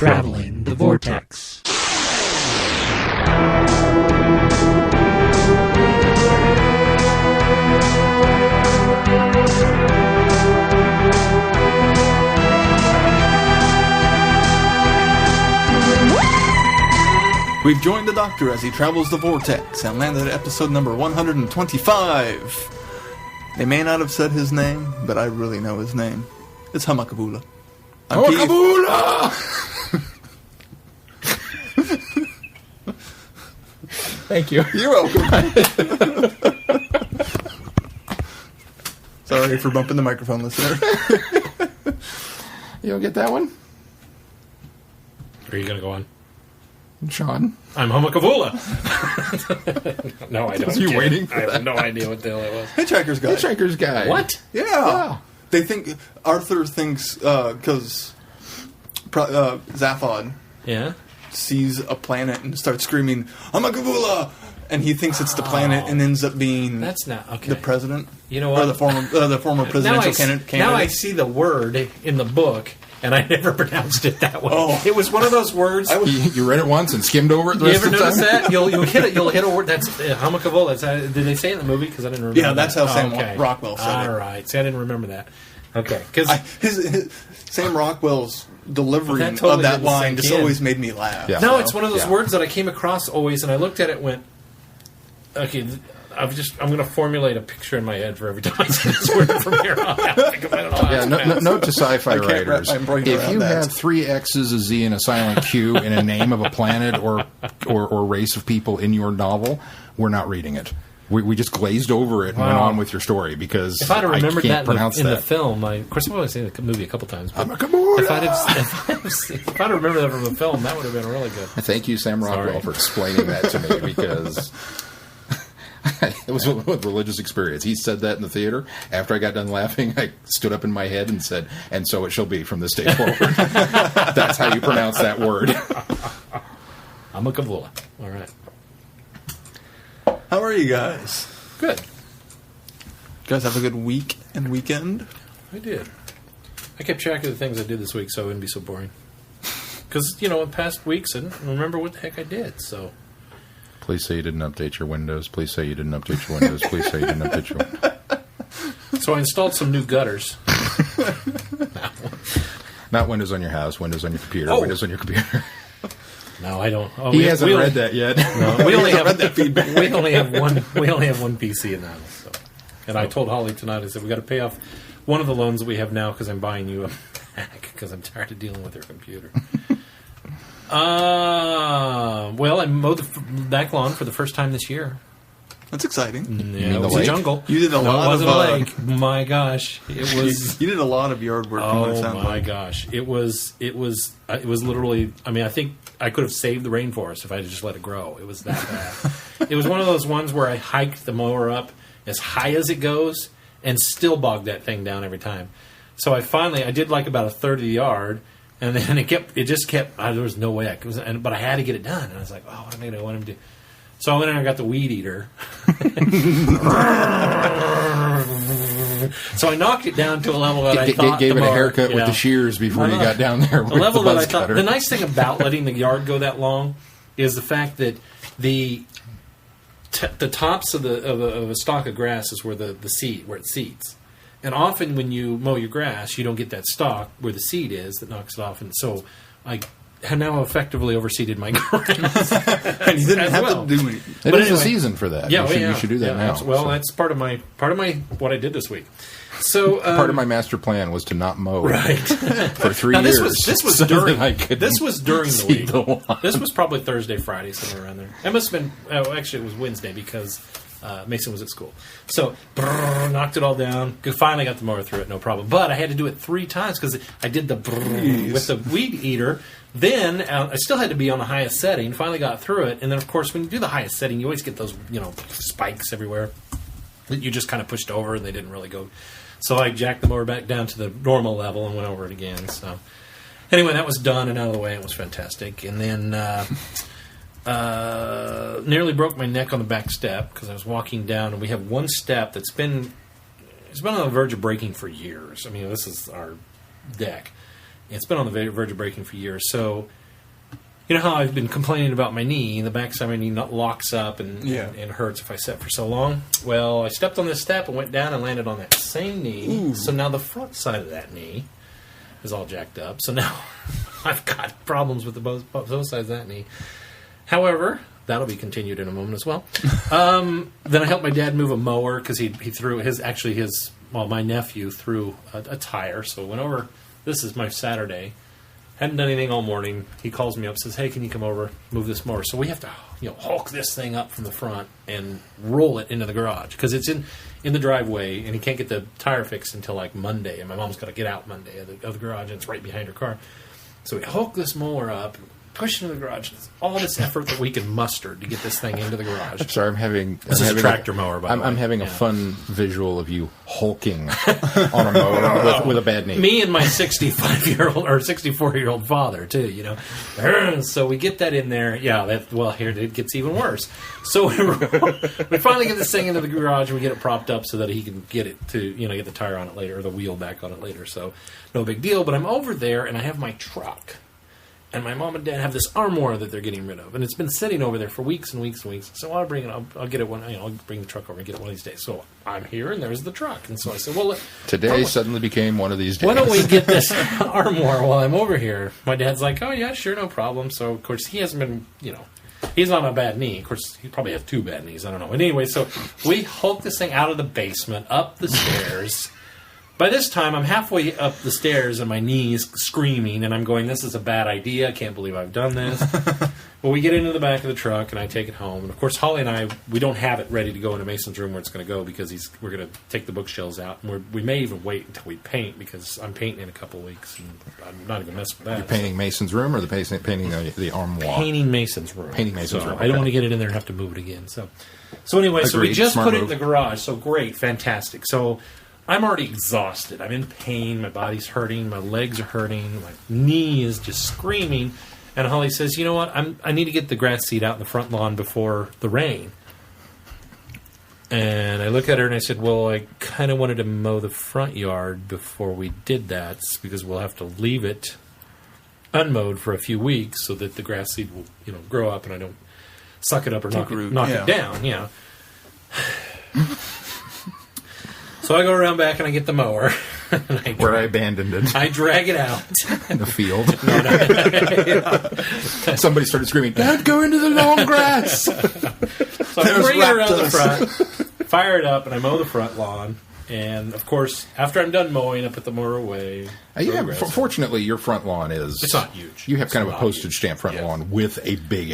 Traveling the Vortex. We've joined the Doctor as he travels the Vortex and landed at episode number 125. They may not have said his name, but I really know his name. It's Humma, Kavula. Kavula! Thank you. You're welcome. Sorry for bumping the microphone, listener. You don't get that one? Are you going to go on? Sean? I'm Humma Kavula. No, I don't. Was you waiting for I have that? no idea what the hell it was. Hitchhiker's Guide. Hitchhiker's Guide. What? Yeah. They think, Arthur thinks, because Zaphod Yeah? sees a planet and starts screaming, Humma Kavula! And he thinks it's the planet and ends up being That's not... Okay. the president. You know what? Or the former presidential candidate. Now I see the word in the book, and I never pronounced it that way. Oh. It was one of those words... You read it once and skimmed over it the You rest ever of the notice time? that? You'll hit a word. That's Humma Kavula. Did they say it in the movie? Because I didn't remember. Yeah, that's how Sam okay. Rockwell said it. All right. See, I didn't remember that. Okay. Because his Sam Rockwell's delivery Well, that totally of that didn't line sink just in. always made me laugh. Yeah. no, it's one of those Yeah. words that I came across always, and I looked at it and went, okay, I'm going to formulate a picture in my head for every time I say this word from here on out. Because I don't know how Yeah, to note pronounce to sci-fi can't wrap writers: my brain if around you that. have 3 X's, a Z, and a silent Q in a name of a planet or race of people in your novel, we're not reading it. We just glazed over it and went Wow. on with your story because If I'd have remembered I that can't pronounce in the that. film, of course I've only seen the movie a couple times. But I'm a Kavula! if I'd have remembered that from the film, that would have been really good. Thank you, Sam Rockwell, Sorry. for explaining that to me because it was a religious experience. He said that in the theater. After I got done laughing, I stood up in my head and said, "And so it shall be from this day forward." That's how you pronounce that word. I'm a Kavula. All right. How are you guys? Good. You guys have a good week and weekend? I did. I kept track of the things I did this week so it wouldn't be so boring. Because, in past weeks, I didn't remember what the heck I did, so... Please say you didn't update your Windows. Please say you didn't update your Windows. Please say you didn't update your Windows. So I installed some new gutters. Not Windows on your house, Windows on your computer, Oh. Windows on your computer. No, I don't. Oh, He hasn't read that yet. No, we only have read that feedback. We only have one PC in the house. So. And I told Holly tonight, I said, we got to pay off one of the loans that we have now because I'm buying you a Mac because I'm tired of dealing with your computer. Well, I mowed the back lawn for the first time this year. That's exciting. Yeah, it was a lake? jungle. You did a No, lot it wasn't of, a lake. My gosh, it was. You did a lot of yard work from what it Oh sounds my like. gosh, it was literally. I mean, I think I could have saved the rainforest if I had just let it grow. It was that bad. It was one of those ones where I hiked the mower up as high as it goes and still bogged that thing down every time. So I did like about a third of the yard, and then it just kept. There was no way I could, but I had to get it done. And I was like, oh, what am I going to want him to do? So I went in and I got the weed eater. So I knocked it down to a level that I thought gave the it a mower, haircut with the shears before you got down there with the level the that I buzz thought. cutter. The nice thing about letting the yard go that long is the fact that the tops of a stalk of grass is where the seed where it seeds. And often when you mow your grass, you don't get that stalk where the seed is that knocks it off. And so I have now effectively overseeded my grass. And you didn't have to do anything. It But is the anyway. season for that. Yeah, You should do that now. Well, So, that's part of my what I did this week. So part of my master plan was to not mow right. for 3 Now, years. this was so during that I could this was during the see week. the lawn. This was probably Thursday, Friday, somewhere around there. It must have been. Oh, actually, it was Wednesday because Mason was at school. So knocked it all down. Finally got the mower through it, no problem. But I had to do it 3 times because I did the with the weed eater. Then I still had to be on the highest setting. Finally got through it, and then of course when you do the highest setting, you always get those spikes everywhere that you just kind of pushed over and they didn't really go. So I jacked the mower back down to the normal level and went over it again. So anyway, that was done and out of the way. It was fantastic. And then nearly broke my neck on the back step because I was walking down, and we have one step that's been on the verge of breaking for years. I mean, this is our deck. It's been on the verge of breaking for years. So, you know how I've been complaining about my knee? The backside of my knee locks up and hurts if I sit for so long. Well, I stepped on this step and went down and landed on that same knee. Ooh. So now the front side of that knee is all jacked up. So now I've got problems with both sides of that knee. However, that'll be continued in a moment as well. Then I helped my dad move a mower because he threw my nephew threw a tire. So I went over. This is my Saturday. Hadn't done anything all morning. He calls me up, says, "Hey, can you come over, move this mower?" So we have to, hulk this thing up from the front and roll it into the garage because it's in the driveway, and he can't get the tire fixed until like Monday. And my mom's got to get out Monday of the garage, and it's right behind her car. So we hulk this mower up, push it into the garage. It's all this effort that we can muster to get this thing into the garage. I'm sorry, This is a tractor mower, by the way. I'm having a fun visual of you hulking on a mower with a bad knee. Me and my 65-year-old or 64-year-old father, too, So we get that in there. Yeah, here it gets even worse. So we finally get this thing into the garage, and we get it propped up so that he can get it to, get the tire on it later, or the wheel back on it later. So no big deal. But I'm over there, and I have my truck. And my mom and dad have this armoire that they're getting rid of, and it's been sitting over there for weeks and weeks and weeks. So I'll bring it. I'll get it one. I'll bring the truck over and get it one of these days. So I'm here, and there's the truck. And so I said, "Well, today suddenly became one of these days. Why don't we get this armoire while I'm over here?" My dad's like, "Oh yeah, sure, no problem." So of course he hasn't been, he's on a bad knee. Of course he probably has 2 bad knees. I don't know. But anyway, so we hulk this thing out of the basement, up the stairs. By this time, I'm halfway up the stairs and my knee's screaming, and I'm going, "This is a bad idea. I can't believe I've done this." Well, we get into the back of the truck, and I take it home. And, of course, Holly and I, we don't have it ready to go into Mason's room where it's going to go because we're going to take the bookshelves out. And we may even wait until we paint because I'm painting in a couple of weeks, and I'm not even messing with that. You're painting Mason's room or painting the armoire? Painting Mason's room. Painting Mason's room. I don't want to get it in there and have to move it again. So anyway, so we just put it in the garage. So great, fantastic. So I'm already exhausted. I'm in pain. My body's hurting. My legs are hurting. My knee is just screaming. And Holly says, "You know what? I need to get the grass seed out in the front lawn before the rain." And I look at her and I said, "Well, I kind of wanted to mow the front yard before we did that because we'll have to leave it unmowed for a few weeks so that the grass seed will, grow up and I don't suck it up or knock it down." Yeah. So I go around back and I get the mower. Where I abandoned it. I drag it out. In the field. Somebody started screaming, "Dad, go into the long grass!" So I bring it around the front, fire it up, and I mow the front lawn. And, of course, after I'm done mowing, I put the mower away. Fortunately, your front lawn is... It's not huge. You have kind of a postage stamp front lawn with a big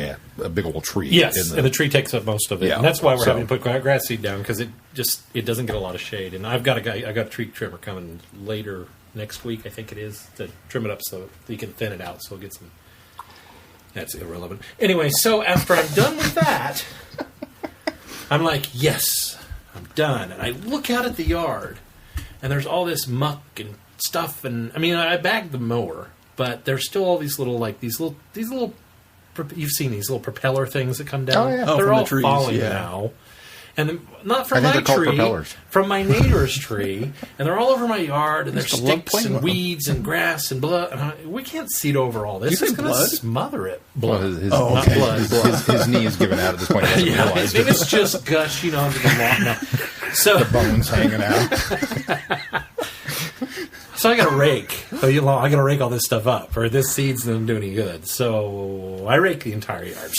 old tree. Yes, and the tree takes up most of it. Yeah, and that's why we're having to put grass seed down, because it doesn't get a lot of shade. And I got a tree trimmer coming later next week, I think it is, to trim it up so you can thin it out so it gets some... That's irrelevant. Anyway, so after I'm done with that, I'm like, yes... I'm done. And I look out at the yard, and there's all this muck and stuff. And I bagged the mower, but there's still all these little, these little. You've seen these little propeller things that come down. Oh yeah, they're all the trees, falling now. And not from my tree, propellers. From my neighbor's tree, and they're all over my yard. And there's sticks and weeds and grass and blood. And we can't seed over all this. It's going to smother it. Blood. Not blood. His knee is giving out at this point. He hasn't realized it's just gush, into the lawn now. So the bones hanging out. So I got a rake. I got to rake all this stuff up, or this seed's doesn't do any good. So I rake the entire yard.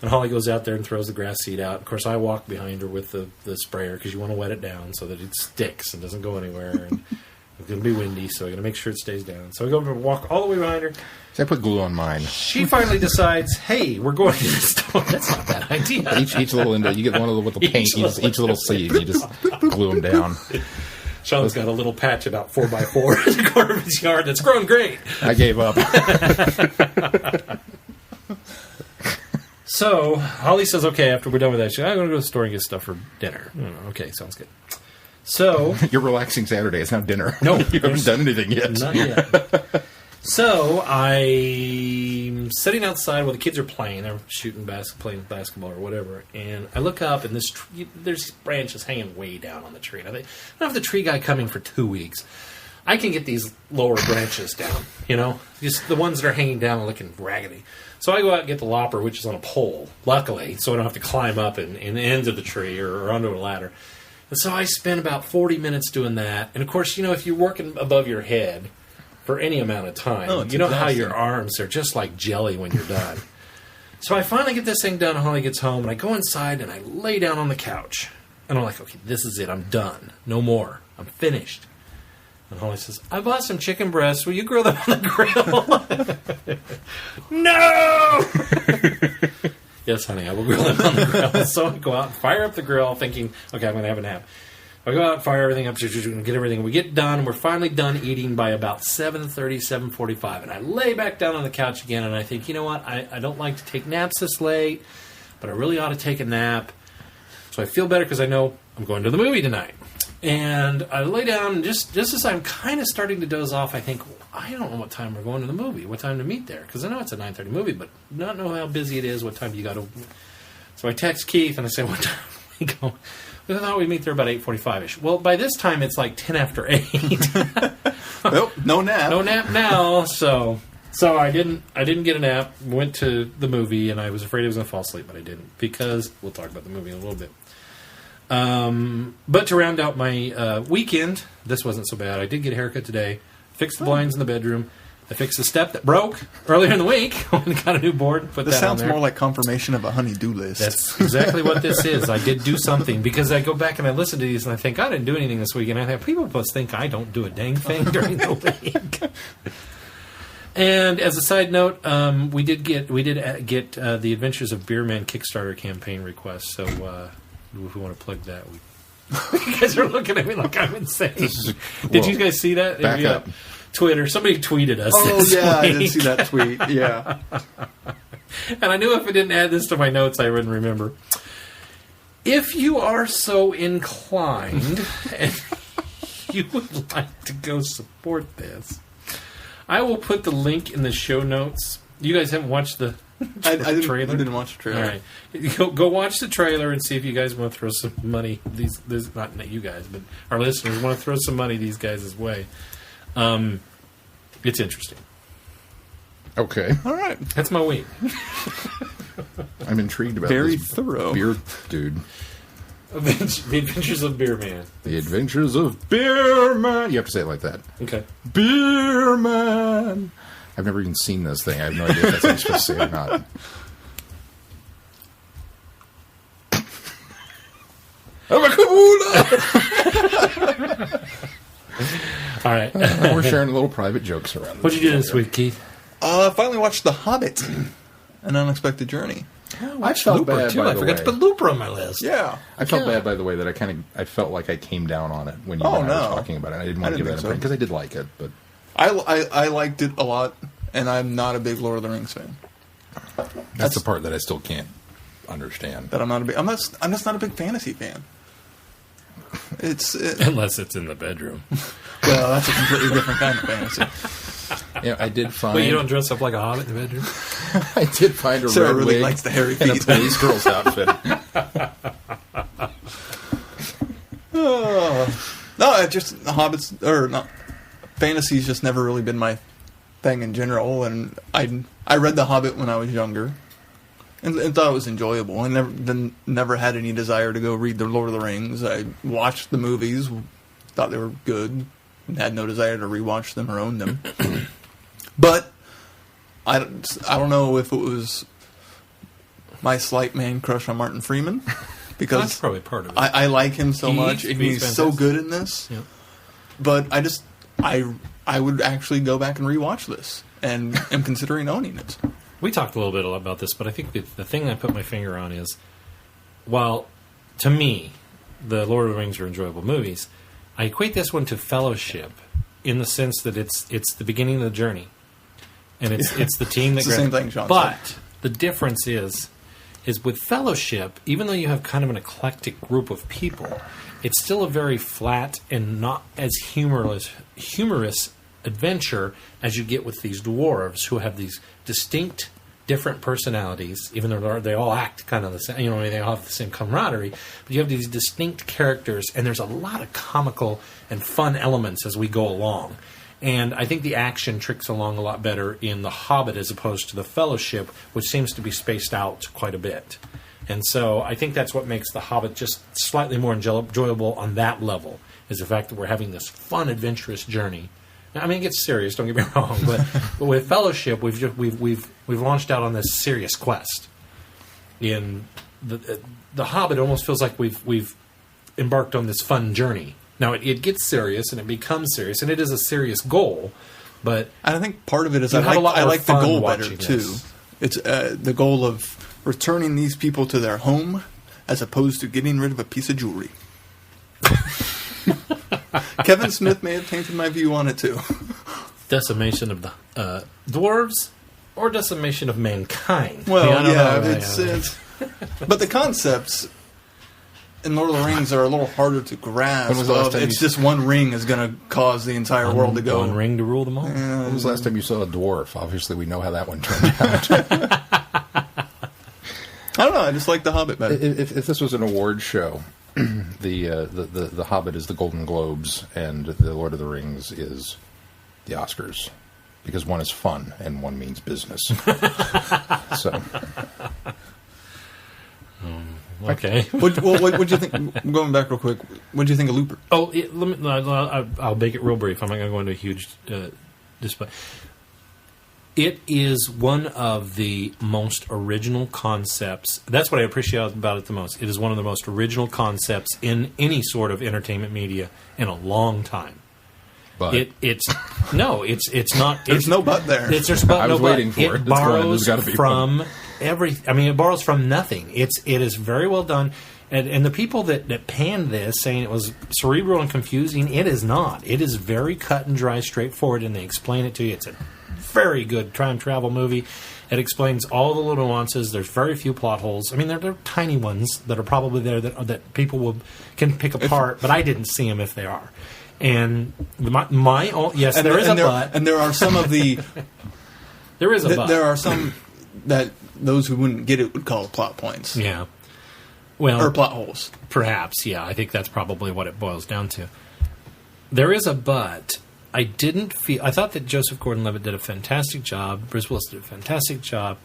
And Holly goes out there and throws the grass seed out. Of course, I walk behind her with the sprayer because you want to wet it down so that it sticks and doesn't go anywhere. And it's going to be windy, so I got to make sure it stays down. So I go over and walk all the way behind her. So I put glue on mine. She finally decides, "Hey, we're going to the store." That's not a bad idea. Each little window, you get one of the little paint. Each little seed, you just glue them down. Sean's got a little patch about 4x4 in the corner of his yard that's grown great. I gave up. So, Holly says, "Okay, after we're done with that, she's like, I'm going to go to the store and get stuff for dinner." Okay, sounds good. So... You're relaxing Saturday. It's now dinner. No. You haven't done anything yet. Not yet. So, I'm sitting outside while the kids are playing. They're playing basketball or whatever. And I look up, and there's branches hanging way down on the tree. And I don't have the tree guy coming for 2 weeks. I can get these lower branches down, just the ones that are hanging down and looking raggedy. So I go out and get the lopper, which is on a pole, luckily, so I don't have to climb up in the ends of the tree or onto a ladder. And so I spend about 40 minutes doing that. And, of course, if you're working above your head for any amount of time, you know how your arms are just like jelly when you're done. So I finally get this thing done. Holly gets home, and I go inside, and I lay down on the couch. And I'm like, okay, this is it. I'm done. No more. I'm finished. And Holly says, I bought some chicken breasts. Will you grill them on the grill? No! Yes, honey, I will grill them on the grill. So I go out and fire up the grill thinking, okay, I'm going to have a nap. I go out and fire everything up, get everything. We get done. We're finally done eating by about 7:30, 7:45. And I lay back down on the couch again, and I think, you know what? I don't like to take naps this late, but I really ought to take a nap. So I feel better because I know I'm going to the movie tonight. And I lay down, and just as I'm kind of starting to doze off, I think, I don't know what time we're going to the movie, what time to meet there. Because I know it's a 9:30 movie, but not know how busy it is, what time you got to... So I text Keith, and I say, what time do we go? I thought we'd meet there about 8:45-ish. Well, by this time, it's like 10 after 8. Nope, no nap. No nap now, so I didn't get a nap, went to the movie, and I was afraid I was going to fall asleep, but I didn't, because we'll talk about the movie in a little bit. But to round out my weekend, this wasn't so bad. I did get a haircut today, fixed the blinds in the bedroom, I fixed the step that broke earlier in the week, and got a new board and put this that on there. This sounds more like confirmation of a honey-do list. That's exactly what this is. I did do something, because I go back and I listen to these, and I think, I didn't do anything this week, and I think, people must think I don't do a dang thing during the week. And as a side note, we did get the Adventures of Beer Man Kickstarter campaign request, so if we want to plug that, you guys are looking at me like I'm insane. Did you guys see that? Back up. Twitter. Somebody tweeted us. Oh, this yeah, week. I did see that tweet. Yeah. And I knew if I didn't add this to my notes, I wouldn't remember. If you are so inclined and you would like to go support this, I will put the link in the show notes. You guys haven't watched the trailer? I didn't watch the trailer. All right. Go watch the trailer and see if you guys want to throw some money. These not you guys, but our listeners want to throw some money these guys' way. It's interesting. Okay. All right. That's my week. I'm intrigued about Very this thorough. beer dude. The Adventures of Beer Man. The Adventures of Beer Man. You have to say it like that. Okay. Beer Man. I've never even seen this thing. I have no idea if that's how you're supposed to say it or not. I'm a Kavula! All right. We're sharing little private jokes around. What'd you do this week, Keith? I finally watched The Hobbit, An Unexpected Journey. I felt Looper, bad, too. by I the forgot way. to put Looper on my list. Yeah. I felt bad, by the way, that I felt like I came down on it when you and I were talking about it. I didn't want to give that impression because I did like it, but I liked it a lot, and I'm not a big Lord of the Rings fan. that's the part that I still can't understand. That I'm just not a big fantasy fan. Unless it's in the bedroom. Well, that's a completely different kind of fantasy. Yeah, I did find. But you don't dress up like a hobbit in the bedroom? I did find a Sarah red really wig likes the hairy and a feet. police girl's outfit. No, it just hobbits or not. Fantasy's just never really been my thing in general, and I read The Hobbit when I was younger, and thought it was enjoyable. I never had any desire to go read the Lord of the Rings. I watched the movies, thought they were good, and had no desire to rewatch them or own them. But I don't know if it was my slight man crush on Martin Freeman. Because that's probably part of it. I like him so much, and he's so good in this. Yep. But I would actually go back and rewatch this, and am considering owning it. We talked a little bit about this, but I think the thing I put my finger on is, while to me, the Lord of the Rings are enjoyable movies, I equate this one to Fellowship in the sense that it's the beginning of the journey, and it's the team that It's the same thing Sean But said. the difference is with Fellowship, even though you have kind of an eclectic group of people, it's still a very flat and not as humorous adventure as you get with these dwarves who have these distinct different personalities, even though they all act kind of the same, they all have the same camaraderie, but you have these distinct characters, and there's a lot of comical and fun elements as we go along. And I think the action tricks along a lot better in The Hobbit as opposed to The Fellowship, which seems to be spaced out quite a bit. And so I think that's what makes The Hobbit just slightly more enjoyable on that level, is the fact that we're having this fun, adventurous journey. Now, I mean, it gets serious, don't get me wrong, but with Fellowship, we've launched out on this serious quest. In the Hobbit, it almost feels like we've embarked on this fun journey. Now, it gets serious, and it becomes serious, and it is a serious goal, but... And I think part of it is I like the goal better, too. It's the goal of returning these people to their home as opposed to getting rid of a piece of jewelry. Kevin Smith may have tainted my view on it, too. Decimation of the dwarves or decimation of mankind? Well, it's but the concepts in Lord of the Rings are a little harder to grasp. It's just one ring is going to cause the entire world to go. One ring to rule them all. When was the last time you saw a dwarf? Obviously, we know how that one turned out. I don't know. I just like The Hobbit better. If this was an award show, the Hobbit is the Golden Globes, and the Lord of the Rings is the Oscars, because one is fun and one means business. So. Okay. What'd you think? Going back real quick, what'd you think of Looper? Oh, I'll make it real brief. I'm not going to go into a huge display. It is one of the most original concepts. That's what I appreciate about it the most. It is one of the most original concepts in any sort of entertainment media in a long time. But it's not. There's no but there. It's just but. I was waiting for it. It borrows from everything. I mean, it borrows from nothing. It is very well done. And the people that panned this, saying it was cerebral and confusing, it is not. It is very cut and dry, straightforward, and they explain it to you. It's a very good time travel movie. It explains all the little nuances. There's very few plot holes. I mean, there are tiny ones that are probably there that people can pick apart, but I didn't see them if they are. And my own, yes, there is a but. And there are some of the... There is a but. There are some that those who wouldn't get it would call plot points. Yeah. Well, or plot holes. Perhaps, yeah. I think that's probably what it boils down to. There is a but. I thought that Joseph Gordon-Levitt did a fantastic job. Bruce Willis did a fantastic job.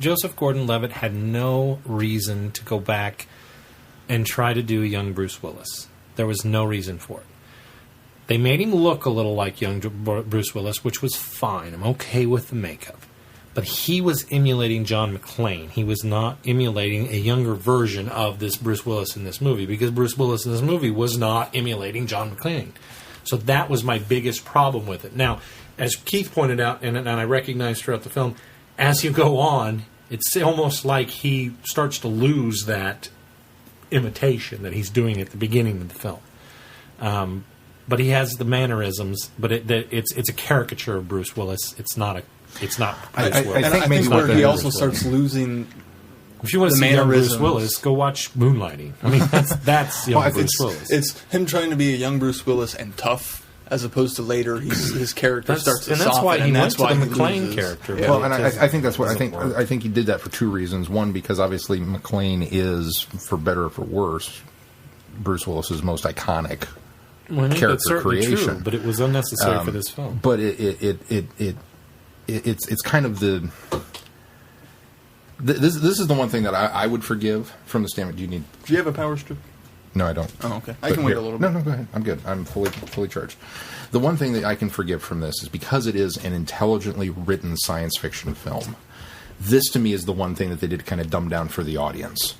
Joseph Gordon-Levitt had no reason to go back and try to do young Bruce Willis. There was no reason for it. They made him look a little like young Bruce Willis, which was fine. I'm okay with the makeup. But he was emulating John McClane. He was not emulating a younger version of this Bruce Willis in this movie, because Bruce Willis in this movie was not emulating John McClane. So that was my biggest problem with it. Now, as Keith pointed out, and I recognized throughout the film, as you go on, it's almost like he starts to lose that imitation that he's doing at the beginning of the film. But he has the mannerisms, but it's a caricature of Bruce Willis. It's not Bruce Willis. I think where he also starts losing. If you want to see young Bruce Willis, go watch Moonlighting. I mean, that's young Bruce Willis. It's him trying to be a young Bruce Willis and tough, as opposed to later his character starts to soften. And that's why he went to the McClane loses. character. Yeah. Well, and I think that's what I think he did that for two reasons. One, because obviously McClane is, for better or for worse, Bruce Willis's most iconic character creation. True, but it was unnecessary for this film. But it's kind of the. This is the one thing that I would forgive from the standpoint. Do you have a power strip? No, I don't. Oh, okay. I can wait a little bit. No, go ahead. I'm good. I'm fully charged. The one thing that I can forgive from this is because it is an intelligently written science fiction film. This, to me, is the one thing that they did to kind of dumb down for the audience.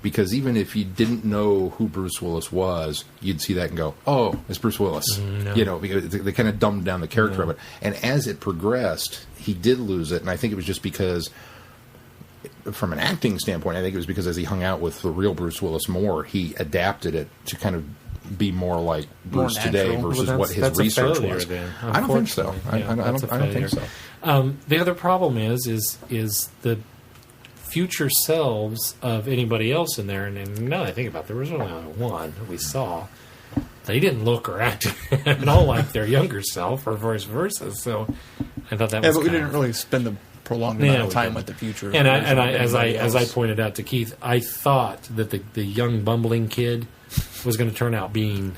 Because even if you didn't know who Bruce Willis was, you'd see that and go, "Oh, it's Bruce Willis." No. You know, because they kind of dumbed down the character of it. And as it progressed, he did lose it, and I think it was just because, from an acting standpoint, I think it was because as he hung out with the real Bruce Willis more, he adapted it to kind of be more like Bruce today versus what his research was. I don't think so. I don't think so. The other problem is the future selves of anybody else in there, and now that I think about it, there was only one that we saw. They didn't look or act at all like their younger self, or vice versa. So I thought that was. Yeah, but we didn't really spend prolonged Yeah, amount of we time did. with the future. And I, version of as anybody I else. pointed out to Keith, I thought that the young bumbling kid was going to turn out being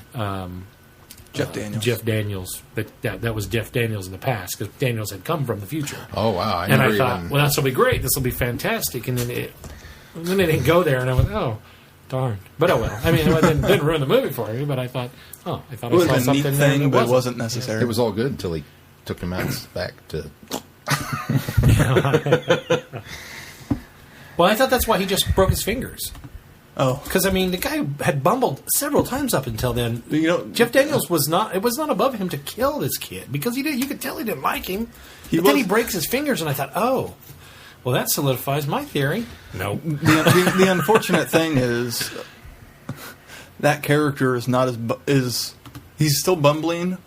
Jeff Daniels. Jeff Daniels. That was Jeff Daniels in the past, because Daniels had come from the future. Oh wow! And I thought, well, this will be great. This will be fantastic. And then they didn't go there, and I went, oh, darn. But oh well. I mean, it didn't ruin the movie for me. But I thought, I It saw would have been a something neat there thing, that but it wasn't necessary. it was all good until he took him out back to. Well, I thought that's why he just broke his fingers. Oh, Because I mean, the guy had bumbled several times up until then. you know, Jeff Daniels was not. It was not above him to kill this kid because he did. You could tell he didn't like him. But then he breaks his fingers, and I thought, oh, well, that solidifies my theory. No, the unfortunate thing is that character is not he's still bumbling,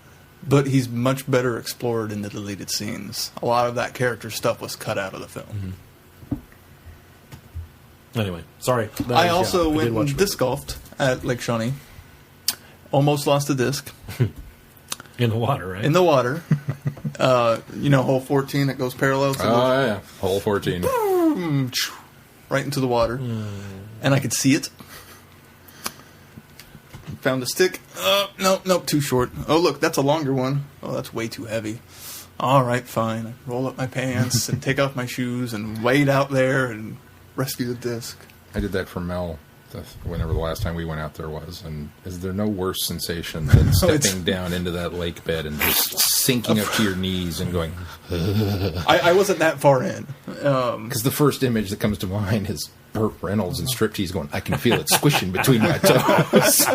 but he's much better explored in the deleted scenes. A lot of that character stuff was cut out of the film. Anyway, sorry. I also did went watch and disc golfed at Lake Shawnee. Almost lost a disc in the water, right? in the water. Hole 14 that goes parallel to Oh yeah, hole 14. right into the water, and I could see it. Found a stick. Nope, too short. Oh, look, that's a longer one. Oh, that's way too heavy. All right, fine. I roll up my pants and take off my shoes and wade out there and rescue the disc. I did that for Mel. Whenever the last time we went out there was, and is there no worse sensation than stepping down into that lake bed and just sinking up to your knees and going? I wasn't that far in. Because the first image that comes to mind is Burt Reynolds in striptease going, I can feel it squishing between my toes.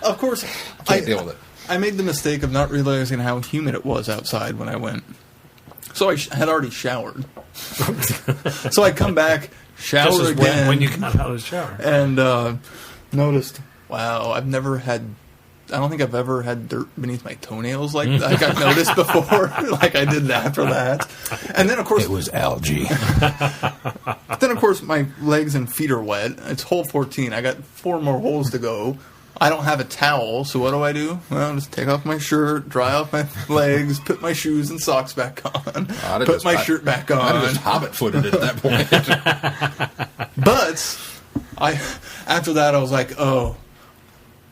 Of course, Can't deal with it. I made the mistake of not realizing how humid it was outside when I went. So I had already showered. So I come back, shower Just as again. when you got out of the shower. And noticed, wow, I don't think I've ever had dirt beneath my toenails like I've noticed before. Like I did after that. And then, of course, It was algae. then of course my legs and feet are wet. It's hole 14. I got 4 more holes to go. I don't have a towel, so what do? Well, just take off my shirt, dry off my legs, put my shoes and socks back on, put my shirt back on. I'd have just hobbit-footed it at that point. But after that, I was like, oh,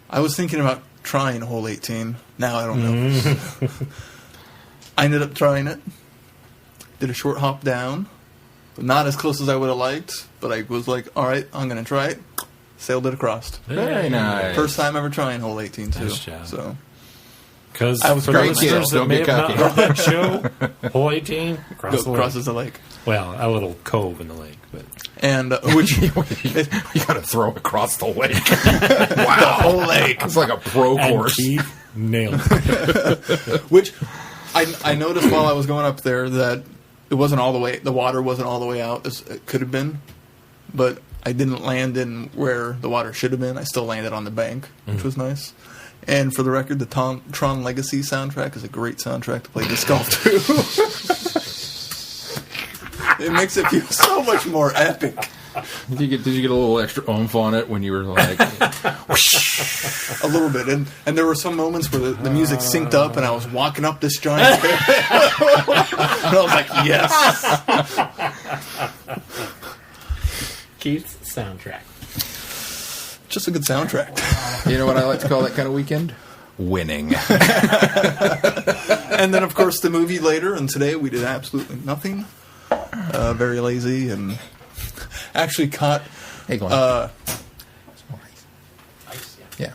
I was thinking about trying hole 18. Now I don't know. I ended up trying it. Did a short hop down, but not as close as I would have liked. But I was like, all right, I'm going to try it. Sailed it across. Very nice. First time ever trying hole 18 too. Nice job. So Because I was for the great, listeners kid. that Don't may get have not cocky. heard that show, hole 18, crosses the lake, Well, a little cove in the lake, but and which You got to throw across the lake. the whole lake. It's like a pro and course. Keith nailed it. Which I noticed while I was going up there that it wasn't all the way. The water wasn't all the way out as it could have been, but I didn't land in where the water should have been. I still landed on the bank, which was nice. And for the record, the Tron Legacy soundtrack is a great soundtrack to play disc golf to. It makes it feel so much more epic. Did you get a little extra oomph on it when you were like, A little bit. And there were some moments where the music synced up and I was walking up this giant hill. And I was like, yes. Keith's soundtrack. Just a good soundtrack. you know what I like to call that kind of weekend? Winning. And then, of course, the movie later. And today we did absolutely nothing. Very lazy and actually caught... Hey, go on. Yeah.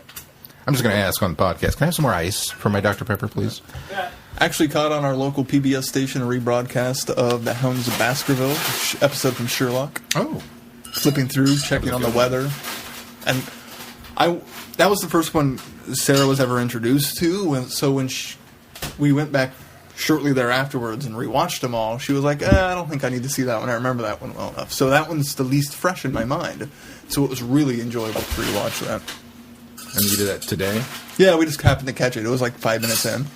I'm just going to ask on the podcast, can I have some more ice for my Dr. Pepper, please? Actually caught on our local PBS station a rebroadcast of The Hounds of Baskerville, episode from Sherlock. Oh. Flipping through, checking on the weather. And that was the first one Sarah was ever introduced to. So when we went back shortly thereafterwards and rewatched them all, she was like, I don't think I need to see that one. I remember that one well enough. So that one's the least fresh in my mind. So it was really enjoyable to rewatch that. And you did that today? Yeah, we just happened to catch it. It was like 5 minutes in.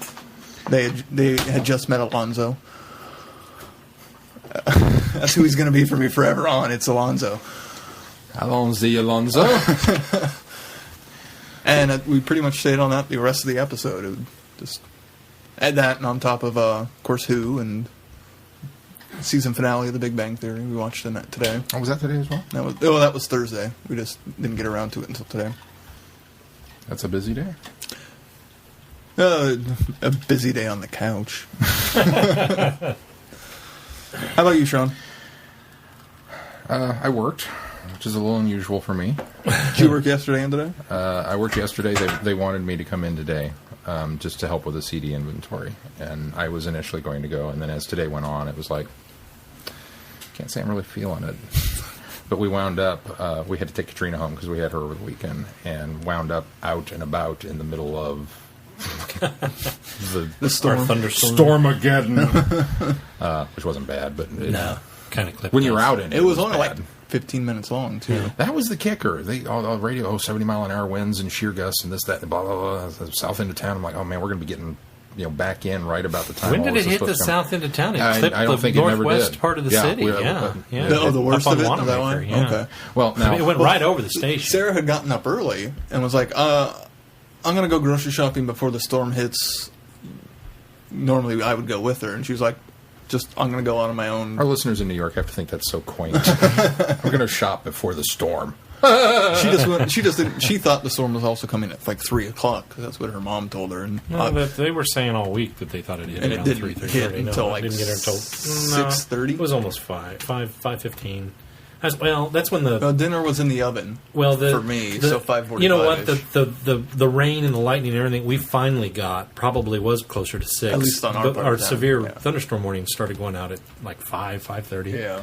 They had just met Alonzo. That's who he's going to be for me forever on. It's Alonzo. Alonzo. And we pretty much stayed on that the rest of the episode. It would just add that and on top of course, Who and season finale of The Big Bang Theory. We watched it today. Oh, was that today as well? That was Thursday. We just didn't get around to it until today. That's a busy day. A busy day on the couch. How about you, Sean? I worked, which is a little unusual for me. Did you work yesterday and today? I worked yesterday. They wanted me to come in today just to help with the CD inventory. And I was initially going to go. And then as today went on, it was like, can't say I'm really feeling it. But we wound up, we had to take Katrina home because we had her over the weekend. And wound up out and about in the middle of the storm. Stormageddon. Which wasn't bad, but... Kind of clipped. When you were out in it, It was only bad. like 15 minutes long, too. That was the kicker. They all the radio, 70-mile-an-hour winds and sheer gusts and this, that, and blah, blah, blah. The south end of town. I'm like, oh, man, we're going to be getting back in right about the time. When did it hit the south end of town? It clipped I don't think the it never northwest did. part of the city. Yeah. The worst Up of it? on Is that Wanamaker, one? yeah. Okay. Well, now... It went right over the station. Sarah had gotten up early and was like, I'm going to go grocery shopping before the storm hits. Normally, I would go with her. And she was like, I'm going to go out on my own. Our listeners in New York have to think that's so quaint. We're going to shop before the storm. She thought the storm was also coming at like 3 o'clock. Cause that's what her mom told her. And they were saying all week that they thought it hit and around it didn't 3:30. hit until like didn't get her until 6:30. It was almost 5:15. Well, that's when the dinner was in the oven. for me, so 5:45. You know what? The rain and the lightning and everything we finally got probably was closer to 6. At least on our but part our of town, severe yeah. thunderstorm warning started going out at like 5:30. Yeah.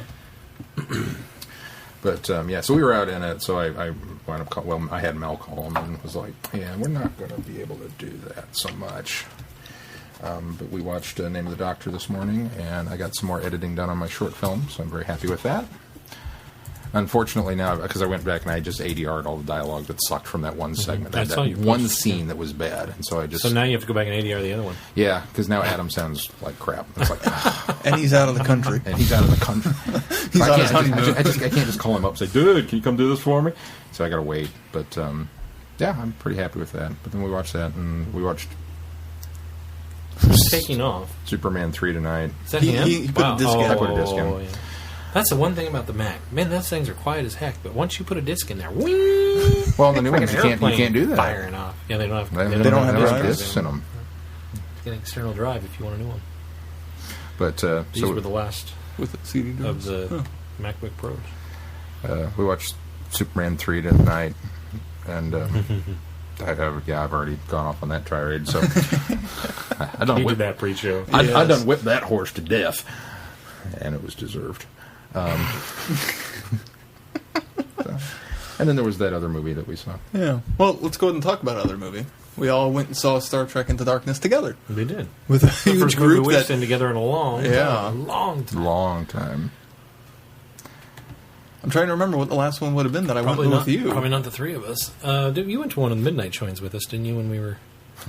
But, so we were out in it, so I wound up I had Mel call him and was like, yeah, we're not going to be able to do that so much. But we watched Name of the Doctor this morning, and I got some more editing done on my short film, so I'm very happy with that. Unfortunately now, because I went back and I just ADR'd all the dialogue that sucked from that one segment. I saw That you one post, scene that was bad, and so I just... So now you have to go back and ADR the other one. Yeah, because now Adam sounds like crap. It's like... And he's out of the country. And he's out of the country. He's I on his can't, honeymoon. I can't just call him up and say, dude, can you come do this for me? So I got to wait. But, yeah, I'm pretty happy with that. But then we watched that, and we watched Who's taking off? Superman 3 tonight. Is that He- him? he put a disc in. I put a disc in. Yeah. That's the one thing about the Mac. Man, those things are quiet as heck. But once you put a disc in there, wing, Well, the new like ones, an you can't do that. Firing off. Yeah, they don't have. They don't have discs in them. Get an external drive if you want a new one. But, These were the last With the CD of drives. the MacBook Pros. we watched Superman 3 tonight, and I've already gone off on that tirade, so I done He did whipped that pre-show. I done whipped that horse to death, and it was deserved. And then there was that other movie that we saw. Yeah. Well, let's go ahead and talk about another movie. We all went and saw Star Trek Into Darkness together. We did. With a The huge first movie group we've that... seen together in a long time. Long time. I'm trying to remember what the last one would have been that I Probably went not, with you. Probably not the three of us. You went to one of the midnight showings with us, didn't you, when we were...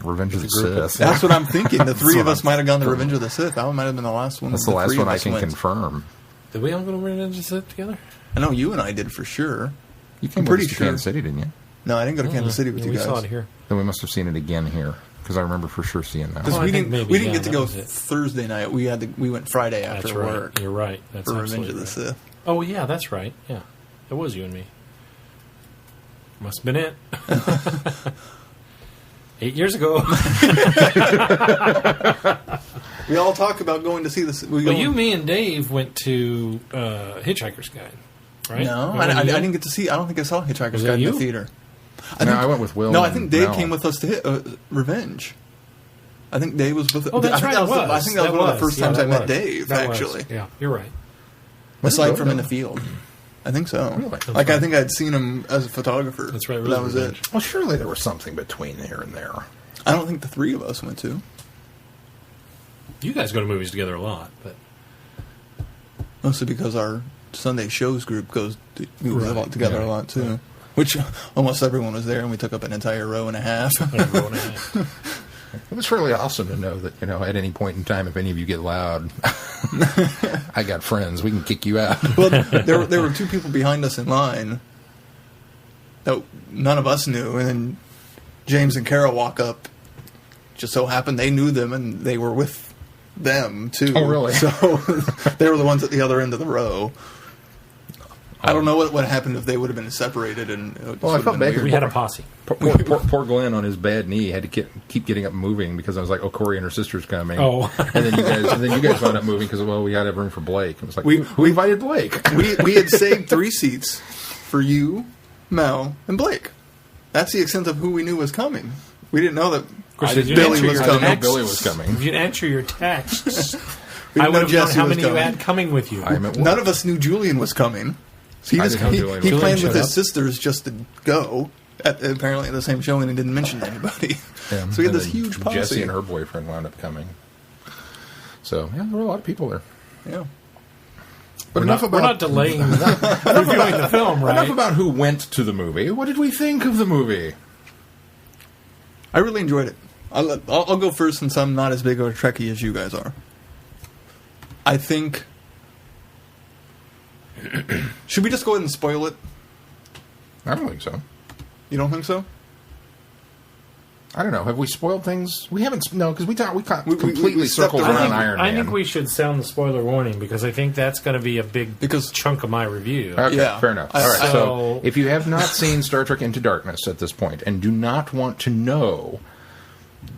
Revenge of the group Sith. That's what I'm thinking. The three what of us I'm might have gone to thinking. Revenge of the Sith. That one might have been the last one. That's the last three one of I us can went. confirm. Did we all go to Revenge of the Sith together? I know you and I did for sure. You came pretty with us to sure. Kansas City, didn't you? No, I didn't go to Kansas City with Yeah, you we guys. saw it here. Then we must have seen it again here, because I remember for sure seeing that. Because Oh, we I think didn't maybe, we didn't yeah, get to that go was it. Thursday night. We went Friday after That's right. work You're right. That's for Revenge of absolutely the right. Sith. Oh, yeah, that's right. Yeah. It was you and me. Must have been it. 8 years ago. We all talk about going to see this. Well, you, me, and Dave went to Hitchhiker's Guide, right? No, Remember I you? didn't get to see. I don't think I saw Hitchhiker's Was that Guide in you? the theater. I went with Will. No, I and think Dave Mel. came with us to hit Revenge. I think Dave was with. Oh, that's I think right. that was. it was. I think that was one of the first Yeah, times I that met was. Dave. That was. Actually, Yeah, you're right. aside go, from in no. the field, I think so. Really? Like That's I right. think I'd seen him as a photographer. That's right, it But was that was Revenge. it. Well, surely there was something between here and there. I don't think the three of us went to. You guys go to movies together a lot, but Mostly because our Sunday shows group goes to movies a Right, lot together yeah. a lot too. Which almost everyone was there, and we took up an entire row and a half. It was really awesome to know that, at any point in time, if any of you get loud, I got friends. We can kick you out. Well, there were two people behind us in line that none of us knew, and then James and Carol walk up. Just so happened they knew them, and they were with them too. Oh, really? So they were the ones at the other end of the row. I don't know what happened if they would have been separated. And Well, I felt bad. We had a posse. Poor Glenn on his bad knee had to keep getting up and moving because I was like, "Oh, Corey and her sister's coming." Oh. and then you guys wound up moving because we had to have room for Blake. It was like we invited Blake. we had saved 3 seats for you, Mel, and Blake. That's the extent of who we knew was coming. We didn't know that Billy was coming. I didn't know Billy was coming. If you'd answer your texts, We I didn't would know have known Jesse how was many you coming. had coming with you. None of us knew Julian was coming. So I didn't know Julian he was planned coming. with his sisters just to go, apparently at the same showing, and didn't mention to anybody. Yeah. So we had And this then huge posse. Jesse and her boyfriend wound up coming. So, yeah, there were a lot of people there. Yeah. But we're not delaying reviewing the film, right? Enough about who went to the movie. What did we think of the movie? I really enjoyed it. I'll go first since I'm not as big of a Trekkie as you guys are. I think... Should we just go ahead and spoil it? I don't think so. You don't think so? I don't know. Have we spoiled things? We haven't. No, because we completely we stepped circled around. around Iron Man. I think we should sound the spoiler warning because I think that's going to be a big chunk of my review. Okay, Yeah. fair enough. All right. So, So- if you have not seen Star Trek Into Darkness at this point and do not want to know,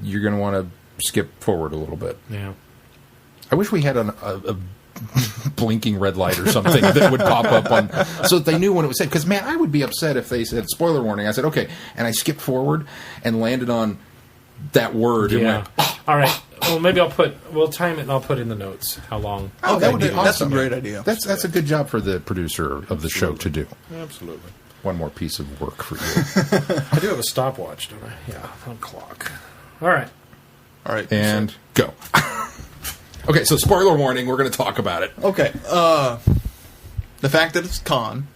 you're going to want to skip forward a little bit. Yeah. I wish we had a blinking red light or something that would pop up on, so that they knew when it was said. Because, man, I would be upset if they said spoiler warning. I said okay, and I skipped forward and landed on that word and Yeah. went, All right. Well, maybe we'll time it and I'll put in the notes how long. oh, that would be That's a awesome. great idea. That's a good job for the producer of the show to do. Absolutely. One more piece of work for you. I do have a stopwatch, don't I? Yeah, on clock. All right. All right. And go. Okay, so spoiler warning, we're going to talk about it. Okay. The fact that it's Khan.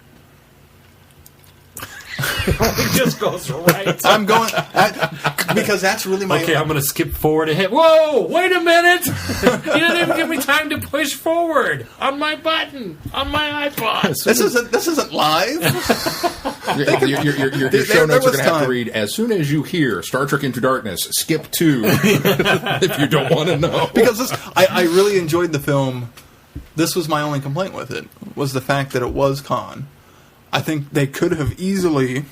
It just goes right. I'm going... because that's really my... Okay, I'm going to skip forward and hit. Whoa! Wait a minute! You didn't even give me time to push forward on my button on my iPod. This isn't live. Your show there notes are was going to have time. to read, as soon as you hear Star Trek Into Darkness, skip 2, if you don't want to know. Because I really enjoyed the film. This was my only complaint with it, was the fact that it was Khan. I think they could have easily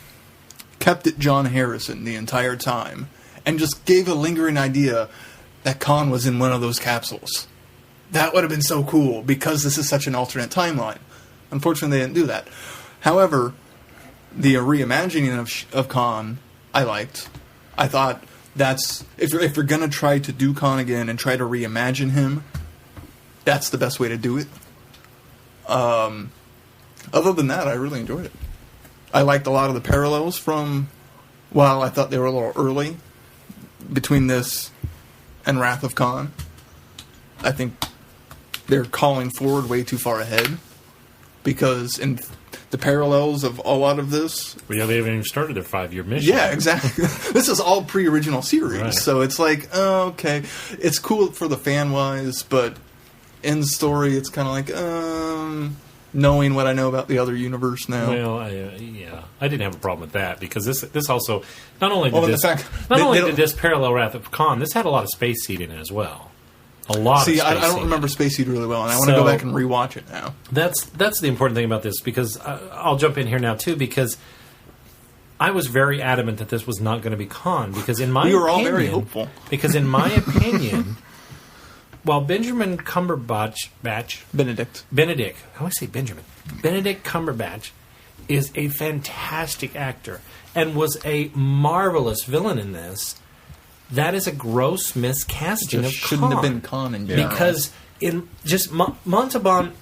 kept it John Harrison the entire time and just gave a lingering idea that Khan was in one of those capsules. That would have been so cool because this is such an alternate timeline. Unfortunately, they didn't do that. However, the reimagining of Khan, I liked. I thought that's... If you're going to try to do Khan again and try to reimagine him, that's the best way to do it. Other than that, I really enjoyed it. I liked a lot of the parallels from... While I thought they were a little early between this and Wrath of Khan, I think they're calling forward way too far ahead. Because in the parallels of a lot of this... Well, yeah, they haven't even started their 5-year mission. Yeah, exactly. This is all pre-original series. Right. So it's like, oh, okay. It's cool for the fan-wise, but in story, it's kind of like, knowing what I know about the other universe now. Well, I didn't have a problem with that because this also not only did Well, this the fact- not they- only they did this parallel Wrath of Khan, this had a lot of space heat in it as well. A lot. See, of I space don't heat. remember Space Heat really well, and I want to go back and rewatch it now. That's the important thing about this because I'll jump in here now too because I was very adamant that this was not going to be Khan because in my We were all opinion, very hopeful. Because in my opinion, while Benedict, how do I say Benjamin? Benedict Cumberbatch is a fantastic actor and was a marvelous villain in this. That is a gross miscasting Just of shouldn't Khan. have been Khan in general. Because Montalban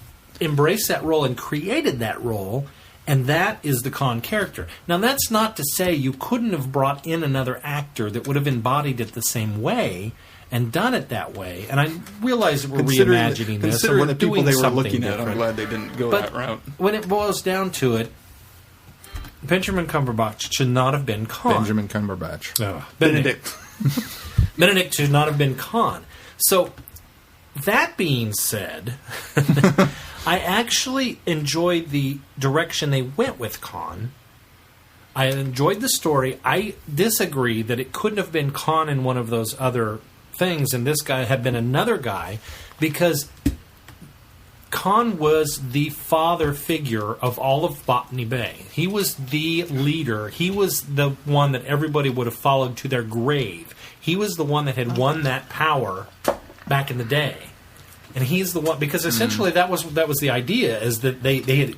embraced that role and created that role, and that is the Khan character. Now, that's not to say you couldn't have brought in another actor that would have embodied it the same way and done it that way. And I realize that we're reimagining this, and we're the people doing they were something looking at, I'm different. glad they didn't go But that route. when it boils down to it, Benjamin Cumberbatch should not have been Khan. Benjamin Cumberbatch. Benedict. Benedict should not have been Khan. So, that being said, I actually enjoyed the direction they went with Khan. I enjoyed the story. I disagree that it couldn't have been Khan in one of those other things, and this guy had been another guy, because Khan was the father figure of all of Botany Bay. He was the leader. He was the one that everybody would have followed to their grave. He was the one that had won that power back in the day. And he's the one, because essentially that was the idea, is that they had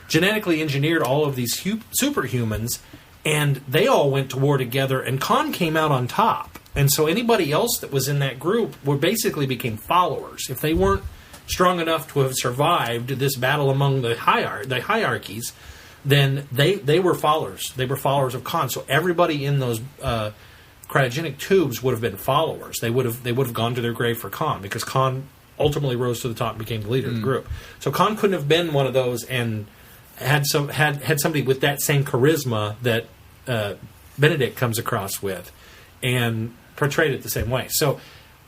genetically engineered all of these superhumans, and they all went to war together, and Khan came out on top. And so anybody else that was in that group basically became followers. If they weren't strong enough to have survived this battle among the hierarchies, then they were followers. They were followers of Khan. So everybody in those cryogenic tubes would have been followers. They would have gone to their grave for Khan, because Khan ultimately rose to the top and became the leader of the group. So Khan couldn't have been one of those and had somebody with that same charisma that Benedict comes across with, and portrayed it the same way. So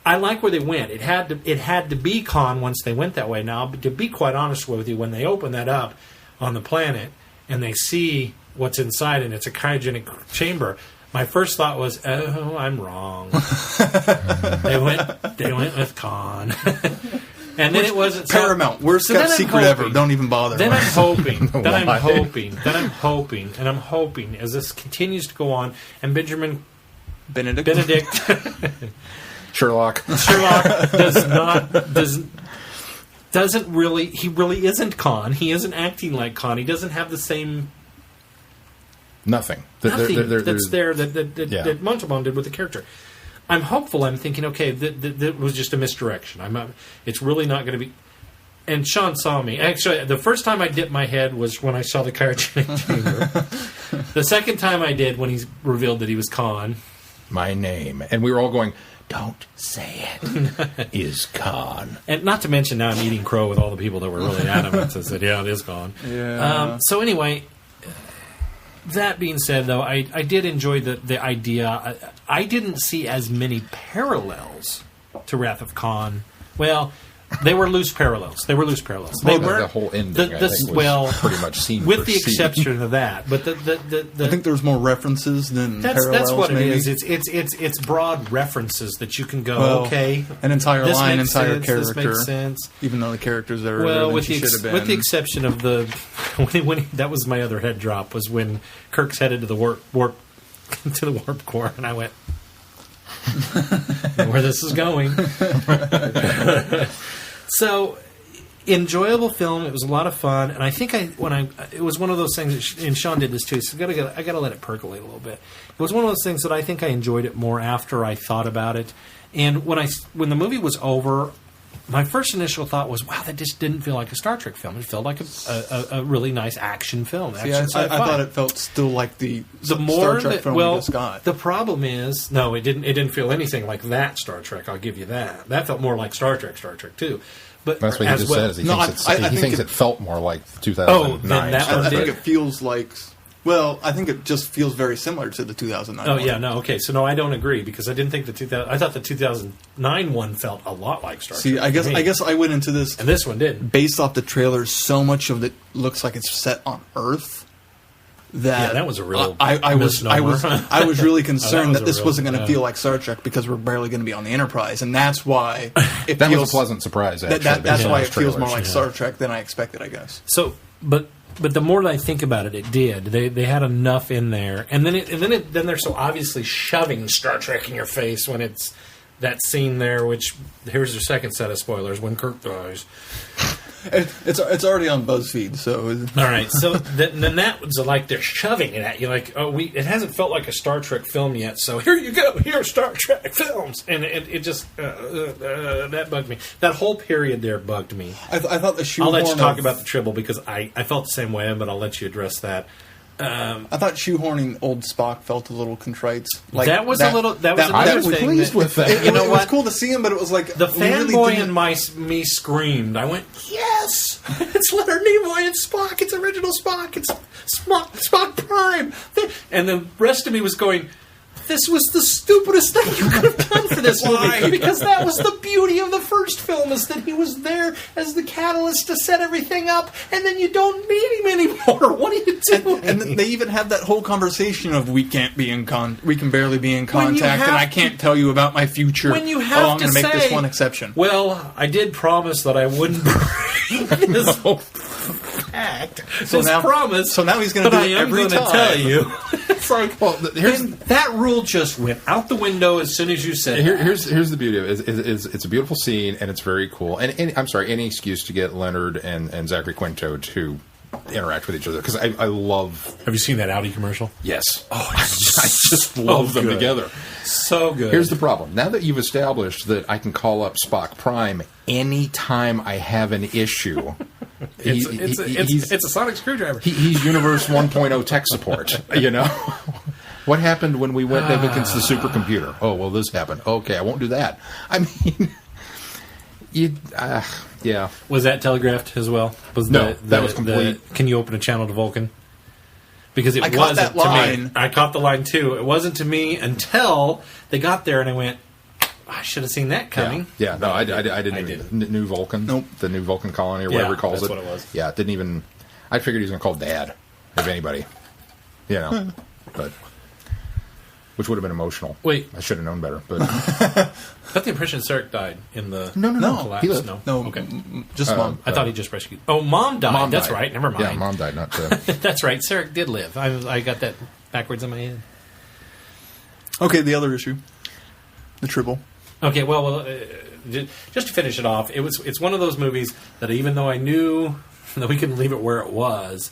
I like where they went. It had to be Khan once they went that way. Now, but to be quite honest with you, when they open that up on the planet and they see what's inside, and it's a cryogenic chamber, my first thought was, "Oh, I'm wrong." They went with Khan, and then it wasn't Paramount. Worst kept secret ever. Don't even bother. Then I'm hoping, and I'm hoping as this continues to go on, and Benedict. Sherlock doesn't really. He really isn't Khan. He isn't acting like Khan. He doesn't have the same nothing that's there that Montalban did with the character. I'm hopeful. I'm thinking, okay, that was just a misdirection. It's really not going to be. And Sean saw me. Actually, the first time I dipped my head was when I saw the cryogenic chamber. The second time I did, when he revealed that he was Khan. My name. And we were all going, "Don't say it." Is Khan. And not to mention, now I'm eating crow with all the people that were really adamant and said, "Yeah, it is Khan." Yeah. So anyway, that being said, though, I did enjoy the idea. I didn't see as many parallels to Wrath of Khan. Well, they were loose parallels. They weren't the whole ending. I think was pretty much seen with the exception of that. But I think there's more references than parallels. That's what maybe. it is. It's broad references that you can go, okay, an entire line, entire character. This makes sense. Even though the characters are with the exception of the when that was my other head drop, was when Kirk's headed to the warp to the warp core, and I went, where this is going. So, enjoyable film. It was a lot of fun, and I think it was one of those things. And Sean did this too. So I got to let it percolate a little bit. It was one of those things that I think I enjoyed it more after I thought about it. And when the movie was over, my first initial thought was, "Wow, that just didn't feel like a Star Trek film. It felt like a really nice action film." I thought it felt still like the Star Trek film we just got. The problem is, no, it didn't. It didn't feel anything like that Star Trek. I'll give you that. That felt more like Star Trek too. But that's what he just said. He thinks it felt more like 2009. I think it feels like. Well, I think it just feels very similar to the 2009 one. Oh, yeah, no, okay. So, no, I don't agree, because I didn't think I thought the 2009 one felt a lot like Star Trek. See, I guess I went into this... And this one didn't. Based off the trailers, so much of it looks like it's set on Earth that... Yeah, that was a real I was really concerned that this wasn't going to feel yeah. like Star Trek, because we're barely going to be on the Enterprise, and that's why it that was a pleasant surprise, actually. That's why it feels more like Star Trek than I expected, I guess. So, but the more that I think about it, it did. They had enough in there, and then they're so obviously shoving Star Trek in your face when it's that scene there. Which here's your second set of spoilers: when Kirk dies. It's already on BuzzFeed, so all right. So then that was like they're shoving it at you, like it hasn't felt like a Star Trek film yet. So here you go, here are Star Trek films, and it just that bugged me. That whole period there bugged me. I thought the shoehorn. I'll let you talk about the Tribble, because I felt the same way, but I'll let you address that. I thought shoehorning old Spock felt a little contrite. That was another thing. Pleased with that. You know, it was cool to see him, but it was like the fanboy in me screamed. I went, "Yes, it's Leonard Nimoy and Spock. It's original Spock. It's Spock Prime." And the rest of me was going, this was the stupidest thing you could have done for this movie. Because that was the beauty of the first film, is that he was there as the catalyst to set everything up, and then you don't need him anymore. What are you doing? And they even have that whole conversation of we can barely be in contact, and I can't tell you about my future. When you have I'm to going to make this say, one exception. Well, I did promise that I wouldn't bring this whole act. So now he's going to do it every time. But I am going to tell you. It's like, Well, here's that rule just went out the window as soon as you said that. here's the beauty of it. It's a beautiful scene, and it's very cool. And I'm sorry, any excuse to get Leonard and Zachary Quinto to interact with each other, because I love... Have you seen that Audi commercial? Yes. Oh, I just love them good. Together. So good. Here's the problem. Now that you've established that I can call up Spock Prime anytime I have an issue... It's a sonic screwdriver. He's Universe 1.0 tech support, you know? What happened when we went up against the supercomputer? Oh, well, this happened. Okay, I won't do that. I mean... yeah. Was that telegraphed as well? That was complete. Can you open a channel to Vulcan? Because it I caught wasn't that line. to me. I caught the line too. It wasn't to me until they got there, and I went, I should have seen that coming. Yeah, no, I didn't. New Vulcan. Nope. The New Vulcan colony, or whatever he calls that's it. what it was. Yeah, didn't even... I figured he was going to call Dad, if anybody. You know. But... Which would have been emotional. Wait. I should have known better, but... I got the impression Sarek died in the collapse. He lived. No, Okay. Just Mom. I thought he just rescued... Oh, Mom died. Mom That's died. right. Never mind. Yeah, Mom died, not... That's right. Sarek did live. I got that backwards in my head. Okay, the other issue. The Tribble. Okay, well, just to finish it off, it's one of those movies that even though I knew that we couldn't leave it where it was,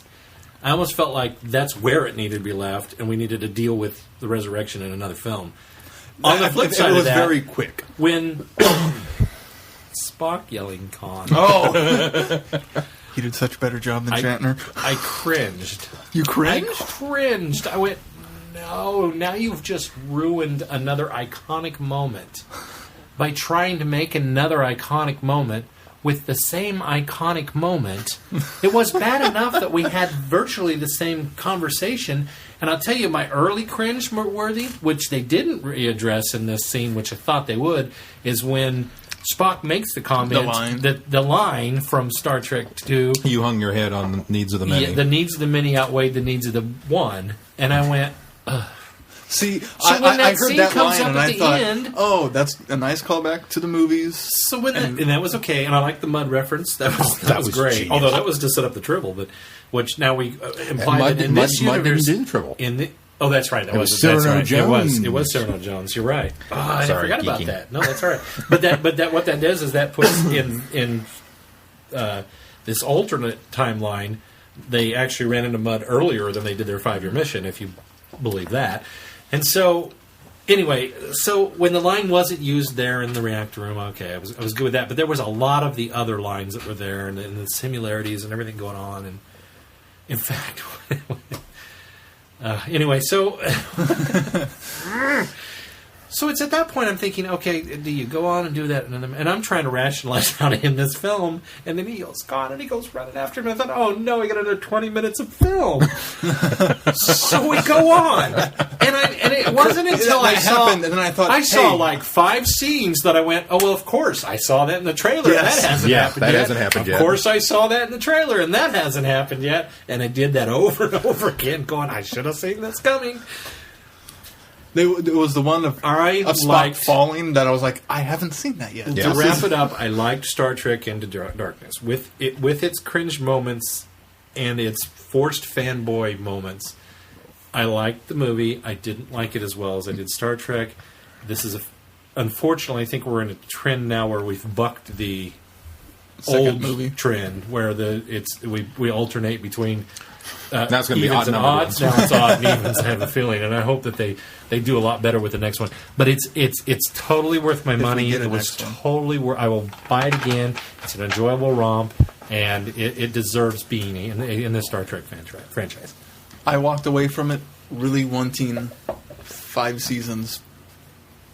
I almost felt like that's where it needed to be left, and we needed to deal with the resurrection in another film. On the flip side it was of that, very quick. when Spock yelling Khan, Oh, he did such a better job than Shatner. I cringed. You I cringed? cringed. I went, no, now you've just ruined another iconic moment by trying to make another iconic moment with the same iconic moment. It was bad enough that we had virtually the same conversation. And I'll tell you, my early cringe-worthy, which they didn't readdress in this scene, which I thought they would, is when Spock makes the comment, the line from Star Trek 2. You hung your head on the needs of the many. Yeah, the needs of the many outweighed the needs of the one. And I went, ugh. See, when I that heard scene that comes line up and at I the thought, end- oh, that's a nice callback to the movies. So when and that was okay, and I like the mud reference. That was great. genius. Although that was to set up the Tribble, but which now we imply that in this Mud universe, didn't do Tribble. Oh, that's right. That was that's Cyrano right. Jones. It was Cyrano Jones. You're right. Oh, I Sorry, forgot about geeking. that. No, that's all right. But that what that does is that puts in this alternate timeline. They actually ran into mud earlier than they did their 5-year mission, if you believe that. And so, anyway, so when the line wasn't used there in the reactor room, okay, I was good with that. But there was a lot of the other lines that were there, and the similarities and everything going on. And in fact, anyway, so so it's at that point I'm thinking, okay, do you go on and do that? And I'm trying to rationalize how to end this film, and then he goes, gone, and he goes running after him. And I thought, oh no, we got another 20 minutes of film. So we go on, and it wasn't until I saw, and then I thought, I saw like 5 scenes that I went, oh well, of course I saw that in the trailer. Yes. And that hasn't happened that yet. hasn't happened yet. Of course I saw that in the trailer, and that hasn't happened yet. And I did that over and over again, going, I should have seen this coming. It was the one of Spock falling that I was like, I haven't seen that yet. To wrap it up, I liked Star Trek Into Darkness with its cringe moments and its forced fanboy moments. I liked the movie. I didn't like it as well as I did Star Trek. This is unfortunately, I think we're in a trend now where we've bucked the old movie trend where we alternate between. Now it's going to be evens odd and numbered odds. ones. Now it's odd and evens. I have a feeling, and I hope that they do a lot better with the next one. But it's totally worth my money. get a It was next one. totally worth. I will buy it again. It's an enjoyable romp, and it deserves being in the Star Trek franchise. I walked away from it really wanting 5 seasons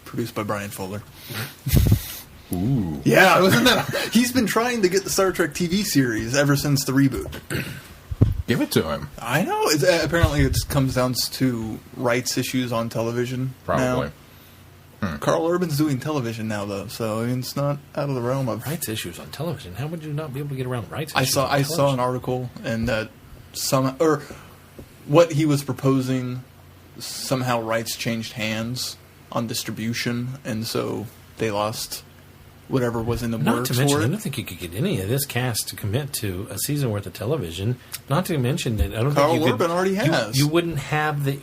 produced by Brian Fuller. Ooh. Yeah, wasn't that? He's been trying to get the Star Trek TV series ever since the reboot. Give it to him. I know. It's, apparently, it comes down to rights issues on television. Probably. Now. Carl Urban's doing television now, though, so I mean, it's not out of the realm of Rights issues on television. How would you not be able to get around rights I issues? saw. on I saw television? an article, and that what he was proposing, somehow rights changed hands on distribution, and so they lost whatever was in the Not works to mention, for I it. don't think you could get any of this cast to commit to a season worth of television. Not to mention that I don't Carl think you could. Urban already has. You wouldn't have the.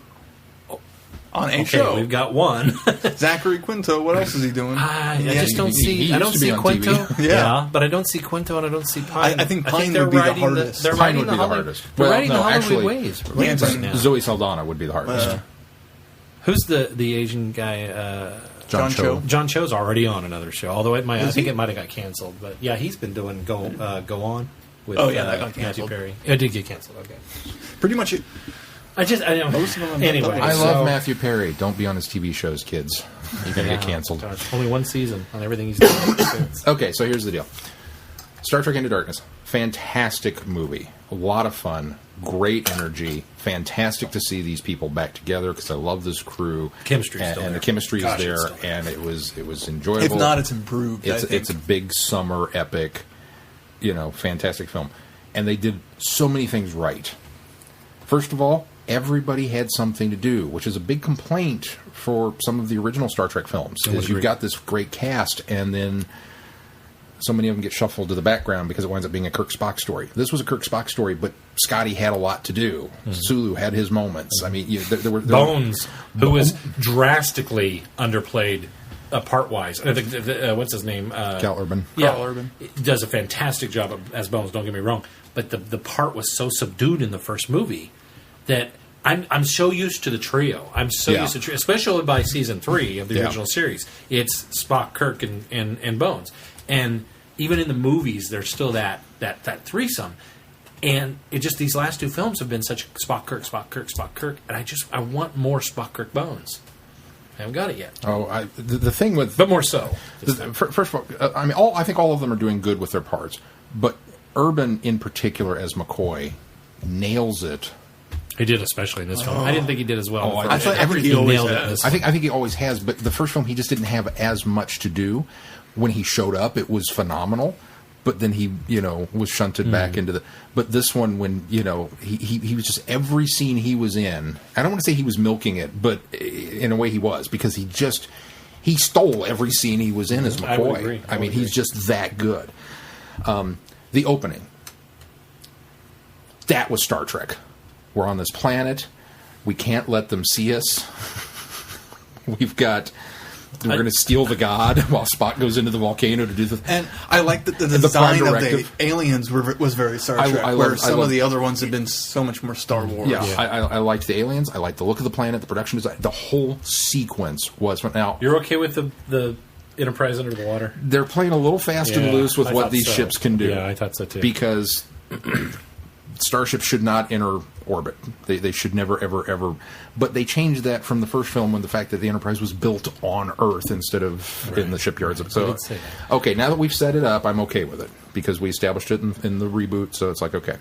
On a Okay, show. we've got one. Zachary Quinto, what else is he doing? I Yeah, just don't he see. I don't used to be see on Quinto. TV. Yeah. But I don't see Quinto, and I don't see Pine. I think Pine they're would be the riding hardest. They're Pine riding would be the hardest. They're Well, riding no, the Hollywood actually, waves Lansing- right now. Zoe Saldana would be the hardest. Who's the Asian guy? John Cho. John Cho's already on another show. Although I Is think he? it might have got canceled. But yeah, he's been doing Go On. With, Oh, yeah, that got Matthew canceled. Perry. It did get canceled. Okay. Pretty much it. I don't. Most of them are Anyway, not I so- love Matthew Perry. Don't be on his TV shows, kids. You're going to get canceled. Gosh, only one season on everything he's done. since. Okay, so here's the deal. Star Trek Into Darkness. Fantastic movie. A lot of fun. Great energy. Fantastic to see these people back together because I love this crew. Chemistry's and, still and there. the chemistry Gosh, is it's there, still there. and it was enjoyable. If not, it's improved. I think. It's a big summer epic, fantastic film. And they did so many things right. First of all, everybody had something to do, which is a big complaint for some of the original Star Trek films. I would Is you've agree. got this great cast, and then so many of them get shuffled to the background because it winds up being a Kirk Spock story. This was a Kirk Spock story, but Scotty had a lot to do. Sulu had his moments. I mean, there were Bones, who was drastically underplayed part-wise. What's his name? Cal Urban. Yeah, Carl Urban. does a fantastic job as Bones. Don't get me wrong, but the part was so subdued in the first movie that I'm so used to the trio. I'm so Yeah. used to the trio, especially by season 3 of the Yeah. original series. It's Spock, Kirk, and Bones, and even in the movies, there's still that threesome. And it just these last two films have been such Spock, Kirk, Spock, Kirk, Spock, Kirk, and I want more Spock, Kirk, Bones. I haven't got it yet, Oh, the thing with but more so. First of all, I think all of them are doing good with their parts, but Urban in particular as McCoy nails it. He did, especially in this film. I didn't think he did as well. in the I first. thought I think he always nailed it in has. this I think he always has, but the first film he just didn't have as much to do. When he showed up, it was phenomenal, but then he was shunted back into the. But this one, when he was just every scene he was in. I don't want to say he was milking it, but in a way he was because he stole every scene he was in as McCoy. I would agree. I mean, would he's agree. just that good. The opening. That was Star Trek. We're on this planet. We can't let them see us. We're going to steal the god while Spock goes into the volcano to do the. And I like that the The design Prime of the Directive. aliens was very Star I Trek, love- where I some love- of the other ones have been so much more Star Wars. Yeah, I liked the aliens. I liked the look of the planet, the production design. The whole sequence was. Now, You're okay with the Enterprise under the water? they're playing a little fast and Yeah, loose with I what thought these so. ships can do. Yeah, I thought so too. Because starships should not enter orbit. They should never, ever, ever. But they changed that from the first film when the fact that the Enterprise was built on Earth instead of in the shipyards. I So, did say that. okay, now that we've set it up, I'm okay with it because we established it in the reboot. So it's like okay.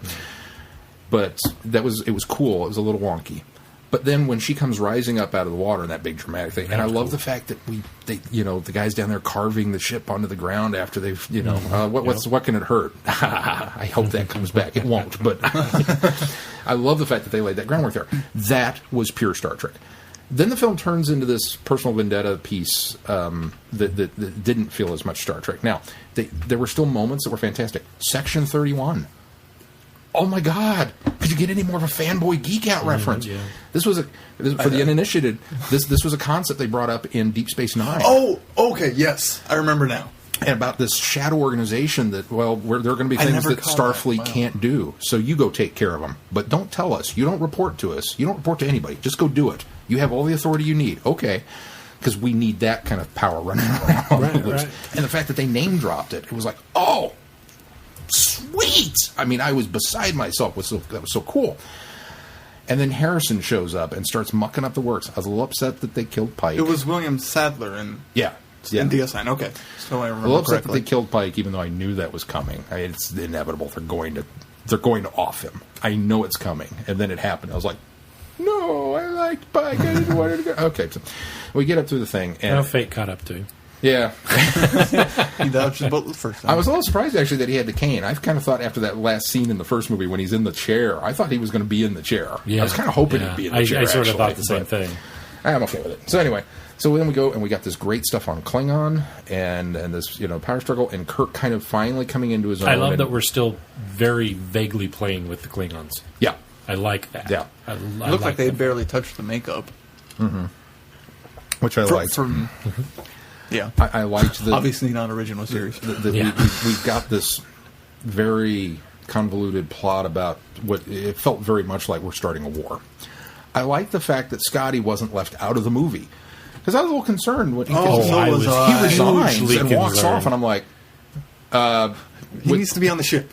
But it was cool. It was a little wonky. But then when she comes rising up out of the water in that big dramatic thing, and I love the fact that the guys down there carving the ship onto the ground after they've, what can it hurt? I hope that comes back. It won't, but I love the fact that they laid that groundwork there. That was pure Star Trek. Then the film turns into this personal vendetta piece that didn't feel as much Star Trek. Now, there were still moments that were fantastic. Section 31. Oh my God! Could you get any more of a fanboy geek out reference? Yeah. This was for the uninitiated. This was a concept they brought up in Deep Space Nine. Oh, okay, yes, I remember now. And about this shadow organization that where there are going to be I things never that caught Starfleet that. Wow. can't do. So you go take care of them, but don't tell us. You don't report to us. You don't report to anybody. Just go do it. You have all the authority you need. Okay. Because we need that kind of power running around. Right, loose. right. And the fact that they name dropped it was like, oh, sweet. I mean, I was beside myself. That was so cool. And then Harrison shows up and starts mucking up the works. I was a little upset that they killed Pike. It was William Sadler in yeah. DS9. Okay, so I A remember little upset that correctly. they killed Pike, even though I knew that was coming. It's inevitable. They're going to they're going to off him. I know it's coming. And then it happened. I was like, no, I liked Pike. I didn't want to go. Okay, so we get up to the thing. And Well, fate caught up to him. yeah. He dodged the bullet the first time. I was a little surprised, actually, that he had the cane. I kind of thought after that last scene in the first movie when he's in the chair, I thought he was going to be in the chair. I was kind of hoping he'd be in the chair, I sort of actually, thought the same but thing. I'm okay with it. So anyway, so then we go and we got this great stuff on Klingon and this, power struggle, and Kirk kind of finally coming into his own. I love that we're still very vaguely playing with the Klingons. Yeah. I like that. Yeah. I It looked like they them. barely touched the makeup. Which I liked. Yeah. I liked the... Obviously not original series. We've got this very convoluted plot about what it felt very much like we're starting a war. I like the fact that Scotty wasn't left out of the movie. Because I was a little concerned when he resigns hugely and walks concerned. off, and I'm like, He needs to be on the ship.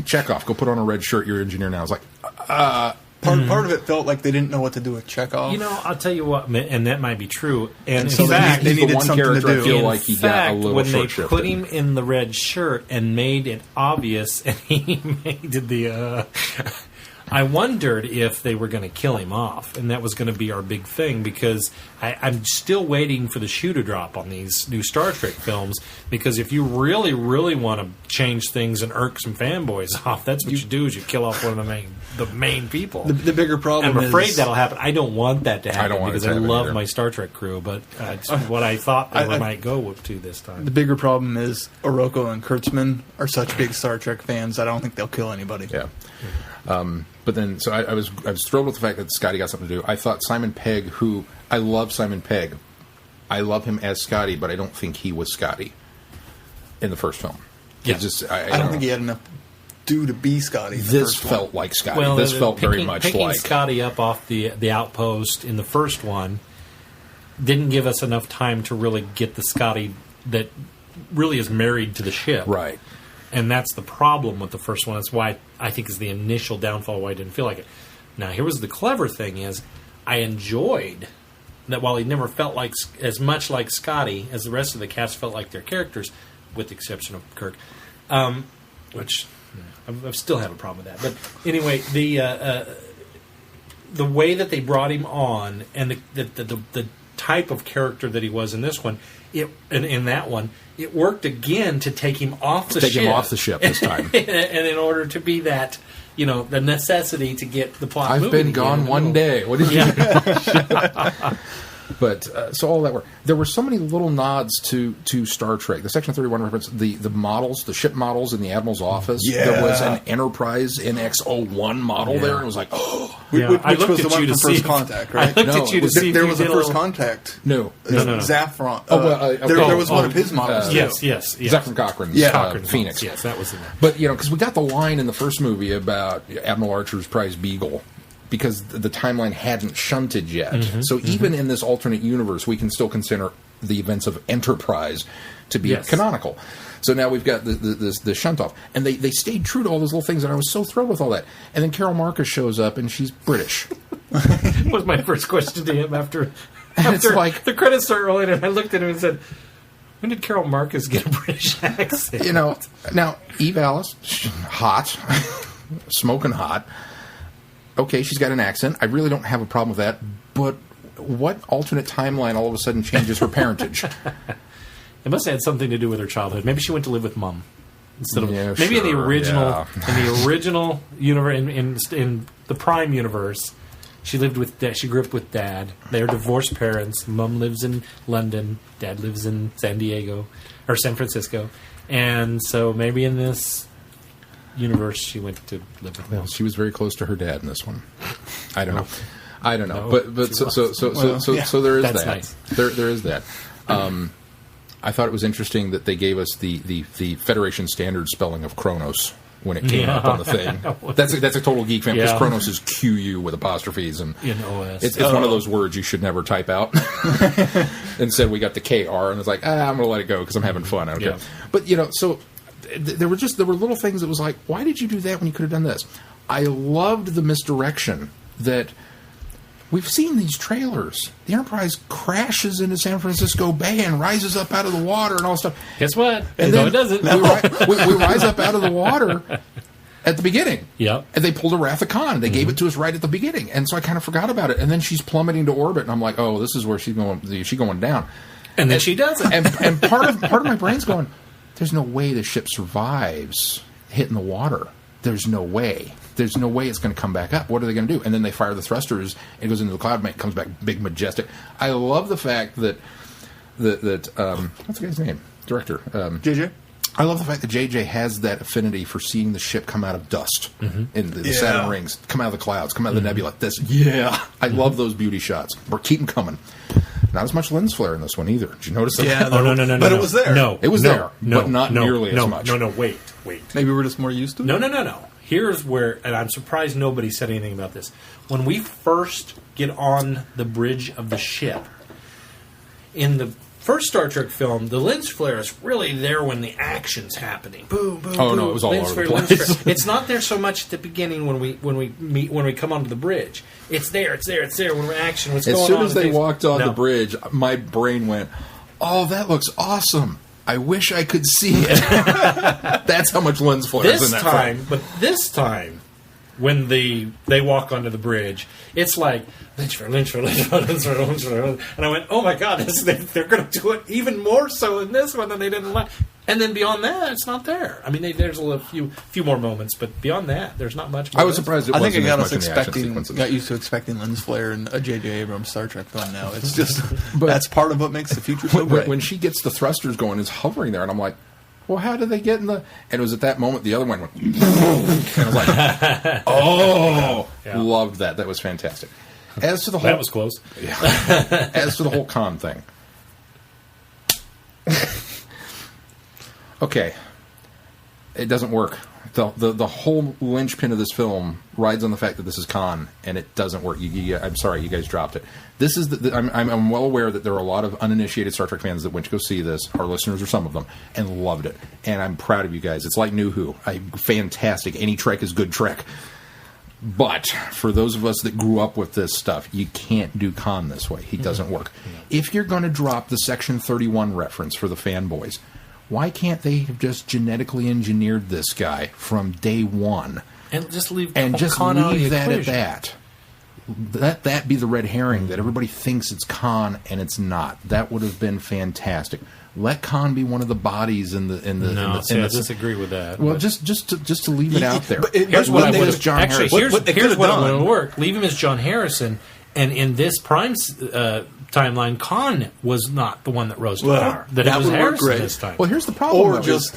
Chekhov, go put on a red shirt, you're an engineer now. I was like, Part of it felt like they didn't know what to do with Chekhov. I'll tell you what, and that might be true. And so in they fact, they needed one something to character I do. feel in like he got a fact, little when they short-shifted. put him in the red shirt and made it obvious, and he made the. I wondered if they were going to kill him off, and that was going to be our big thing, because I'm still waiting for the shoe to drop on these new Star Trek films, because if you really, really want to change things and irk some fanboys off, that's what you do, is you kill off one of the main people. The bigger problem I'm afraid is... that'll happen. I don't want that to happen, I don't want it because to I happen love either. my Star Trek crew, but it's what I thought they I- might go to this time. The bigger problem is Oroko and Kurtzman are such big Star Trek fans that I don't think they'll kill anybody. yeah. But then, so I was thrilled with the fact that Scotty got something to do. I thought Simon Pegg, who I love Simon Pegg, I love him as Scotty, but I don't think he was Scotty in the first film. Yeah. I don't think he had enough due to be Scotty. in the This first felt one. like Scotty. This felt very much picking like Scotty up off the outpost in the first one didn't give us enough time to really get the Scotty that really is married to the ship. right. And that's the problem with the first one. That's why I think is the initial downfall why I didn't feel like it. Now, here was the clever thing is I enjoyed that while he never felt like as much like Scotty as the rest of the cast felt like their characters, with the exception of Kirk, which I still have a problem with that. But anyway, the way that they brought him on and the type of character that he was in this one, in that one, it worked again to take him off the ship. Take him off the ship this time. And in order to be that, the necessity to get the plot moving. I've been again gone in the one middle. day. What did you But so all that there were so many little nods to Star Trek. The Section 31 reference, the models, the ship models in the Admiral's office. Yeah. There was an Enterprise NX-01 model there. It was like, Yeah, Which I looked was the at one you from to First see. Contact, I right? looked No, at you to it was- see if There you was a did First little- Contact. no. Zaffron. okay. There was one of his models. too. Yes. Zephyr Cochrane's Cochrane's Phoenix. Yes, that was in there. But, because we got the line in the first movie about Admiral Archer's prize Beagle, because the timeline hadn't shunted yet. So even in this alternate universe, we can still consider the events of Enterprise to be Yes. canonical. So now we've got the shunt off. And they stayed true to all those little things, and I was so thrilled with all that. And then Carol Marcus shows up, and she's British. Was my first question to him after it's like- the credits start rolling, and I looked at him and said, "When did Carol Marcus get a British accent?" Now, Eve Alice, hot, smoking hot. Okay, she's got an accent. I really don't have a problem with that. But what alternate timeline all of a sudden changes her parentage? It must have had something to do with her childhood. Maybe she went to live with Mum instead of Yeah, maybe in the sure, original yeah. in the original universe in the Prime universe. She lived with Dad. She grew up with Dad. They're divorced parents. Mum lives in London. Dad lives in San Diego or San Francisco. And so maybe in this universe she went to live with Well, Mum. she was very close to her dad in this one. I don't know. No, but she so wasn't. so there is That's that. nice. There is that. I thought it was interesting that they gave us the Federation standard spelling of Kronos when it came up on the thing. That's a total geek fan because Yeah. Kronos is QU with apostrophes and In OS. It's one of those words you should never type out. Instead, we got the KR, and it's like, I'm going to let it go because I'm having fun. I don't Yeah. care. But so there were little things that was like, why did you do that when you could have done this? I loved the misdirection that we've seen these trailers. The Enterprise crashes into San Francisco Bay and rises up out of the water and all stuff. Guess what? And No, then it doesn't. We rise up out of the water, at the beginning. Yep. And they pulled a Wrath of Khan. They gave it to us right at the beginning. And so I kind of forgot about it. And then she's plummeting to orbit, and I'm like, oh, this is where she's going down. And then she does it. And part of my brain's going, there's no way the ship survives hitting the water. There's no way. There's no way it's going to come back up. What are they going to do? And then they fire the thrusters, and it goes into the cloud, and it comes back big, majestic. I love the fact that what's the guy's name? Director. JJ? I love the fact that JJ has that affinity for seeing the ship come out of dust in the Saturn rings, come out of the clouds, come out of the nebula. I love those beauty shots. We're keep them coming. Not as much lens flare in this one either. Did you notice that? Yeah, no. But it was there. No, it was there, but not nearly as much. No, wait. Maybe we're just more used to it? No. Here's where, and I'm surprised nobody said anything about this. When we first get on the bridge of the ship, in the first Star Trek film, the lens flare is really there when the action's happening. Boom, boom, Oh boom. no, it was all lens over flare, the place. It's not there so much at the beginning when we come onto the bridge. It's there when we're action. What's As going soon on? as they walked on No. the bridge, my brain went, "Oh, that looks awesome! I wish I could see it." That's how much lens flare is in that frame. This time, when they walk onto the bridge, it's like lens flare. And I went, oh my god, they're going to do it even more so in this one than they did in the last. And then beyond that, it's not there. I mean, there's a few more moments, but beyond that, there's not much more. I was surprised it I wasn't think it got as us much in the action expecting, sequences. got used to expecting lens flare in a J.J. Abrams Star Trek film now. It's just, that's part of what makes the future so great. When she gets the thrusters going, it's hovering there, and I'm like, well, how did they get in the... And it was at that moment the other one went... And I was like, oh! Yeah. Loved that. That was fantastic. As to the whole... That was close. Yeah. As to the whole Khan thing. Okay. It doesn't work. The whole linchpin of this film rides on the fact that this is Khan, and it doesn't work. I'm sorry, you guys dropped it. This is I'm well aware that there are a lot of uninitiated Star Trek fans that went to go see this. Our listeners are some of them, and loved it. And I'm proud of you guys. It's like New Who. Fantastic. Any Trek is good Trek. But for those of us that grew up with this stuff, you can't do Khan this way. He doesn't work. If you're going to drop the Section 31 reference for the fanboys, why can't they have just genetically engineered this guy from day one And just leave and just Khan out of leave the that at equation. that? Let that be the red herring that everybody thinks it's Khan and it's not. That would have been fantastic. Let Khan be one of the bodies in the. I disagree with that. Well, but- just to leave it out there. Here's what I Leave it would as John actually. Harrison. Here's what would work. Leave him as John Harrison, and in this Prime timeline, Khan was not the one that rose to power. That it was would work Harrison great. this time. Well, here's the problem. Or just,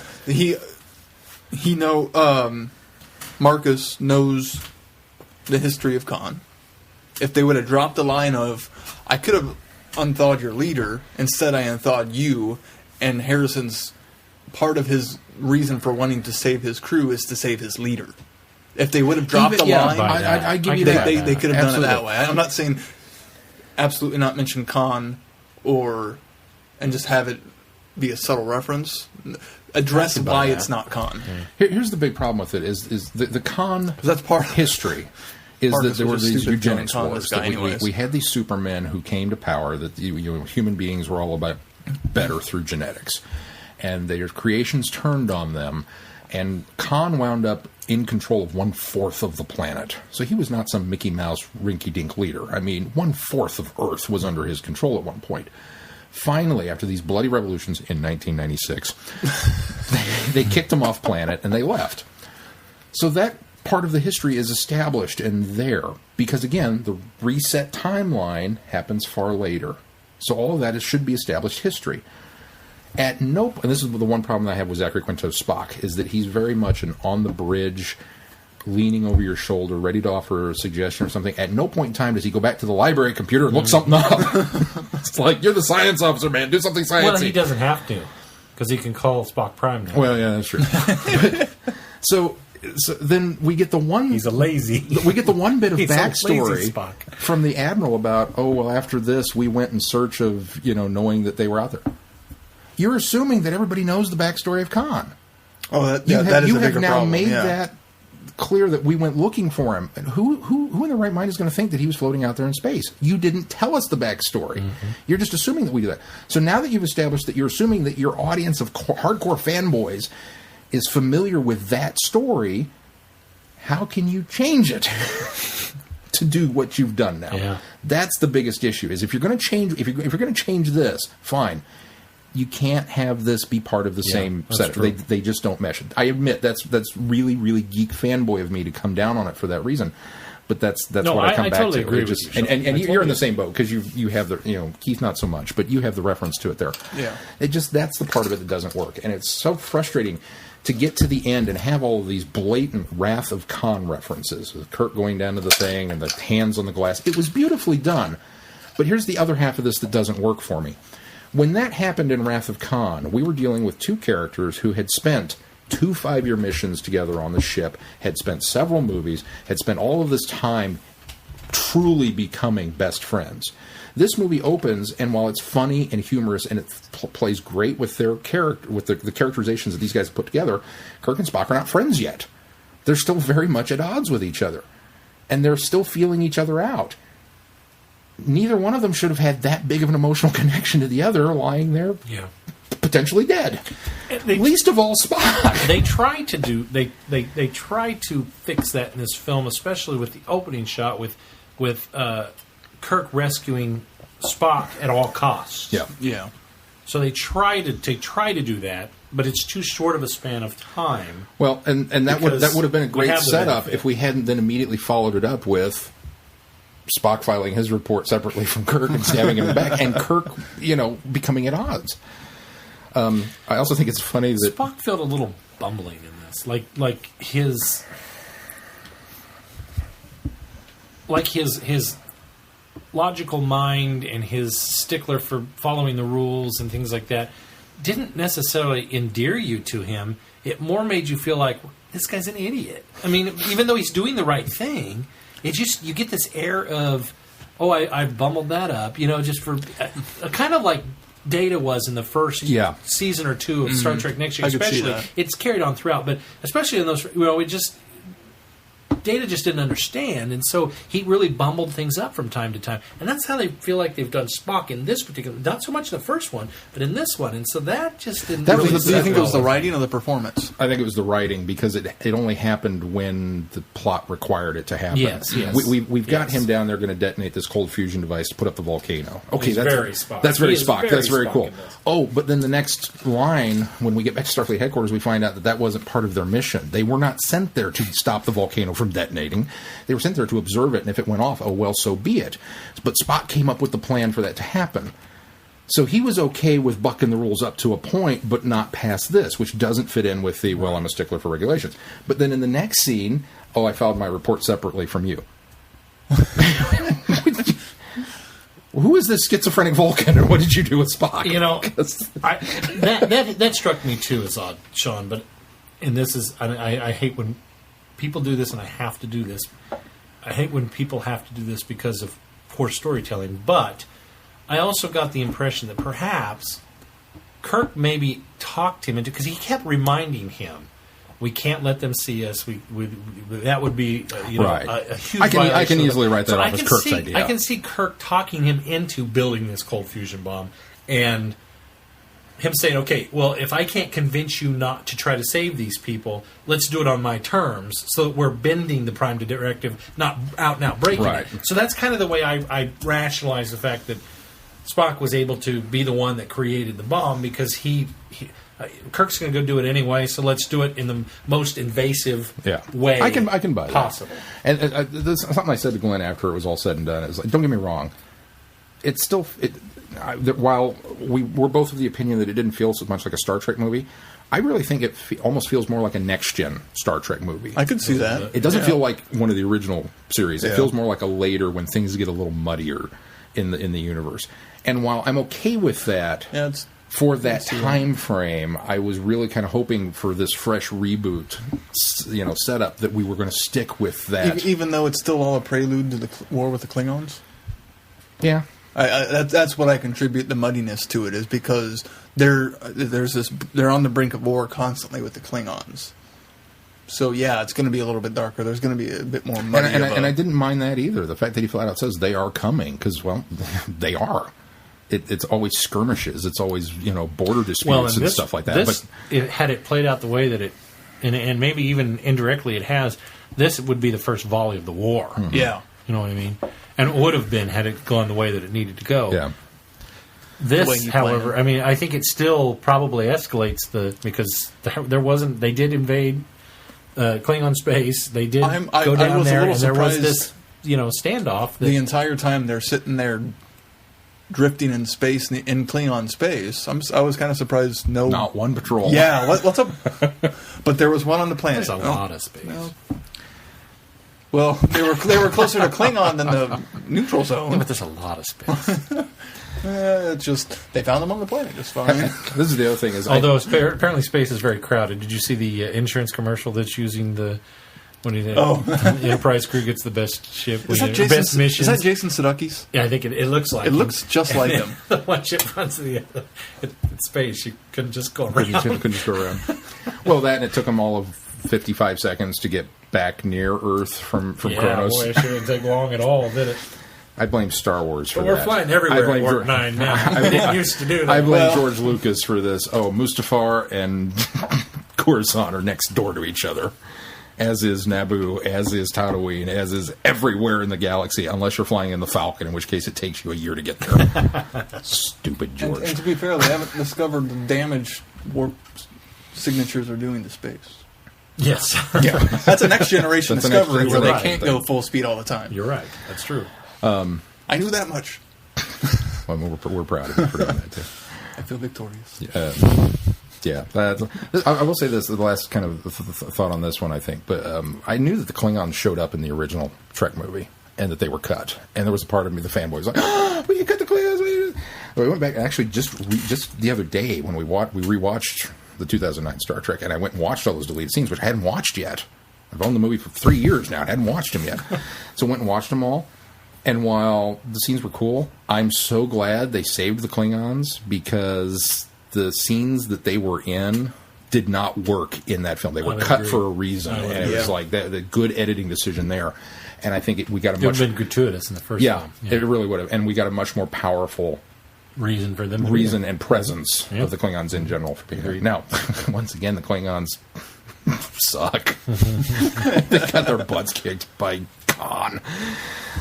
Marcus knows the history of Khan. If they would have dropped the line of, I could have unthawed your leader, instead I unthawed you, and Harrison's part of his reason for wanting to save his crew is to save his leader. If they would have dropped the line, I give you they, that. they could have done it that Absolutely. way. I'm not saying absolutely not mention Khan and just have it be a subtle reference. Address why it's not Khan. Here's the big problem with it is the Khan That's part of history is that Marcus there were was a these stupid eugenics Khan wars. guy That anyways. we had these supermen who came to power that human beings were all about better through genetics. And their creations turned on them. And Khan wound up in control of 1/4 of the planet. So he was not some Mickey Mouse rinky-dink leader. I mean, 1/4 of Earth was under his control at one point. Finally, after these bloody revolutions in 1996, they kicked him off planet and they left. So that part of the history is established and there. Because again, the reset timeline happens far later. So all of that should be established history. At no point, and this is the one problem I have with Zachary Quinto's Spock, is that he's very much an on-the-bridge, leaning over your shoulder, ready to offer a suggestion or something. At no point in time does he go back to the library computer and look something up. It's like, you're the science officer, man. Do something sciencey. Well, he doesn't have to, because he can call Spock Prime now. Well, yeah, that's true. So then we get the one... He's a lazy. We get the one bit of He's a backstory lazy Spock. from the Admiral about, after this, we went in search of, knowing that they were out there. You're assuming that everybody knows the backstory of Khan. Oh, You that is a have bigger now problem. made yeah. that clear that we went looking for him. And who in their right mind is going to think that he was floating out there in space? You didn't tell us the backstory. Mm-hmm. You're just assuming that we do that. So now that you've established that you're assuming that your audience of hardcore fanboys is familiar with that story, how can you change it to do what you've done now? Yeah. That's the biggest issue. Is if you're going to change, if you're going to change this, fine. You can't have this be part of the same set. They just don't mesh. I admit that's really, really geek fanboy of me to come down on it for that reason. But that's what I come back totally to. Agree with you, and you're in the same boat because you have the Keith not so much, but you have the reference to it there. Yeah. That's the part of it that doesn't work, and it's so frustrating to get to the end and have all of these blatant Wrath of Khan references with Kirk going down to the thing and the hands on the glass. It was beautifully done, but here's the other half of this that doesn't work for me. When that happened in Wrath of Khan, we were dealing with two characters who had spent 2 5-year missions together on the ship, had spent several movies, had spent all of this time truly becoming best friends. This movie opens, and while it's funny and humorous, and it plays great with their character, with the characterizations that these guys have put together, Kirk and Spock are not friends yet. They're still very much at odds with each other, and they're still feeling each other out. Neither one of them should have had that big of an emotional connection to the other, lying there, potentially dead. Least of all Spock. They try to do they try to fix that in this film, especially with the opening shot with Kirk rescuing Spock at all costs. Yeah. So they try to do that, but it's too short of a span of time. Well, and that would have been a great setup benefit. if we hadn't then immediately followed it up with Spock filing his report separately from Kirk and stabbing him in the back, and Kirk, becoming at odds. I also think it's funny that Spock felt a little bumbling in this, like his logical mind and his stickler for following the rules and things like that didn't necessarily endear you to him. It more made you feel like this guy's an idiot. I mean, even though he's doing the right thing, it just you get this air of, I bumbled that up, just for kind of like Data was in the first season or two of Star Trek Next Year, especially. It's carried on throughout, but especially in those, Data just didn't understand, and so he really bumbled things up from time to time. And that's how they feel like they've done Spock in this particular, not so much the first one, but in this one. And so that just didn't Do you think it was the writing or the performance? I think it was the writing, because it only happened when the plot required it to happen. Yes. We've got him down there going to detonate this cold fusion device to put up the volcano. Okay, that's very Spock. That's very Spock. That's very Spock cool. Oh, but then the next line, when we get back to Starfleet headquarters, we find out that wasn't part of their mission. They were not sent there to stop the volcano from detonating. They were sent there to observe it, and if it went off, so be it. But Spock came up with the plan for that to happen. So he was okay with bucking the rules up to a point, but not past this, which doesn't fit in with the, I'm a stickler for regulations. But then in the next scene, I filed my report separately from you. Who is this schizophrenic Vulcan, and what did you do with Spock? That struck me too as odd, Sean. But this is, I hate when people do this, and I have to do this. I hate when people have to do this because of poor storytelling. But I also got the impression that perhaps Kirk maybe talked him into, because he kept reminding him, we can't let them see us. That would be right. a huge I can easily write that off as Kirk's idea. I can see Kirk talking him into building this cold fusion bomb, and him saying, okay, well, if I can't convince you not to try to save these people, let's do it on my terms, so that we're bending the Prime Directive, not out and out breaking it. So that's kind of the way I rationalize the fact that Spock was able to be the one that created the bomb, because Kirk's going to go do it anyway, so let's do it in the most invasive way I can buy possible. That. And there's something I said to Glenn after it was all said and done. Is like, don't get me wrong, it's still... while we're both of the opinion that it didn't feel so much like a Star Trek movie, I really think it almost feels more like a next-gen Star Trek movie. I could see that. It doesn't feel like one of the original series. It feels more like a later, when things get a little muddier in the universe. And while I'm okay with that, for that time frame, I was really kind of hoping for this fresh reboot, setup, that we were going to stick with that. Even though it's still all a prelude to the war with the Klingons? Yeah. That's what I contribute the muddiness to it, is because they're on the brink of war constantly with the Klingons. So it's going to be a little bit darker. There's going to be a bit more muddy. And I didn't mind that either. The fact that he flat out says they are coming, because they are. It's always skirmishes. It's always border disputes and stuff like that. Had it played out the way that it and maybe even indirectly it has, this would be the first volley of the war. Yeah. You know what I mean? And it would have been had it gone the way that it needed to go. Yeah. The way This, you however, plan it. I mean, I think it still probably escalates because there wasn't. They did invade Klingon space. They did I go down was a there, little and there was surprised this, standoff. That, The entire time they're sitting there drifting in space, in Klingon space. I was kind of surprised. No, Not one patrol. Yeah, what's up? But there was one on the planet. there's a lot of space. No. Well, they were closer to Klingon than the neutral Yeah, zone. but there's a lot of space. It's just they found them on the planet just fine. This is the other thing is, Although apparently space is very crowded. Did you see the insurance commercial that's using the when the Enterprise crew gets the best ship, Is that best Jason? missions? Is that Jason Sudeikis? Yeah, I think it looks like It looks just like him. The one ship runs to the other. It's space. You couldn't just go around. couldn't just go around. Well, that and it took them all of 55 seconds to get back near Earth from Yeah, Kronos. boy, it shouldn't take long at all, did it? I blame Star Wars for But we're that. flying I everywhere blame at Warp 9 now. We didn't used to do that. I blame Well- George Lucas for this. Oh, Mustafar and Coruscant are next door to each other. As is Naboo, as is Tatooine, as is everywhere in the galaxy, unless you're flying in the Falcon, in which case it takes you a year to get there. Stupid George. And to be fair, they haven't discovered the damage warp signatures are doing to space. Yes. Yeah. That's a next generation That's a next discovery where they generation can't thing. go full speed all the time. You're right. That's true. I knew that much. Well, we're proud of you for doing that, too. I feel victorious. Yeah, I will say this, the last kind of thought on this one, I think, but I knew that the Klingons showed up in the original Trek movie and that they were cut. And there was a part of me, the fanboy, was like, oh, we cut the Klingons. We went back and actually just the other day when we rewatched the 2009 Star Trek, and I went and watched all those deleted scenes, which I hadn't watched yet. I've owned the movie for 3 years now and hadn't watched them yet. So I went and watched them all. And while the scenes were cool, I'm so glad they saved the Klingons because the scenes that they were in did not work in that film. They were would cut agree. for a reason, I would and it agree. was like the good editing decision there. And I think we got a It would much have been gratuitous in the first yeah, film. it really would have, and we got a much more powerful Reason for them to be reason there. and presence Yeah. of the Klingons in general for being there. Now, once again, the Klingons suck. They got their butts kicked by Khan.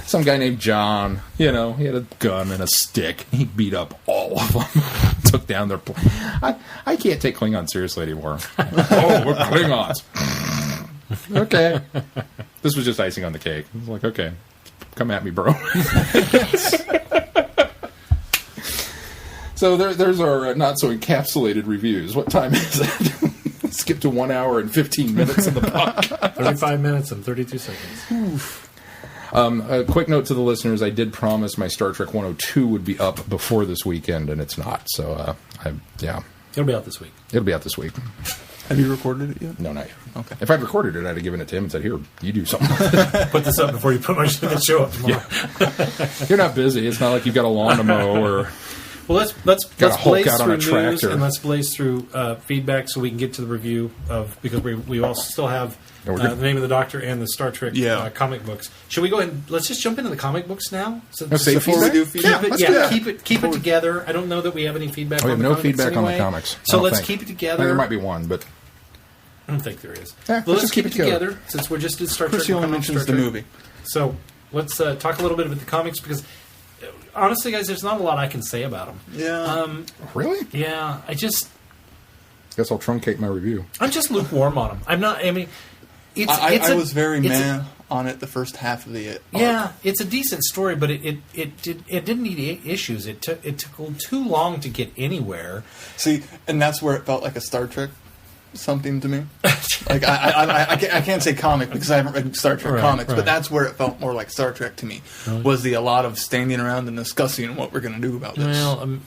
Some guy named John, he had a gun and a stick. He beat up all of them. Took down their... I can't take Klingons seriously anymore. Oh, we're Klingons. Okay. This was just icing on the cake. I was like, okay, come at me, bro. So there's our not so encapsulated reviews. What time is it? Skip to 1 hour and 15 minutes in the podcast. 35 minutes and 32 seconds. A quick note to the listeners: I did promise my Star Trek 102 would be up before this weekend, and it's not. So, It'll be out this week. it'll be out this week. Have you recorded it yet? No, not yet. Okay. If I'd recorded it, I'd have given it to him and said, "Here, you do something." Put this up before you put my show up tomorrow. You're not busy. It's not like you've got a lawn to mow or. Well, let's Got a Hulk blaze out on through a news tractor. and let's blaze through feedback so we can get to the review of because we all still have Yeah, we're the good. Name of the Doctor and the Star Trek Yeah. comic books. Should we go ahead? Let's just jump into the comic books now. So, Let's say Before we feedback? do feedback? let's do that. keep it together. I don't know that we have any feedback. We on have the no comics feedback on the anyway. comics. I So don't let's think. keep it I think together. there might be one, but I don't think there is. Yeah, Well, let's let's keep it together since we're just in Star Chris Trek. only we're coming mentions Star the Trek. movie. So let's talk a little bit about the comics because honestly, guys, there's not a lot I can say about them. Yeah. really, Yeah, guess I'll truncate my review. I'm just lukewarm on them. I'm not. I mean, I was very it's meh on it the first half of the arc. Yeah, it's a decent story, but it didn't need issues. It took too long to get anywhere. See, and that's where it felt like a Star Trek something to me. Like I can't say comic because I haven't read Star Trek Right, comics, right. but that's where it felt more like Star Trek to me. Was a lot of standing around and discussing what we're going to do about this. Well,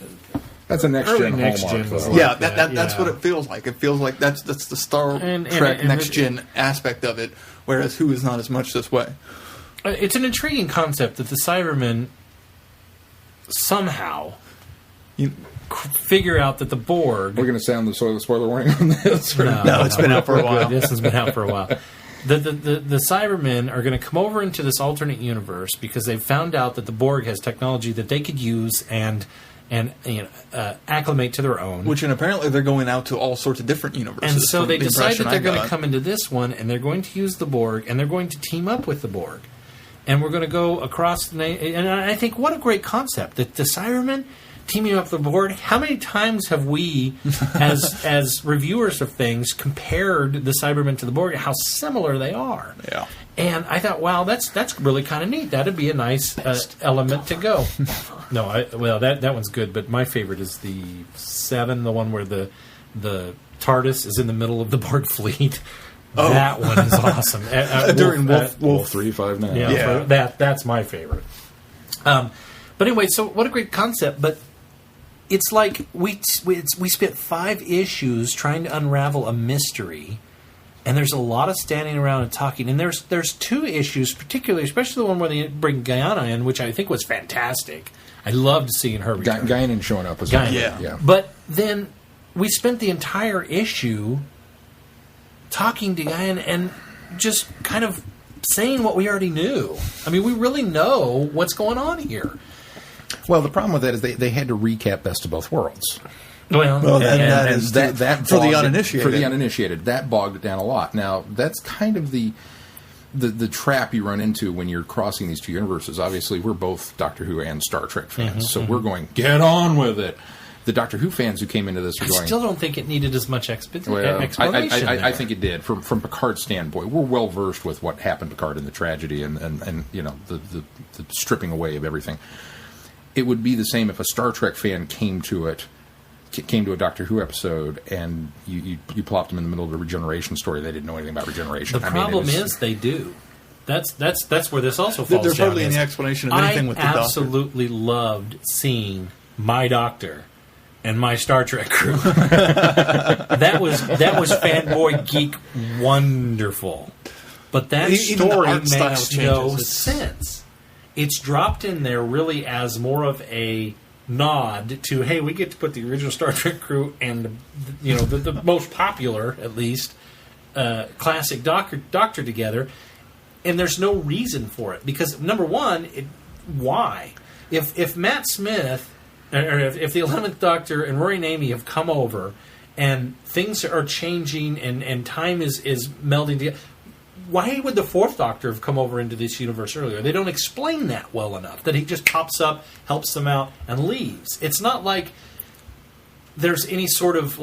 That's a next Early gen next hallmark. gen was though. like- yeah, that, that's yeah. what it feels like. It feels like that's the Star And Trek next it- gen aspect of it, whereas Who is not as much this way. it's an intriguing concept that the Cybermen somehow You, figure out that the Borg. We're going to sound the spoiler warning on this. Or No, it's been out for a we're good. while. This has been out for a while. The Cybermen are going to come over into this alternate universe because they've found out that the Borg has technology that they could use and and acclimate to their own. Which, and apparently they're going out to all sorts of different universes. And so from they the decide that impression they're I going to got. come into this one, and they're going to use the Borg, and they're going to team up with the Borg. And we're going to go across the... And I think, what a great concept. The Cybermen teaming up with the Borg. How many times have we, as reviewers of things, compared the Cybermen to the Borg, how similar they are? Yeah. And I thought, wow, that's really kind of neat. That'd be a nice element to go. No, that one's good, but my favorite is the 7, the one where the TARDIS is in the middle of the Borg fleet. Oh. That one is awesome. During Wolf 359. Yeah. That's my favorite. But anyway, so what a great concept, but it's like we spent 5 issues trying to unravel a mystery. And there's a lot of standing around and talking. And there's 2 issues, particularly, especially the one where they bring Guyana in, which I think was fantastic. I loved seeing her return. Guinan showing up as well. Yeah. But then we spent the entire issue talking to Guyana and just kind of saying what we already knew. I mean, we really know what's going on here. Well, the problem with that is they had to recap Best of Both Worlds. Well, that is that for the bogged uninitiated. For the uninitiated, that bogged it down a lot. Now, that's kind of the trap you run into when you're crossing these 2 universes. Obviously, we're both Doctor Who and Star Trek fans, so we're going, get on with it. The Doctor Who fans who came into this are going... I still don't think it needed as much explanation. I think it did. From Picard's standpoint, we're well versed with what happened to Picard and the tragedy and the stripping away of everything. It would be the same if a Star Trek fan came to a Doctor Who episode and you plopped them in the middle of a regeneration story. They didn't know anything about regeneration. The problem is they do. That's where this also falls There's down. hardly any explanation of anything with the Doctor. I absolutely loved seeing my Doctor and my Star Trek crew. that was fanboy geek wonderful. But that story makes no sense. It's dropped in there really as more of a nod to, hey, we get to put the original Star Trek crew and the most popular, at least, classic Doctor together, and there's no reason for it because number one, why? If Matt Smith or if the 11th Doctor and Rory Namey have come over and things are changing and time is melding together, why would the 4th Doctor have come over into this universe earlier? They don't explain that well enough, that he just pops up, helps them out, and leaves. It's not like there's any sort of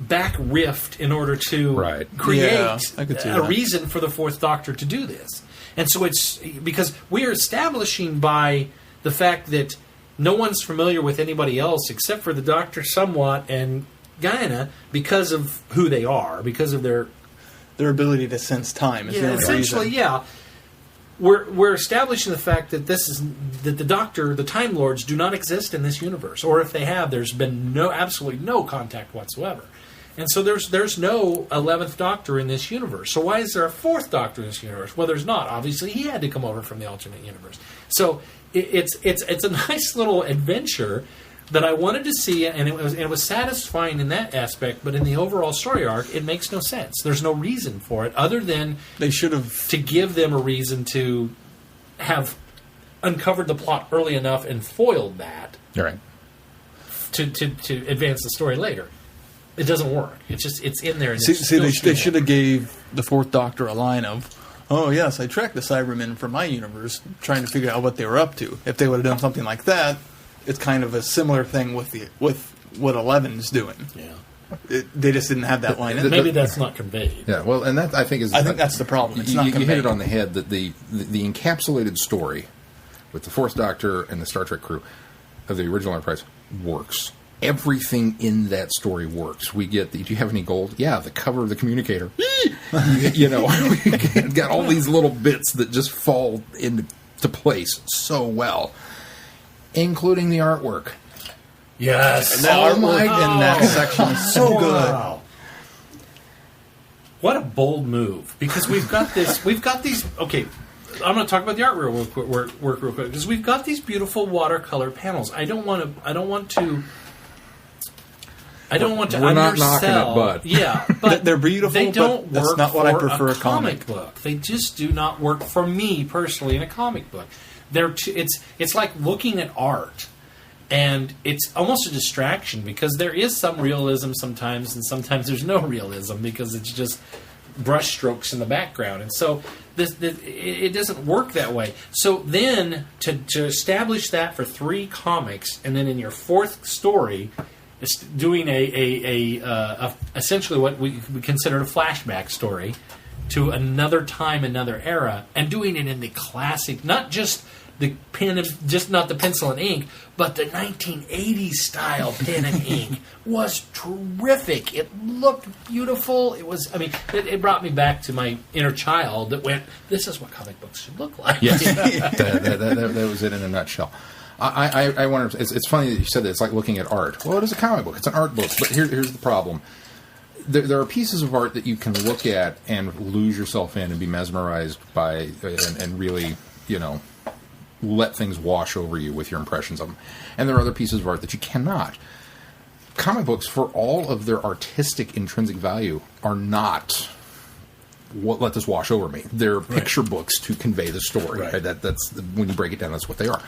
back rift in order to create a reason for the 4th Doctor to do this. And so it's because we are establishing by the fact that no one's familiar with anybody else except for the Doctor somewhat and Guyana because of who they are, because of their ability to sense time. Is the only essentially, reason. We're establishing the fact that that the Doctor, the Time Lords, do not exist in this universe, or if they have, there's been absolutely no contact whatsoever, and so there's no 11th Doctor in this universe. So why is there a 4th Doctor in this universe? Well, there's not. Obviously, he had to come over from the alternate universe. So it's a nice little adventure that I wanted to see, and it was satisfying in that aspect, but in the overall story arc, it makes no sense. There's no reason for it, other than they should have to give them a reason to have uncovered the plot early enough and foiled that. Right. To advance the story later. It doesn't work. It's in there. And they should have gave the 4th Doctor a line of, oh yes, I tracked the Cybermen from my universe, trying to figure out what they were up to. If they would have done something like that, it's kind of a similar thing with what 11's doing. Yeah, they just didn't have that line in. Maybe that's not conveyed. Yeah, well, and that I think that's the problem. It's not you conveyed. hit it on the head that the encapsulated story with the 4th Doctor and the Star Trek crew of the original Enterprise works. Everything in that story works. We get do you have any gold? Yeah, the cover of the communicator. We got all these little bits that just fall into place so well. Including the artwork. Yes. And the artwork in that section is so good. What a bold move. Because we've got these... Okay, I'm going to talk about the art real quick, because we've got these beautiful watercolor panels. I don't want to We're not knocking it, bud. Yeah, but they're beautiful. They don't but that's work not what for I prefer a comic book. They just do not work for me personally in a comic book. It's like looking at art And it's almost a distraction because there is some realism sometimes, and sometimes there's no realism because it's just brush strokes in the background. And so it doesn't work that way. So then to establish that for 3 comics, and then in your 4th story, doing a essentially what we consider a flashback story to another time, another era, and doing it in the classic, not just the not the pencil and ink, but the 1980s style pen and ink was terrific. It looked beautiful. It was, it brought me back to my inner child that went, this is what comic books should look like. Yes, that was it in a nutshell. I wonder. It's funny that you said that. It's like looking at art. Well, it is a comic book. It's an art book. But here's the problem. There are pieces of art that you can look at and lose yourself in and be mesmerized by, and really, let things wash over you with your impressions of them. And there are other pieces of art that you cannot. Comic books, for all of their artistic intrinsic value, are not what let this wash over me. They're picture books to convey the story. Right. That's when you break it down, that's what they are.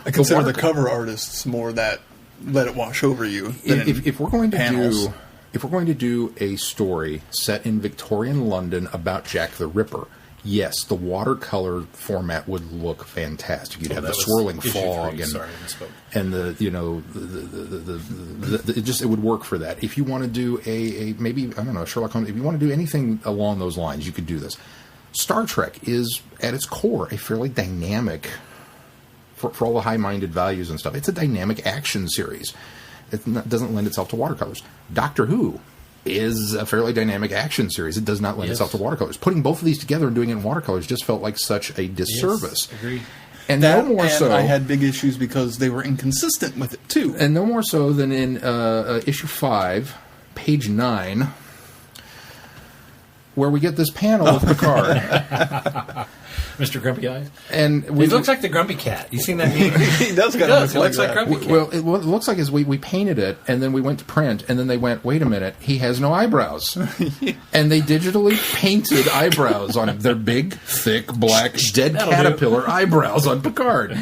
I consider the cover artists more that let it wash over you. If we're going to panels. if we're going to do a story set in Victorian London about Jack the Ripper, yes, the watercolor format would look fantastic. You'd have the swirling fog and it would work for that. If you want to do a Sherlock Holmes, if you want to do anything along those lines, you could do this. Star Trek is at its core a fairly dynamic, for all the high-minded values and stuff, it's a dynamic action series. It doesn't lend itself to watercolors. Doctor Who is a fairly dynamic action series. It does not lend itself to watercolors. Putting both of these together and doing it in watercolors just felt like such a disservice. Yes, agreed. And no more so. I had big issues because they were inconsistent with it too. And no more so than in issue 5, page 9, where we get this panel of Picard. Mr. Grumpy Eyes. And he looks like the Grumpy Cat. You seen that meme? He does kind of look like Grumpy Cat. Well, what it looks like is we painted it, and then we went to print, and then they went, wait a minute, he has no eyebrows. And they digitally painted eyebrows on him. They're big, thick, black, dead caterpillar eyebrows on Picard.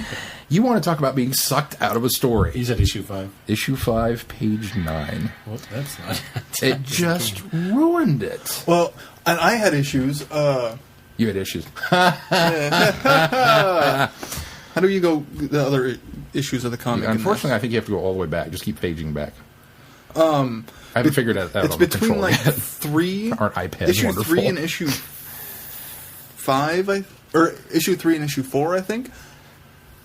You want to talk about being sucked out of a story. He's at issue 5. Issue 5, page 9. Well, that's not... It just ruined it. Well, and I had issues... You had issues. How do you go the other issues of the comic? Unfortunately, I think you have to go all the way back. Just keep paging back. I haven't figured that out. It's on the between control like yet. 3, Aren't iPads issue wonderful? 3 and issue 5, or issue 3 and issue 4, I think.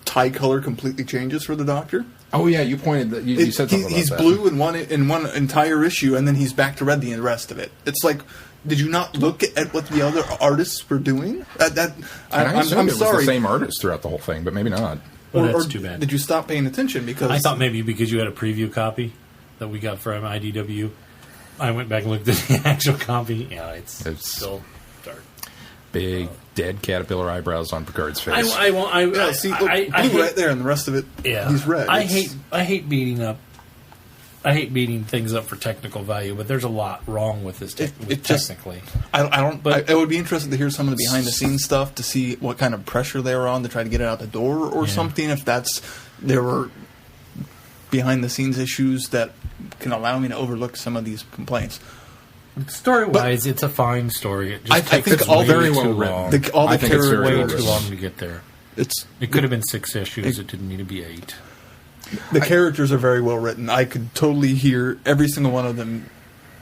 Tie color completely changes for the Doctor. Oh yeah, you pointed that. You said something about he's that. blue in one entire issue, and then he's back to red the rest of it. It's like, did you not look at what the other artists were doing? I'm it was sorry. the same artist throughout the whole thing, but maybe not. Well, or that's too bad. Did you stop paying attention? Because I thought maybe because you had a preview copy that we got from IDW, I went back and looked at the actual copy. Yeah, it's still dark. Big dead caterpillar eyebrows on Picard's face. blue right there, and the rest of it, he's red. I hate beating things up for technical value, but there's a lot wrong with this technically. I don't. But I would be interested to hear some of the behind the scenes stuff to see what kind of pressure they were on to try to get it out the door or something. If there were behind the scenes issues that can allow me to overlook some of these complaints. Story wise, it's a fine story. It just I takes think all very too well long. written. All the I think it's characters very way well too written. long to get there. It could have been 6 issues. It didn't need to be 8. The characters are very well written. I could totally hear every single one of them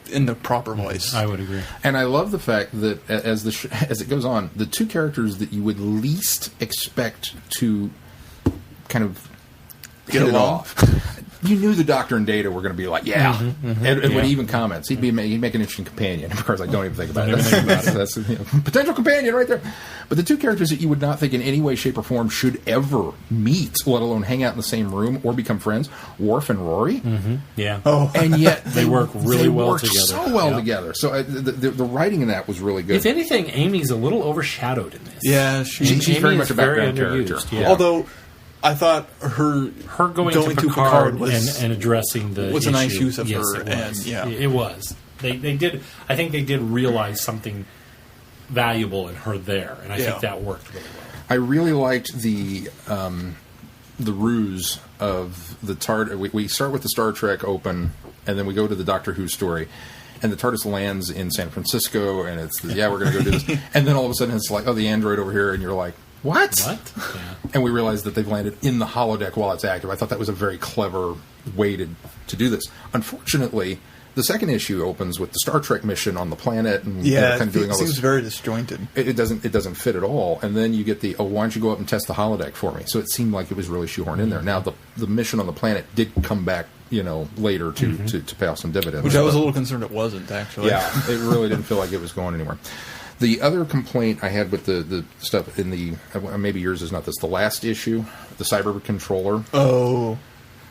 in the proper voice. I would agree. And I love the fact that as it goes on, the 2 characters that you would least expect to kind of Get hit it along. off. You knew the Doctor and Data were going to be like, and when he even comments, he'd make an interesting companion. Of course, I don't even think about it. That's potential companion right there. But the 2 characters that you would not think in any way, shape, or form should ever meet, let alone hang out in the same room or become friends, Worf and Rory. Mm-hmm. Yeah. Oh, And yet They work really well together. so well Yeah. together. So the writing in that was really good. If anything, Amy's a little overshadowed in this. yeah, She's Amy very is much a very background character. underused, yeah. Although I thought her going to Picard was and addressing the was a nice issue. use of Yes, her, it was. and yeah. It was. They did. I think they did realize something valuable in her there, and I think that worked really well. I really liked the the ruse of the TARDIS. We start with the Star Trek open, and then we go to the Doctor Who story. And the TARDIS lands in San Francisco, and it's, we're going to go do this. And then all of a sudden it's like, oh, the android over here, and you're like, what? What? Yeah. And we realize that they've landed in the holodeck while it's active. I thought that was a very clever way to do this. Unfortunately, the second issue opens with the Star Trek mission on the planet, and kind of doing all this. It seems very disjointed. It doesn't fit at all. And then you get the, why don't you go up and test the holodeck for me? So it seemed like it was really shoehorned in there. Now the mission on the planet did come back, later to pay off some dividends. Which I was a little concerned it wasn't, actually. Yeah, it really didn't feel like it was going anywhere. The other complaint I had with the stuff in the, maybe yours is not this, the last issue, the Cyber Controller. Oh,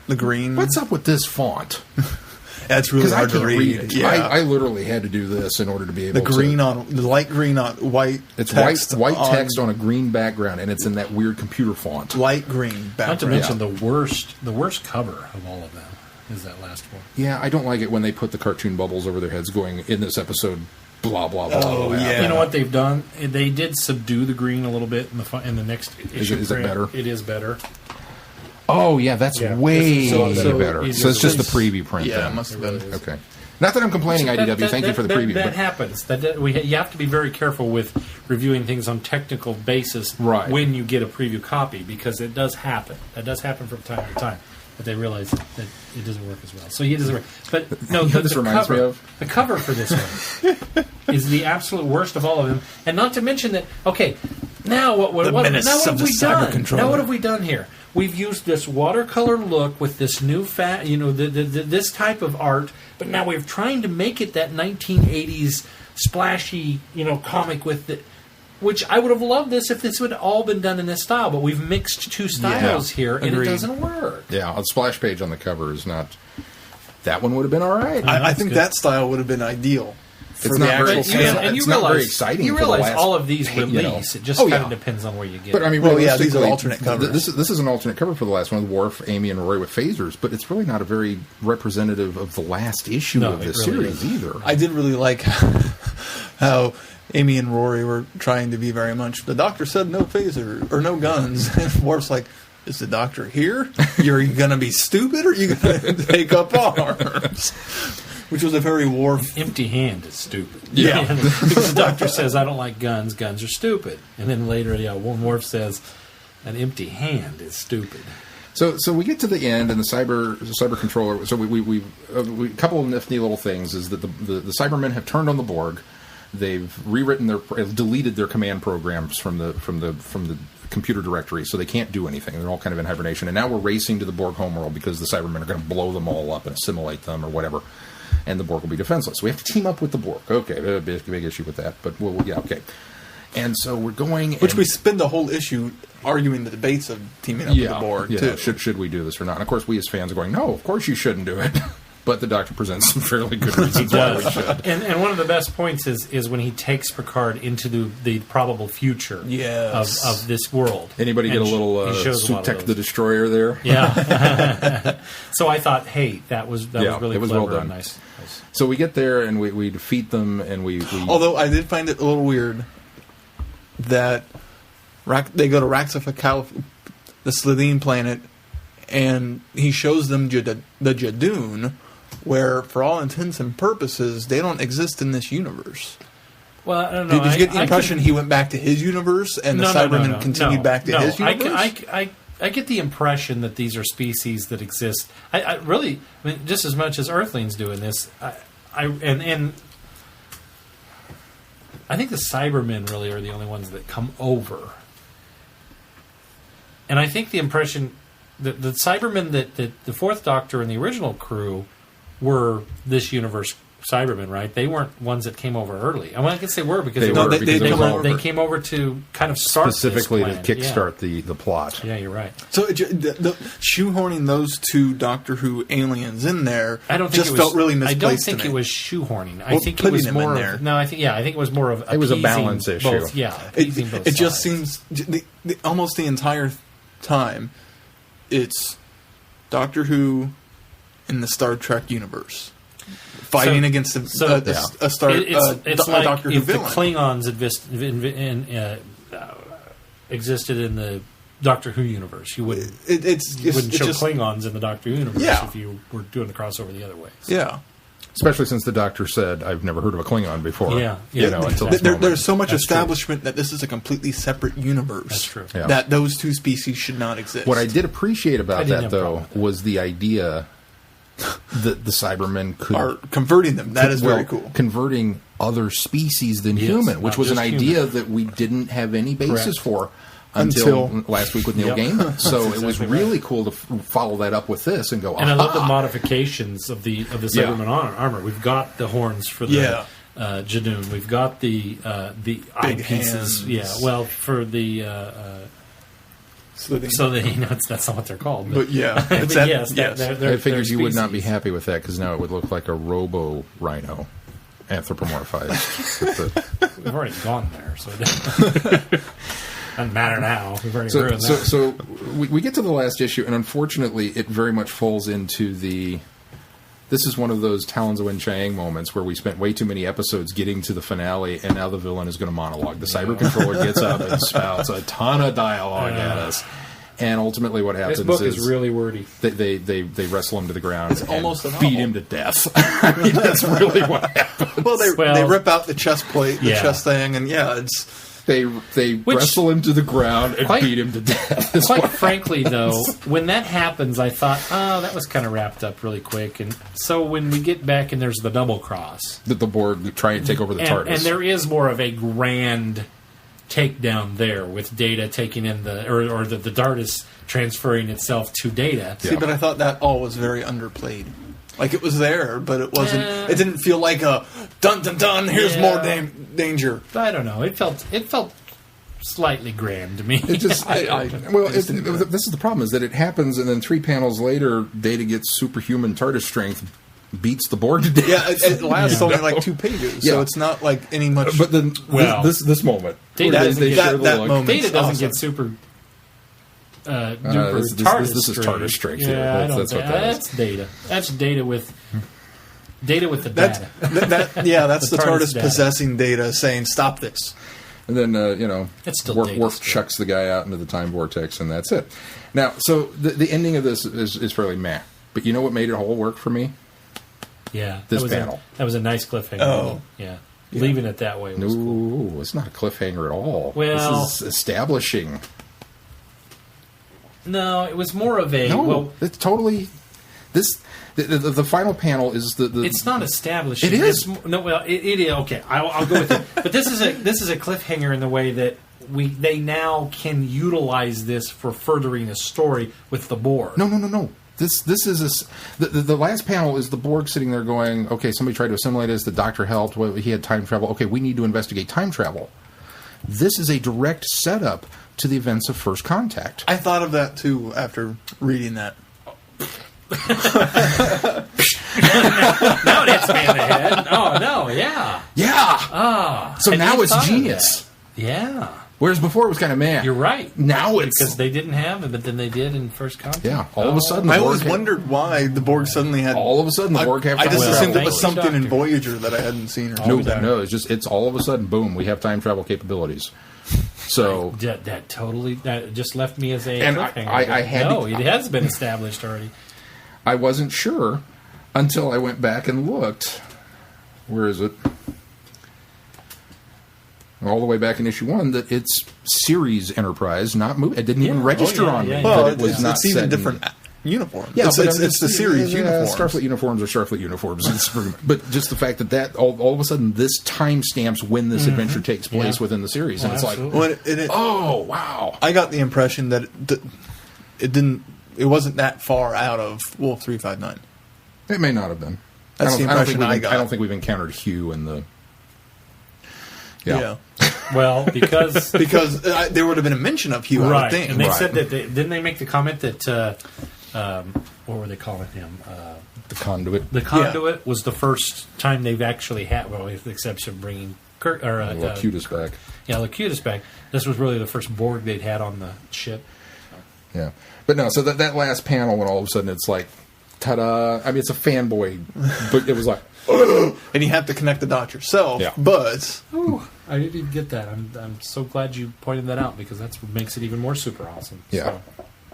the green. What's up with this font? That's really hard to read. Yeah. I literally had to do this in order to be able the light green on white. It's text white text on a green background, and it's in that weird computer font. Light green background. Not to mention the worst cover of all of them is that last one. Yeah, I don't like it when they put the cartoon bubbles over their heads going, in this episode, blah, blah, blah. Oh, blah. yeah. You know what they've done? They did subdue the green a little bit in the next issue. Is it better? It is better. Oh, yeah, that's way better. So it's just the preview print Yeah, then. it must have been. Okay. Not that I'm complaining, IDW. Thank you for the preview. That happens. You have to be very careful with reviewing things on technical basis when you get a preview copy, because it does happen. That does happen from time to time. But they realize that it doesn't work as well. So he doesn't work. But no, this reminds me of the cover for this one is the absolute worst of all of them. And not to mention that. Okay, now what have we done here? We've used this watercolor look with this new this type of art, but now we're trying to make it that 1980s splashy, comic with it. Which I would have loved this if this would have all been done in this style, but we've mixed two styles here, and it doesn't work. Yeah, the splash page on the cover is not. That one would have been all right. I think that style would have been ideal. It's not very, it's not very exciting. You realize all of these release. It just kind of depends on where you get. But I mean, these are alternate covers. This is an alternate cover for the last one with Worf, Amy, and Roy with phasers. But it's really not a very representative of the last issue of this series either. I did really like how Amy and Rory were trying to be very much. The doctor said no phaser or no guns, and Worf's like, "Is the doctor here? You're going to be stupid, or are you going to take up arms?" Which was a very Worf. Empty hand is stupid. Yeah. Because the doctor says, I don't like guns. Guns are stupid. And then later, Worf says, an empty hand is stupid. So we get to the end, and the cyber controller. So we a couple of nifty little things is that the Cybermen have turned on the Borg. They've deleted their command programs from the computer directory, so they can't do anything. They're all kind of in hibernation. And now we're racing to the Borg homeworld because the Cybermen are going to blow them all up and assimilate them or whatever. And the Borg will be defenseless. We have to team up with the Borg. Okay, big issue with that, but okay. And so we're going... Which we spend the whole issue arguing the debates of teaming up with the Borg, too. Should we do this or not? And of course, we as fans are going, no, of course you shouldn't do it. But the Doctor presents some fairly good reasons why we should. And one of the best points is when he takes Picard into the probable future of this world. Anybody get a little Sutek the Destroyer there? Yeah. So I thought, hey, that was really clever well done. And nice. So we get there and we defeat them, and we although I did find it a little weird that they go to Raxafakal, the Slitheen planet, and he shows them the Jadoon, where, for all intents and purposes, they don't exist in this universe. Well, I don't know. Did you get the impression he went back to his universe, and the Cybermen continued back to his universe? I get the impression that these are species that exist. I really, just as much as Earthlings do in this. And I think the Cybermen really are the only ones that come over. And I think the impression that the Cybermen that the Fourth Doctor and the original crew were this universe Cybermen, right? They weren't ones that came over early. I guess they were because they came over to kind of start specifically this to kickstart the plot. Yeah, you're right. So the shoehorning those two Doctor Who aliens in there felt really misplaced. I don't think it was shoehorning. I think it was more of I think it was more of it was a balance issue. Both, appeasing both it just sides. seems almost the entire time it's Doctor Who in the Star Trek universe fighting against a Doctor Who if villain. The Klingons existed in the Doctor Who universe. You wouldn't It's show just Klingons in the Doctor Who universe Yeah. if you were doing the crossover the other way. yeah. Especially since the Doctor said, "I've never heard of a Klingon before." Yeah. You know, until this moment. There's so much That's establishment that this is a completely separate universe. That's true. Yeah. That those two species should not exist. What I did appreciate I about didn't that, have a problem though, with that. was the idea that the Cybermen could are converting them. That is very well, cool. converting other species than Yes, human, which not was an just idea human. that we didn't have any basis Correct. for until last week with Neil Yep. Gaiman. So it was exactly really cool to follow that up with this and go, And I love the aha! modifications of the Cyberman armor. We've got the horns for the Yeah. Jadoon. We've got the eyepieces. hands. Yeah, well, for the Slithing. so that that's not what they're called. But yeah, but it's that, yes, yes. they're I figured you would not be species. happy with that because now it would look like a robo rhino anthropomorphized. With the- We've already gone there, so it doesn't matter now. We've already So, ruined so, that. so we get to the last issue, and unfortunately, it very much falls into the. This is one of those Talons of Wen-Chiang moments where we spent way too many episodes getting to the finale, and now the villain is going to monologue. The cyber controller gets up and spouts a ton of dialogue at us, and ultimately, what happens This book is really wordy. they wrestle him to the ground and almost a beat novel. him to death. I mean, that's really what happened. Well, they Well- rip out the chest plate, the Yeah. chest thing, and yeah, it's They wrestle him to the ground and Quite- beat him to death. That's Quite what frankly, though, when that happens, I thought, oh, that was kind of wrapped up really quick. And so when we get back and there's the double cross, that the Borg try and take over the TARDIS. and there is more of a grand takedown there with Data taking in or the TARDIS transferring itself to Data. see, but I thought that all was very underplayed. Like it was there, but it wasn't. Eh. It didn't feel like a dun dun dun. Here's Yeah. more danger. I don't know. It felt slightly grand to me. It just, this is the problem: is that it happens, and then 3 panels later, Data gets superhuman TARDIS strength, beats the Borg to death. Yeah, it lasts Yeah. only like 2 pages, Yeah. so it's not like any much. But then, Well, this moment, Data where doesn't they get share the that look. moment. Data doesn't Awesome. get super duper this TARDIS is TARDIS strength, yeah. Yeah, I don't That's think what that is. that's Data. That's Data with the that's data. that's The the TARDIS TARDIS data. possessing Data, saying stop this. And then, It's still Worf, Data Worf still. chucks the guy out into the time vortex, and that's it. Now, so the ending of this is fairly meh. But you know what made it all work for me? Yeah, This that was panel. that was a nice cliffhanger. Oh. Yeah. Leaving it that way was cool. No, it's not a cliffhanger at all. Well- this is establishing. No, it was more of a No, well. it's totally this. The final panel is the. It's not establishing. It is. No, well, it is okay. I'll go with it. But this is a cliffhanger in the way that they now can utilize this for furthering a story with the Borg. No. This is the last panel is the Borg sitting there going, okay, somebody tried to assimilate us. The Doctor helped. Well, he had time travel. Okay, we need to investigate time travel. This is a direct setup to the events of First Contact. I thought of that too after reading that. Now it hits me in the head. Oh no, yeah. Yeah. So I now didn't it's thought of genius. that. Yeah, Whereas before it was kind of meh. you're right. Now it's Because they didn't have it, but then they did in First Contact. yeah. All of a sudden, the I Borg always had- wondered why the Borg suddenly had. All of a sudden, the Borg have I time just travel. assumed it Thank was you, something in Doctor. Voyager that I hadn't seen. Or No, something. no. It's all of a sudden, boom, we have time travel capabilities. So That totally just left me as a And cliffhanger. I had no, to- it has been established already. I wasn't sure until I went back and looked. Where is it? All the way back in issue 1 that it's series Enterprise, not movie. It didn't even Yeah. register Oh, yeah, on yeah, me yeah. Well, that it was not it's even set in- different uniform. Yeah, it's, but it's the series uniforms. Starfleet uniforms are Starfleet uniforms. But just the fact that all of a sudden this time stamps when this adventure takes place Yeah. within the series, and Oh, it's absolutely. Well, and oh wow, I got the impression that it didn't. It wasn't that far out of Wolf 359. it may not have been. That's the impression I got. I don't think we've encountered Hugh in the. Yeah, Well, because because there would have been a mention of Hugh. I would right, think. and they Right. said that didn't they make the comment that what were they calling him? The conduit. The conduit was the first time they've actually had, well, with the exception of bringing Kirk or Locutus back. Yeah, Locutus back. This was really the first Borg they'd had on the ship. Yeah, but no. So that last panel, when all of a sudden it's like, ta-da! I mean, it's a fanboy, but it was like, and you have to connect the dots yourself. Yeah. But Ooh, I didn't even get that. I'm so glad you pointed that out because that's what makes it even more super awesome. Yeah.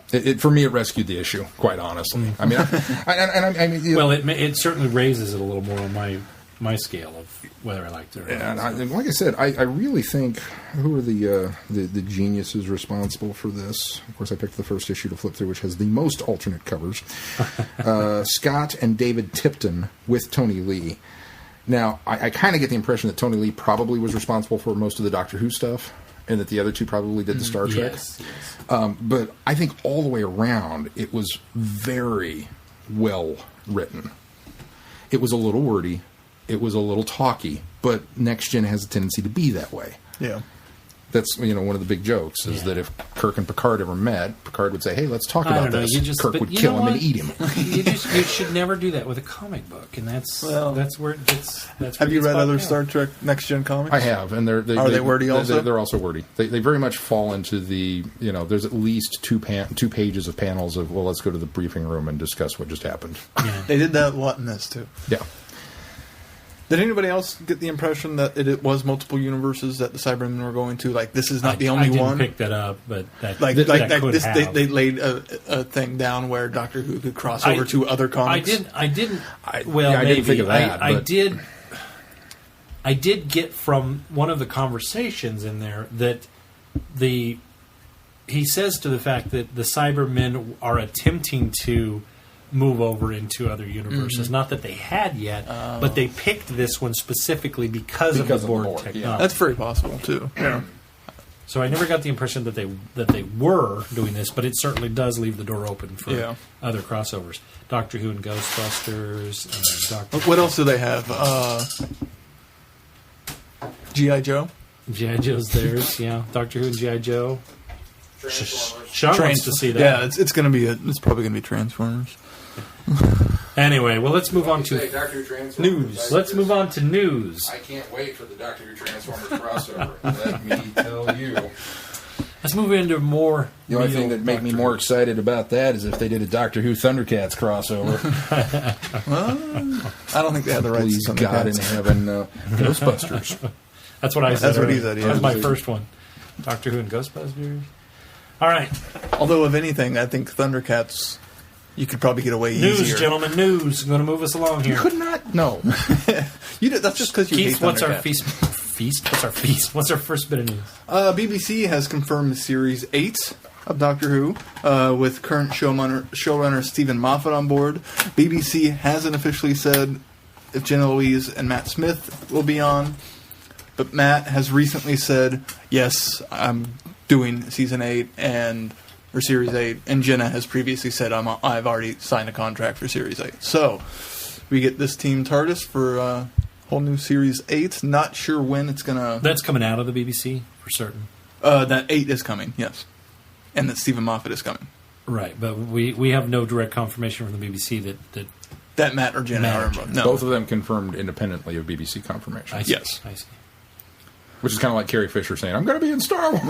So. For me, it rescued the issue, quite honestly. I mean, I mean, Well, it certainly raises it a little more on my scale of whether I liked it or yeah, not. and like I said, I really think who are the geniuses responsible for this? Of course, I picked the first issue to flip through, which has the most alternate covers. Scott and David Tipton with Tony Lee. Now, I kind of get the impression that Tony Lee probably was responsible for most of the Doctor Who stuff, and that the other two probably did the Star Trek. Yes. But I think all the way around, it was very well written. It was a little wordy. It was a little talky, but Next Gen has a tendency to be that way. yeah, That's one of the big jokes is that if Kirk and Picard ever met, Picard would say, "Hey, let's talk I about don't know. this." Kirk would kill him and eat him. You should never do that with a comic book, and that's where it gets. That's have where you it gets read bogged other down. Star Trek Next Gen comics? I have, and Are they wordy also? They're also wordy. They very much fall into the There's at least two pages of panels of let's go to the briefing room and discuss what just happened. Yeah. They did that a lot in this too. Yeah. Did anybody else get the impression that it was multiple universes that the Cybermen were going to? Like, this is not the only I didn't one. pick that up, but that Like could this, have. they laid a thing down where Doctor Who could cross over to other comics. I didn't. Yeah, I didn't think of that, I but- did. I did get from one of the conversations in there that he says to the fact that the Cybermen are attempting to move over into other universes. Not that they had yet, but they picked this one specifically because of the Borg yeah. technology. That's very possible too. Yeah. So I never got the impression that they were doing this, but it certainly does leave the door open for other crossovers. Doctor Who and Ghostbusters, and Doctor What else do they have? G.I. Joe. G.I. Joe's theirs, yeah. Doctor Who and G.I. Joe. Sean wants to see that. Yeah, it's going to be it's probably going to be Transformers. Anyway, well, let's move on to Doctor Who Transformers. news. Let's move on to news. I can't wait for the Doctor Who Transformers crossover. Let me tell you. Let's move into more. The only real thing that made me Doctor more Who. excited about that is if they did a Doctor Who Thundercats crossover. I don't think they had the rights Please to God in Thundercats. heaven, Ghostbusters. That's what I said. That's what he earlier. said, yeah. That was my first one. Doctor Who and Ghostbusters. All right, Although, if anything, I think Thundercats, you could probably get away news, easier. gentlemen, news. I'm going to move us along here. Could not. No. That's just because you Keith, hate what's our Thundercats. feast? What's our feast? What's our first bit of news? BBC has confirmed Series 8 of Doctor Who, with current showrunner Stephen Moffat on board. BBC hasn't officially said if Jenna Louise and Matt Smith will be on, but Matt has recently said, yes, I'm doing Season 8 or Series 8, and Jenna has previously said, I've already signed a contract for Series 8. So, we get this Team TARDIS for whole new Series 8. Not sure when it's going to... That's coming out of the BBC for certain. That 8 is coming, yes. And that Stephen Moffat is coming. Right, but we have no direct confirmation from the BBC that That Matt or Jenna Matt or are Jenna. no. Both of them confirmed independently of BBC confirmation. I see. Yes. I see. Which is kind of like Carrie Fisher saying, I'm going to be in Star Wars.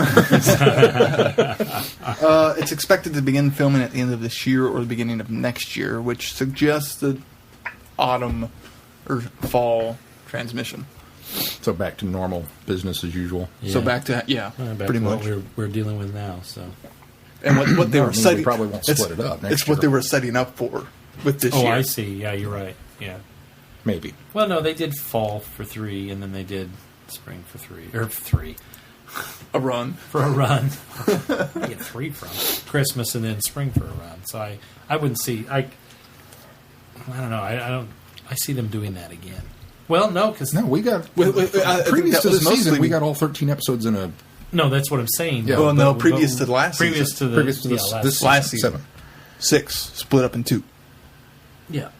It's expected to begin filming at the end of this year or the beginning of next year, which suggests the autumn or fall transmission. So back to normal business as usual. So Yeah. back to Back pretty to much. what we're dealing with now. So And what they No, were it means setting they probably won't split it up next It's what year. they were setting up for with this year. I see. Yeah, you're right. Yeah. Maybe. Well, no, they did fall for 3, and then they did spring for 3 or 3 A run. for a run. I get 3 from Christmas and then spring for a run. So I wouldn't see. I don't know. I don't. I see them doing that again. Well, no, because No, we got... I think previous that to was the season, mostly- we got all 13 episodes in a... no, that's what I'm saying. Yeah. Well, no, But- previous but- to the last previous season. to the Previous to yeah, this, last this last season. 7. 6 split up in 2. yeah.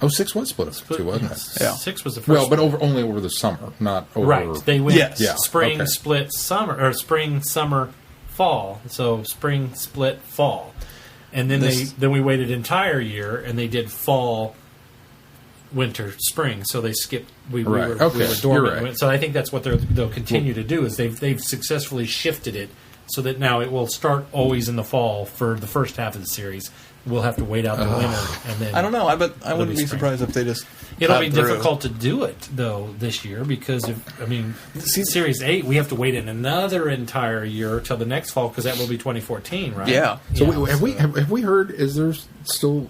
Oh, 6 was split up too, wasn't it? Yeah. 6 was the first. Well, but one. only over the summer, not over... Right. They went Yes. Yeah, spring, okay. split, summer, or spring, summer, fall. So spring, split, fall. And then then we waited an entire year, and they did fall, winter, spring. So they skipped. We Right. were Okay. dormant. You're right. So I think that's what they'll continue to do is they've successfully shifted it so that now it will start always in the fall for the first half of the series. we'll have to wait out the winter, and then I don't know. I wouldn't be spring. surprised if they just. It'll be cut through. difficult to do it though this year because Series 8 we have to wait another entire year till the next fall because that will be 2014, right? Yeah. So have we heard? Is there still?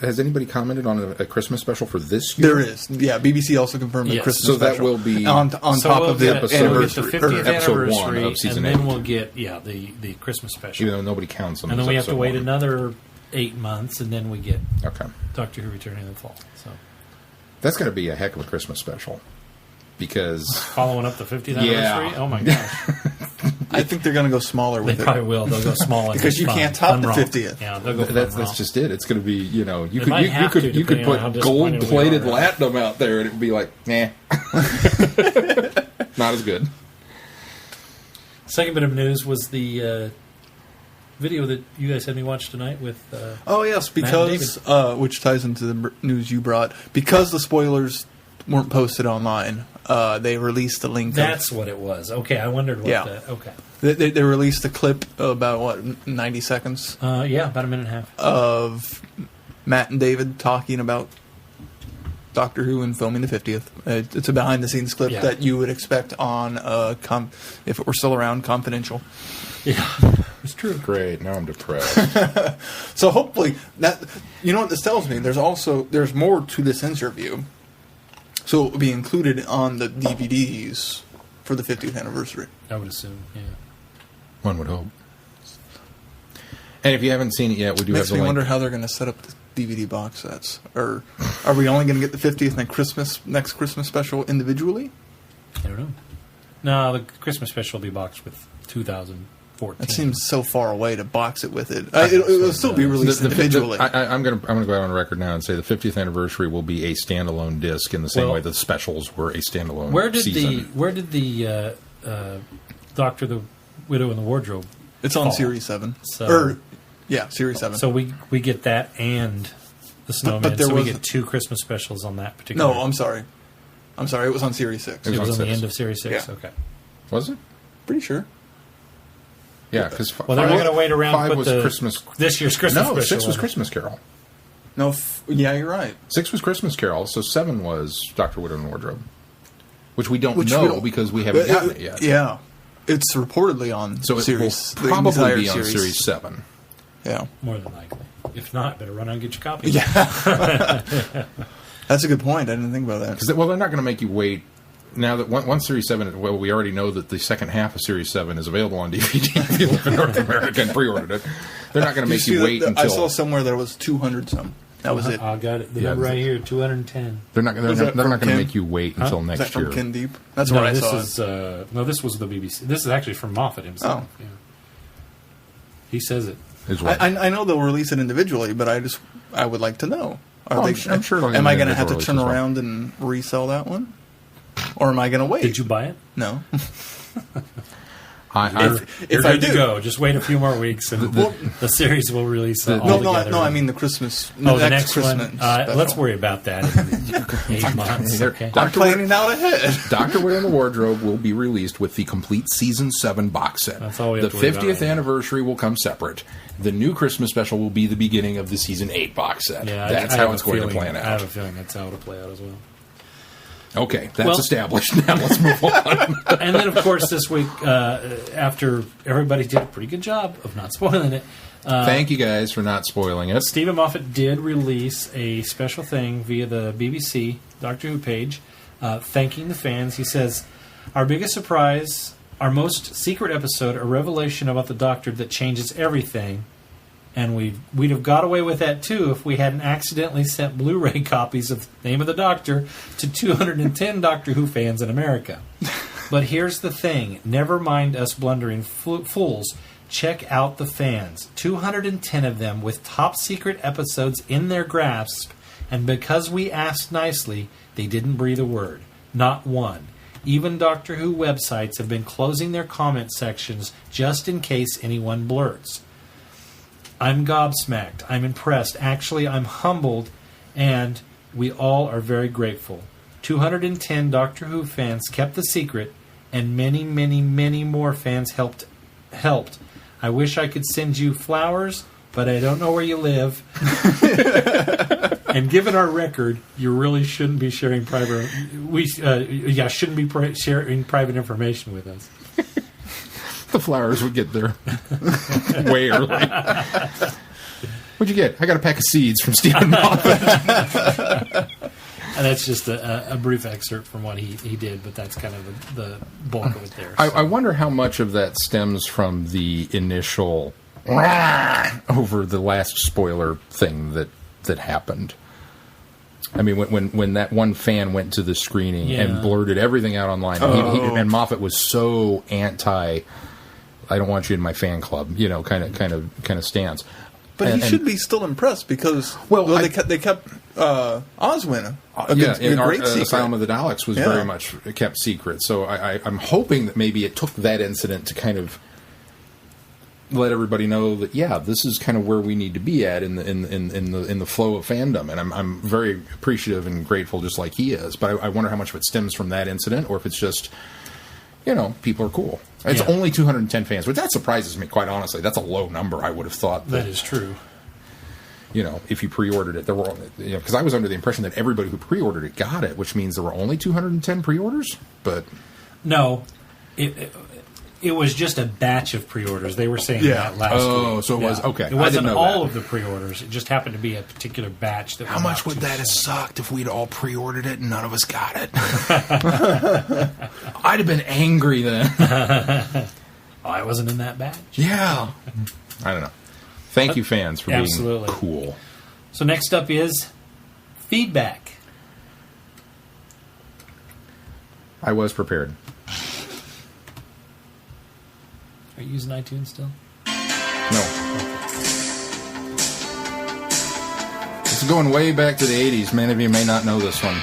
Has anybody commented on a Christmas special for this year? There is. Yeah, BBC also confirmed the Yes. Christmas So special. that will be on top of the episode- anniversary. We'll get the 50th episode 1 anniversary, of season and then 8. we'll get the Christmas special. Even though nobody counts them. And then as we have to episode wait 1. another 8 months, and then we get Okay. Doctor Who returning in the fall. So That's going to be a heck of a Christmas special. Because following up the 50th Yeah. anniversary, oh my gosh, I think they're going to go smaller they with probably it. will. They'll go small and Because just you fun. can't top Fun the romp. 50th. Yeah, they'll go that's fun romp. just it. It's going to be, you might have to, could depending on how put disappointed we gold-plated are. latinum out there, and it'd be like, nah. Not as good. Second bit of news was the video that you guys had me watch tonight with. Oh yes, Matt because which ties into the news you brought. Because the spoilers weren't posted online, they released a link. That's what it was. Okay, I wondered what. Yeah. Okay. They released a clip about 90 seconds Yeah, about a minute and a half. of Matt and David talking about Doctor Who and filming the 50th. It's a behind-the-scenes clip Yeah. that you would expect on if it were still around, Confidential. Yeah, it's true. Great. Now I'm depressed. So hopefully that, you know what this tells me. There's more to this interview, so it will be included on the DVDs for the 50th anniversary. I would assume. Yeah. One would hope. And if you haven't seen it yet, we do Makes have the me link. wonder how they're going to set up the DVD box sets. Or are we only going to get the 50th and next Christmas special individually? I don't know. No, the Christmas special will be boxed with 2014. That seems so far away to box it with it. It'll still be released individually. I'm going to go out on record now and say the 50th anniversary will be a standalone disc in the same way the specials were a standalone season. Where did the Doctor, the Widow, and the Wardrobe? It's on fall? Series 7. So- Series 7. So we get that and the Snowman. but there so we was- get 2 Christmas specials on that particular. No, I'm sorry. It was on Series 6. It It was on on the 6. end of Series 6. Yeah. Okay. Was it? Pretty sure. Yeah, because Well, they're not going to wait around. 5 to put was the, Christmas. This year's Christmas No, special. 6 was on it. Christmas Carol. No, yeah, you're right. 6 was Christmas Carol, so 7 was Doctor Widow and Wardrobe, which we don't Which we know don't- because we haven't gotten it yet. Yeah. It's reportally on So it series. will the probably entire be on Series 7. Yeah. More than likely. If not, better run out and get your copy. Yeah. That's a good point. I didn't think about that. Because they're not going to make you wait. Now that once Series 7, well, we already know that the second half of Series 7 is available on DVD if you live in North America and pre-ordered it. They're not going to make you wait until... I saw somewhere there was 200 some. That was it. I got it. The Yeah, number is right it- here, 210. They're not going Was that to from Ken? make you wait until Is that next from year. Ken Deep? That's No, where I this saw is it. no. This was the BBC. This is actually from Moffat himself. Oh. Yeah. He says it. Is what? I know they'll release it individually, but I would like to know. I'm sure they'll get Am I an going to have to individual turn release as well. around and resell that one? Or am I going to wait? Did you buy it? No. I You're If I good to do. go. Just wait a few more weeks, and the series will release all No, together. I mean the Christmas. the next Christmas one. special. Let's worry about that in 8 months. They're- Okay. I'm planning out ahead. Doctor Widow and the Wardrobe will be released with the complete Season 7 box set. That's all we The have to worry about 50th right now. anniversary will come separate. The new Christmas special will be the beginning of the Season 8 box set. Yeah, That's I how have it's a going to feeling- plan I have out. a feeling that's how it'll play out as well. Okay, that's Well- established. Now let's move on. And then, of course, this week, after everybody did a pretty good job of not spoiling it, Thank you guys for not spoiling it. Stephen Moffat did release a special thing via the BBC Doctor Who page, thanking the fans. He says, "Our biggest surprise, our most secret episode, a revelation about the Doctor that changes everything. And we'd have got away with that too if we hadn't accidentally sent Blu-ray copies of Name of the Doctor to 210 Doctor Who fans in America. But here's the thing, never mind us blundering fools. Check out the fans. 210 of them with top secret episodes in their grasp, and because we asked nicely, they didn't breathe a word. Not one. Even Doctor Who websites have been closing their comment sections just in case anyone blurts. I'm gobsmacked. I'm impressed. Actually, I'm humbled, and we all are very grateful. 210 Doctor Who fans kept the secret, and many, many, many more fans helped. I wish I could send you flowers, but I don't know where you live. And given our record, you really shouldn't be sharing private. Shouldn't be sharing private information with us. The flowers would get there way early. What'd you get? I got a pack of seeds from Stephen Moffat. And that's just a brief excerpt from what he did, but that's kind of the bulk of it there. So. I wonder how much of that stems from the initial over the last spoiler thing that happened. I mean, when that one fan went to the screening and blurted everything out online, and Moffat was so anti, I don't want you in my fan club, kind of stance. But he should be still impressed because they kept Oswin a great secret. Asylum of the Daleks was very much kept secret. So I'm hoping that maybe it took that incident to kind of let everybody know that this is kind of where we need to be at in the flow of fandom. And I'm very appreciative and grateful, just like he is. But I wonder how much of it stems from that incident, or if it's just people are cool. It's only 210 fans, but that surprises me, quite honestly. That's a low number. I would have thought that is true. If you pre-ordered it, there were, because I was under the impression that everybody who pre-ordered it got it, which means there were only 210 pre-orders. But no, it was just a batch of pre-orders. They were saying that last week. Oh, so it was okay. It wasn't all of the pre-orders. It just happened to be a particular batch. That how much would that have sucked if we'd all pre-ordered it and none of us got it? I'd have been angry then. I wasn't in that batch. Yeah. I don't know. Thank you, fans, for being cool. So next up is feedback. I was prepared. Are you using iTunes still? No. It's going way back to the 80s. Many of you may not know this one.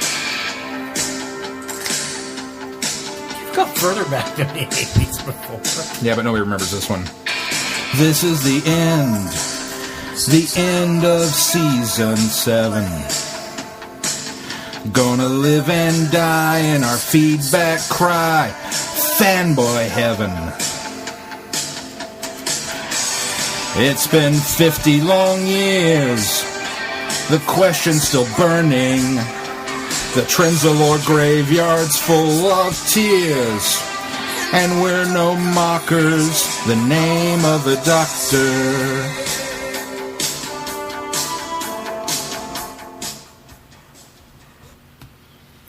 You've gone further back than the 80s before. Yeah, but nobody remembers this one. This is the end. The end of season 7. Gonna live and die in our feedback cry. Fanboy heaven. It's been 50 long years. The question's still burning. The Trenzalore graveyard's full of tears. And we're no mockers. The name of the doctor.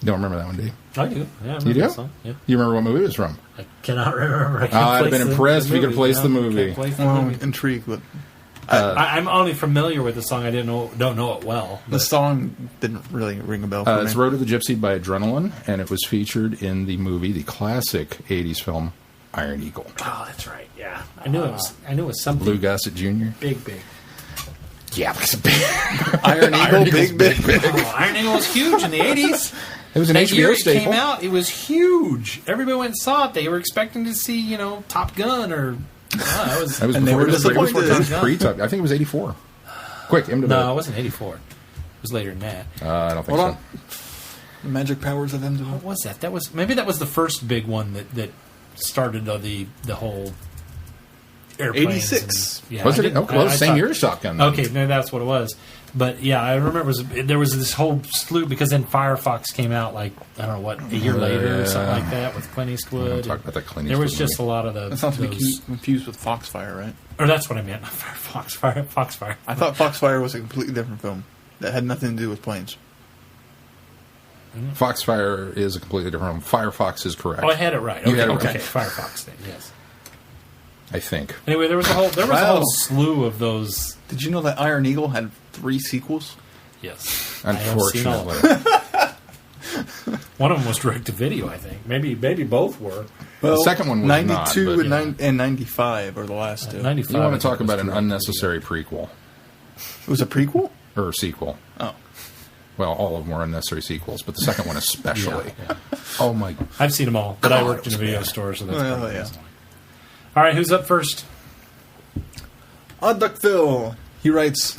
Don't remember that one, do you? I do. Yeah, I remember you do? that song. Yeah. You remember what movie it was from? I cannot remember. I'd have been impressed if you could have placed the movie. I'm intrigued, but I'm only familiar with the song. I don't know it well. The song didn't really ring a bell for me. It's Road to the Gypsy by Adrenaline, and it was featured in the movie, the classic 80s film, Iron Eagle. Oh, that's right. Yeah, I knew it was something. Lou Gossett Jr. Big. Yeah, because big. Iron Eagle, big. Oh, Iron Eagle was huge in the 80s. It was an That year HBO it staple. came out, it was huge. Everybody went and saw it. They were expecting to see, Top Gun or... that was That was And they before, were it was disappointed. Top Gun. Pre-Top. I think it was 84. Quick, him to No, bed. it wasn't 84. It was later than that. I don't think Hold so. on. The magic powers of MJ. What was that? Maybe that was the first big one that started the whole airplanes. 86. And, yeah, Was I it? didn't- Okay, well, I same thought- year as Top Gun. then. Okay, maybe that's what it was. But yeah, I remember there was this whole slew because then Firefox came out a year later or something like that with Clint Eastwood. Talk about that Clint There was Eastwood just movie. a lot of the. That's not to be those- confused with Foxfire, right? Or that's what I meant. Foxfire. I thought Foxfire was a completely different film that had nothing to do with planes. Foxfire is a completely different film. Firefox is correct. Oh, I had it right. You Okay, had it okay. right. Firefox thing. Yes. I think. Anyway, there was a Wow. whole slew of those. Did you know that Iron Eagle had 3 sequels? Yes. Unfortunately. One of them was direct to video, I think. Maybe both were. The second one was 92 not, but- and 95 are the last two. 95. You want I to talk think, about was an direct to unnecessary prequel. It was a prequel? Or sequel. Oh. Well, all of them were unnecessary sequels, but the second one especially. Yeah. Oh, my... I've seen them all, but I God, worked in a it was video bad. store, so that's Well, probably yeah. All right, who's up first? Odd Duck Phil. He writes,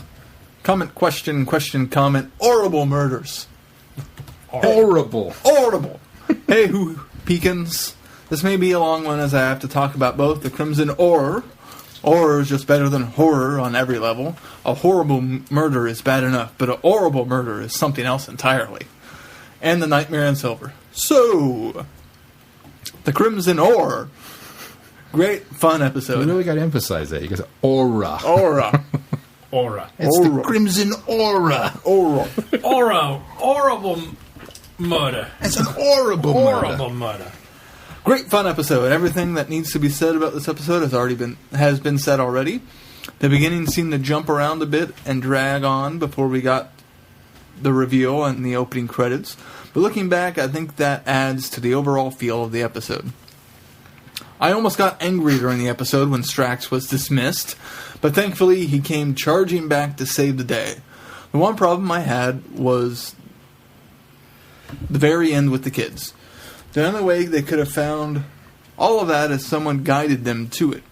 comment, question, comment, horrible murders. Horrible. Horrible. Hey, who Peekins. This may be a long one as I have to talk about both the Crimson Horror, Horror is just better than horror on every level. A horrible murder is bad enough, but a horrible murder is something else entirely. And the Nightmare in Silver. So, the Crimson Ore. Great, fun episode. You really got to emphasize that. You got to aura. Aura. Aura. It's the Crimson Aura. Aura. Aura. Horrible murder. It's an horrible Horrible murder. Great fun episode. Everything that needs to be said about this episode has been said already. The beginning seemed to jump around a bit and drag on before we got the reveal and the opening credits. But looking back, I think that adds to the overall feel of the episode. I almost got angry during the episode when Strax was dismissed, but thankfully he came charging back to save the day. The one problem I had was the very end with the kids. The only way they could have found all of that is someone guided them to it.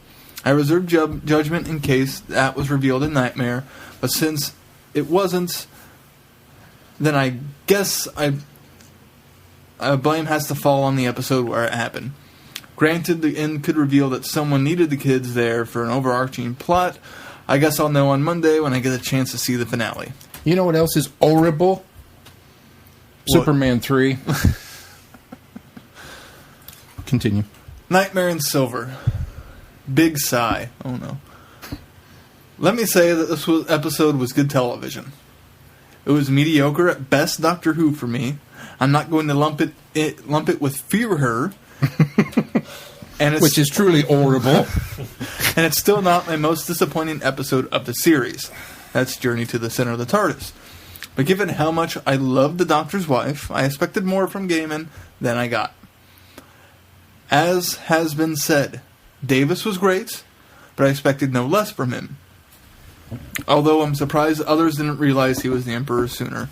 I reserved judgment in case that was revealed in Nightmare, but since it wasn't, then I guess blame has to fall on the episode where it happened. Granted, the end could reveal that someone needed the kids there for an overarching plot. I guess I'll know on Monday when I get a chance to see the finale. You know what else is horrible? Superman 3. Continue. Nightmare in Silver. Big sigh. Oh no. Let me say that this episode was good television. It was mediocre at best Doctor Who for me. I'm not going to lump it with Fear Her. Which is truly horrible. And it's still not my most disappointing episode of the series. That's Journey to the Center of the TARDIS. But given how much I loved the Doctor's wife, I expected more from Gaiman than I got. As has been said, Davis was great, but I expected no less from him. Although I'm surprised others didn't realize he was the Emperor sooner.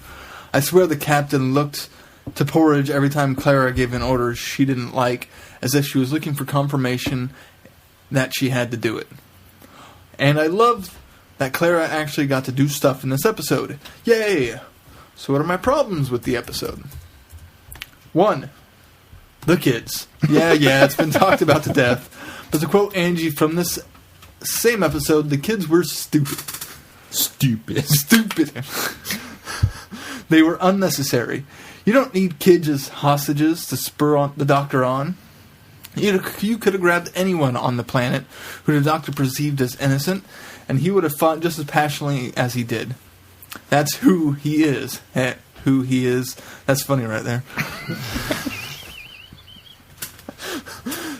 I swear the captain looked to Porridge every time Clara gave an order she didn't like, as if she was looking for confirmation that she had to do it. And I loved that Clara actually got to do stuff in this episode. Yay! So what are my problems with the episode? 1. The kids. Yeah, it's been talked about to death. But to quote Angie from this same episode, the kids were stupid. Stupid. They were unnecessary. You don't need kids as hostages to spur the Doctor on. You could have grabbed anyone on the planet who the Doctor perceived as innocent, and he would have fought just as passionately as he did. That's who he is. Who he is. That's funny right there.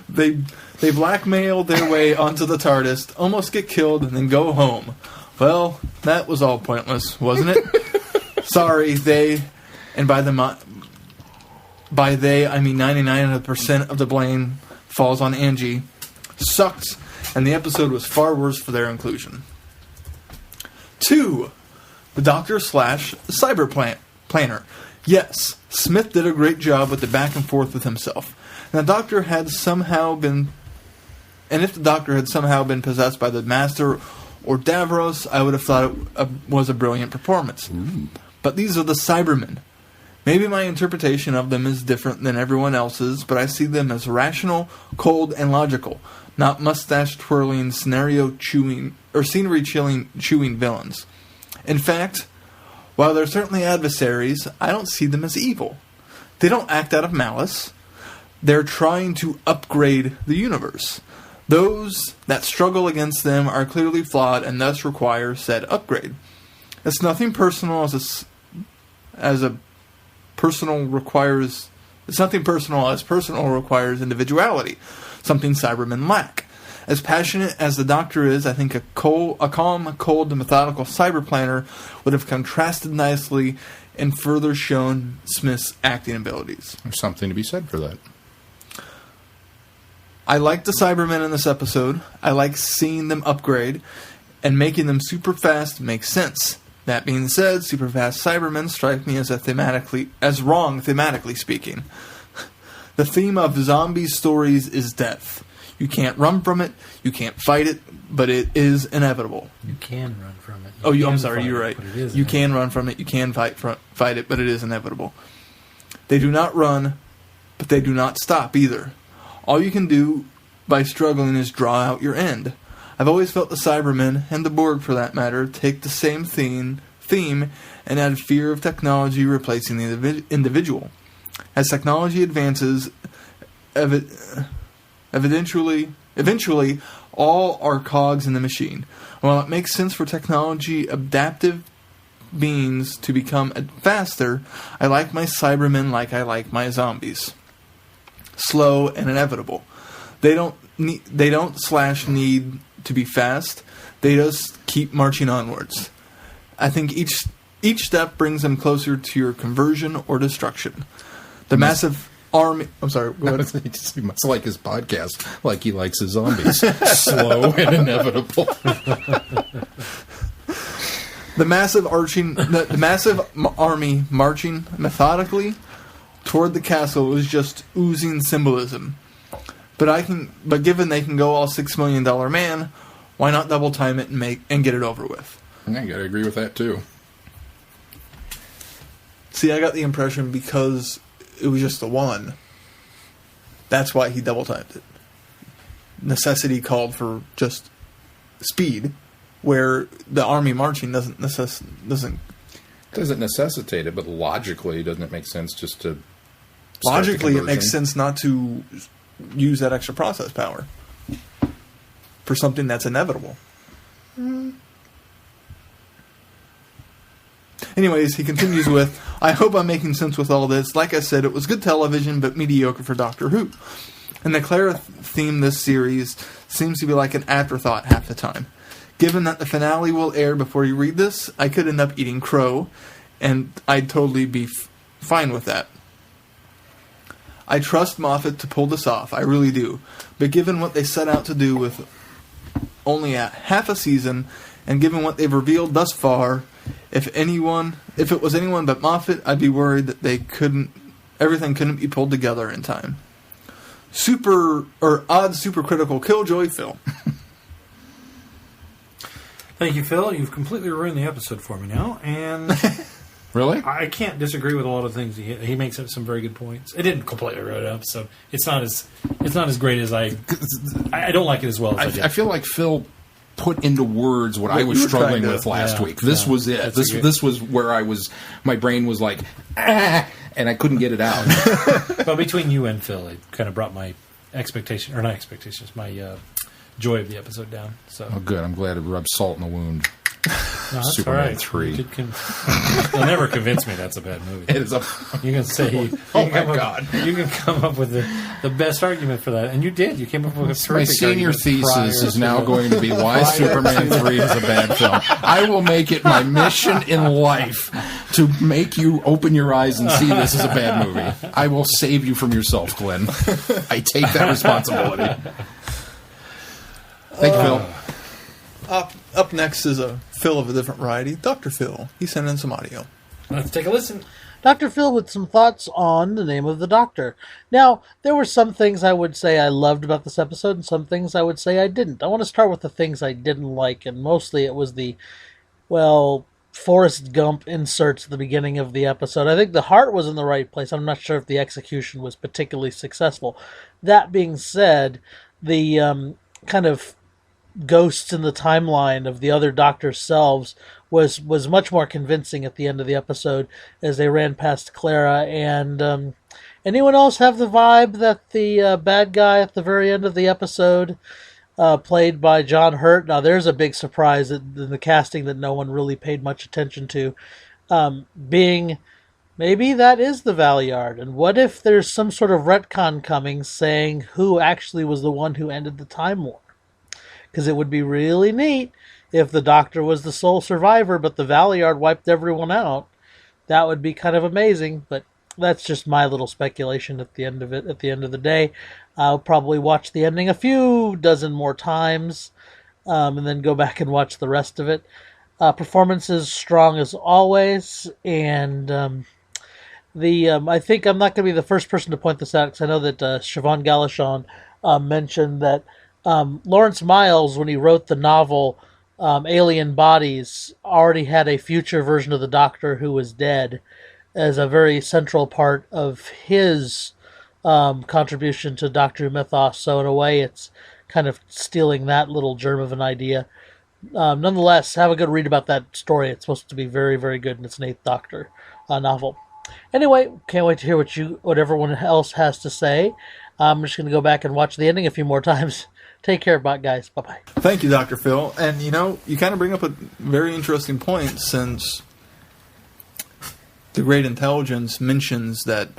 They blackmail their way onto the TARDIS, almost get killed, and then go home. Well, that was all pointless, wasn't it? Sorry, and by they, I mean 99% of the blame falls on Angie. Sucked, and the episode was far worse for their inclusion. 2. The Doctor / Cyber Planner. Yes, Smith did a great job with the back and forth with himself. And if the Doctor had somehow been possessed by the Master or Davros, I would have thought it was a brilliant performance. But these are the Cybermen. Maybe my interpretation of them is different than everyone else's, but I see them as rational, cold, and logical, not mustache-twirling, scenery-chewing villains. In fact, while they're certainly adversaries, I don't see them as evil. They don't act out of malice. They're trying to upgrade the universe. Those that struggle against them are clearly flawed and thus require said upgrade. It's nothing personal as personal requires individuality, something Cybermen lack. As passionate as the Doctor is, I think a calm, cold, and methodical cyber planner would have contrasted nicely and further shown Smith's acting abilities. There's something to be said for that. I like the Cybermen in this episode. I like seeing them upgrade, and making them super fast makes sense. That being said, super fast Cybermen strike me as wrong thematically speaking. The theme of zombie stories is death. You can't run from it, you can't fight it, but it is inevitable. You can run from it. I'm sorry, you're right. You can run from it, you can fight it, but it is inevitable. They do not run, but they do not stop either. All you can do by struggling is draw out your end. I've always felt the Cybermen, and the Borg for that matter, take the same theme and add fear of technology replacing the individual. As technology advances, eventually all are cogs in the machine. While it makes sense for technology adaptive beings to become faster, I like my Cybermen like I like my zombies. Slow and inevitable. They don't need to be fast. They just keep marching onwards. I think each step brings them closer to your conversion or destruction. The massive army... I'm sorry, go ahead. He must like his podcast like he likes his zombies. Slow and inevitable. The massive army marching methodically toward the castle was just oozing symbolism. But given they can go all $6 million man, why not double time it and get it over with? I gotta agree with that too. See, I got the impression because it was just the one. That's why he double timed it. Necessity called for just speed, where the army marching doesn't necessitate it, but logically, doesn't it make sense just to? Logically, it makes sense not to use that extra process power for something that's inevitable. Anyways, he continues with, I hope I'm making sense with all this. Like I said, it was good television, but mediocre for Doctor Who. And the Clara theme this series seems to be like an afterthought half the time. Given that the finale will air before you read this, I could end up eating crow, and I'd totally be fine with that. I trust Moffat to pull this off, I really do. But given what they set out to do with only half a season, and given what they've revealed thus far, if it was anyone but Moffat, I'd be worried that everything couldn't be pulled together in time. Odd supercritical killjoy Phil. Thank you, Phil. You've completely ruined the episode for me now, and Really? I can't disagree with a lot of things. He makes some very good points. It didn't completely ruin the episode. It's not as great as I don't like it as well as I feel like Phil put into words what I was struggling with last week. This was it. This was where my brain was like, and I couldn't get it out. Well, between you and Phil, it kind of brought my my joy of the episode down. So, oh, good. I'm glad it rubbed salt in the wound. No, that's Superman all right. 3. You'll never convince me that's a bad movie. It is a. You can say, oh my God! You can come up with the best argument for that, and you did. You came up with a terrific My senior argument thesis is now going to be why Superman 3 is a bad film. I will make it my mission in life to make you open your eyes and see this is a bad movie. I will save you from yourself, Glenn. I take that responsibility. Thank you, Phil. Up next is a Phil of a different variety, Dr. Phil. He sent in some audio. Let's take a listen. Dr. Phil with some thoughts on The Name of the Doctor. Now, there were some things I would say I loved about this episode and some things I would say I didn't. I want to start with the things I didn't like, and mostly it was the, Forrest Gump inserts at the beginning of the episode. I think the heart was in the right place. I'm not sure if the execution was particularly successful. That being said, the kind of ghosts in the timeline of the other Doctor's selves was much more convincing at the end of the episode as they ran past Clara. And anyone else have the vibe that the bad guy at the very end of the episode, played by John Hurt? Now, there's a big surprise in the casting that no one really paid much attention to, being maybe that is the Valeyard. And what if there's some sort of retcon coming saying who actually was the one who ended the Time War? Because it would be really neat if the Doctor was the sole survivor, but the Valeyard wiped everyone out. That would be kind of amazing, but that's just my little speculation at the end of it. At the end of the day, I'll probably watch the ending a few dozen more times, and then go back and watch the rest of it. Performance is strong as always, and I think I'm not going to be the first person to point this out, because I know that Siobhan Galachon mentioned that Lawrence Miles, when he wrote the novel Alien Bodies, already had a future version of the Doctor who was dead as a very central part of his contribution to Doctor Who mythos. So in a way, it's kind of stealing that little germ of an idea. Nonetheless, have a good read about that story. It's supposed to be very, very good, and it's an Eighth Doctor novel. Anyway, can't wait to hear what everyone else has to say. I'm just going to go back and watch the ending a few more times. Take care, guys. Bye-bye. Thank you, Dr. Phil. And, you kind of bring up a very interesting point, since the Great Intelligence mentions that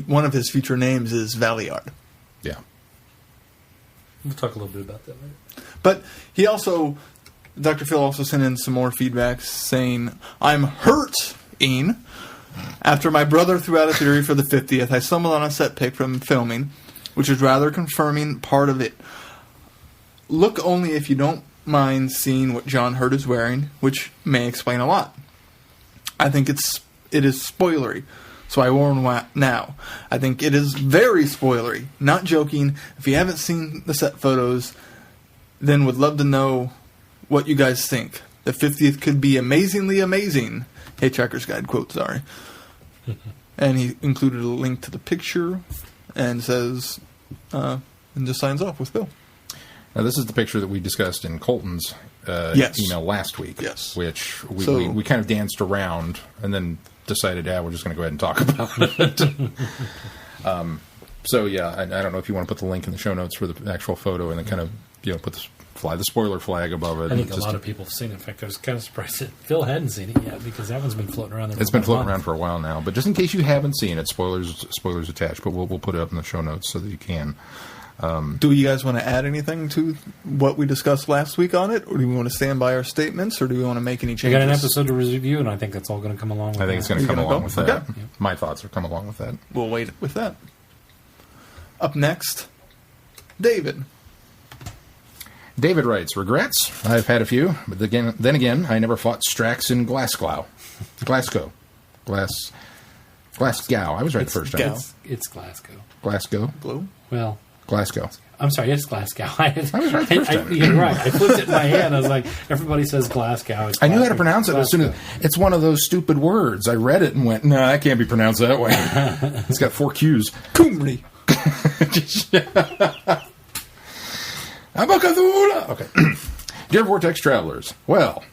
one of his future names is Valiard. Yeah. We'll talk a little bit about that later. But he also, Dr. Phil also sent in some more feedback saying, I'm hurt, Ian. After my brother threw out a theory for the 50th, I stumbled on a set pic from filming, which is rather confirming part of it. Look only if you don't mind seeing what John Hurt is wearing, which may explain a lot. I think it is spoilery, so I warn now. I think it is very spoilery. Not joking. If you haven't seen the set photos, then would love to know what you guys think. The 50th could be amazingly amazing. Hitchhiker's Guide quote, sorry. And he included a link to the picture and says, and just signs off with Bill. Now, this is the picture that we discussed in Colton's email last week. Yes. Which we kind of danced around and then decided, we're just going to go ahead and talk about it. So, yeah, I don't know if you want to put the link in the show notes for the actual photo and then kind of, fly the spoiler flag above it. I think a lot of people have seen it. In fact, I was kind of surprised that Phil hadn't seen it yet, because that one's been floating around there. It's been floating around for a while now. But just in case you haven't seen it, spoilers attached. But we'll put it up in the show notes so that you can. Do you guys want to add anything to what we discussed last week on it? Or do we want to stand by our statements? Or do we want to make any changes? We got an episode to review, and I think that's all going to come along with that. I think it's going to come along with that. Okay. My thoughts are come along with that. We'll wait with that. Up next, David. David writes, regrets? I've had a few, but then again, I never fought Strax in Glasgow. Glasgow. I was right the first time. It's Glasgow. Glasgow? Blue? Well, Glasgow. I'm sorry, it's Glasgow. I was right the first time. You're right. I flipped it in my head. I was like, everybody says Glasgow. I knew how to pronounce it as soon as... It's one of those stupid words. I read it and went, no, that can't be pronounced that way. It's got 4 Qs. Kumri. Kavula. Okay. Dear Vortex Travelers, well,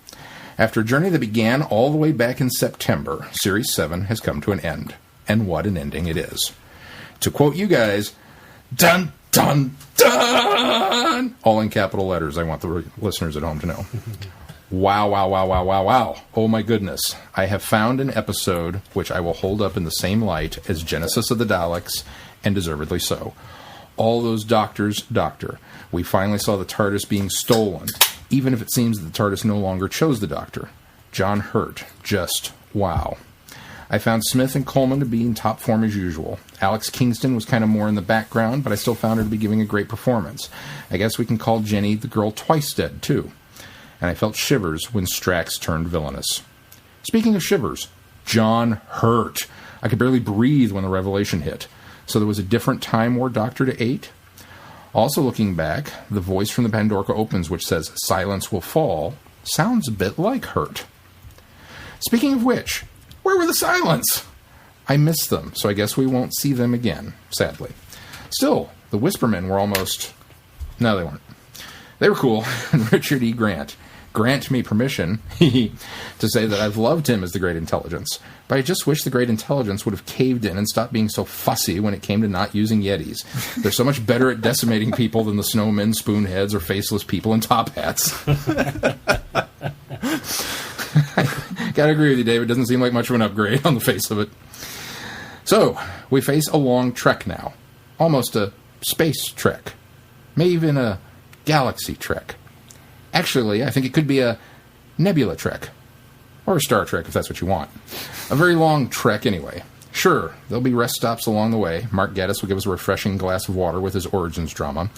after a journey that began all the way back in September, Series 7 has come to an end. And what an ending it is. To quote you guys, dun, dun, dun! All in capital letters, I want the listeners at home to know. Wow, wow, wow, wow, wow, wow. Oh my goodness. I have found an episode which I will hold up in the same light as Genesis of the Daleks, and deservedly so. All those doctors, Doctor. We finally saw the TARDIS being stolen, even if it seems that the TARDIS no longer chose the Doctor. John Hurt. Just wow. I found Smith and Coleman to be in top form as usual. Alex Kingston was kind of more in the background, but I still found her to be giving a great performance. I guess we can call Jenny the girl twice dead, too. And I felt shivers when Strax turned villainous. Speaking of shivers, John Hurt. I could barely breathe when the revelation hit. So there was a different Time War Doctor to 8? Also looking back, the voice from the Pandorca Opens, which says, silence will fall, sounds a bit like Hurt. Speaking of which, where were the Silents? I missed them, so I guess we won't see them again, sadly. Still, the Whispermen were almost... No, they weren't. They were cool. And Richard E. Grant. Grant me permission to say that I've loved him as the Great Intelligence, but I just wish the Great Intelligence would have caved in and stopped being so fussy when it came to not using Yetis. They're so much better at decimating people than the snowmen, spoonheads, or faceless people in top hats. Gotta agree with you, David. Doesn't seem like much of an upgrade on the face of it. So, we face a long trek now. Almost a space trek. Maybe even a galaxy trek. Actually, I think it could be a nebula trek. Or a Star Trek, if that's what you want. A very long trek, anyway. Sure, there'll be rest stops along the way. Mark Gaddis will give us a refreshing glass of water with his Origins drama.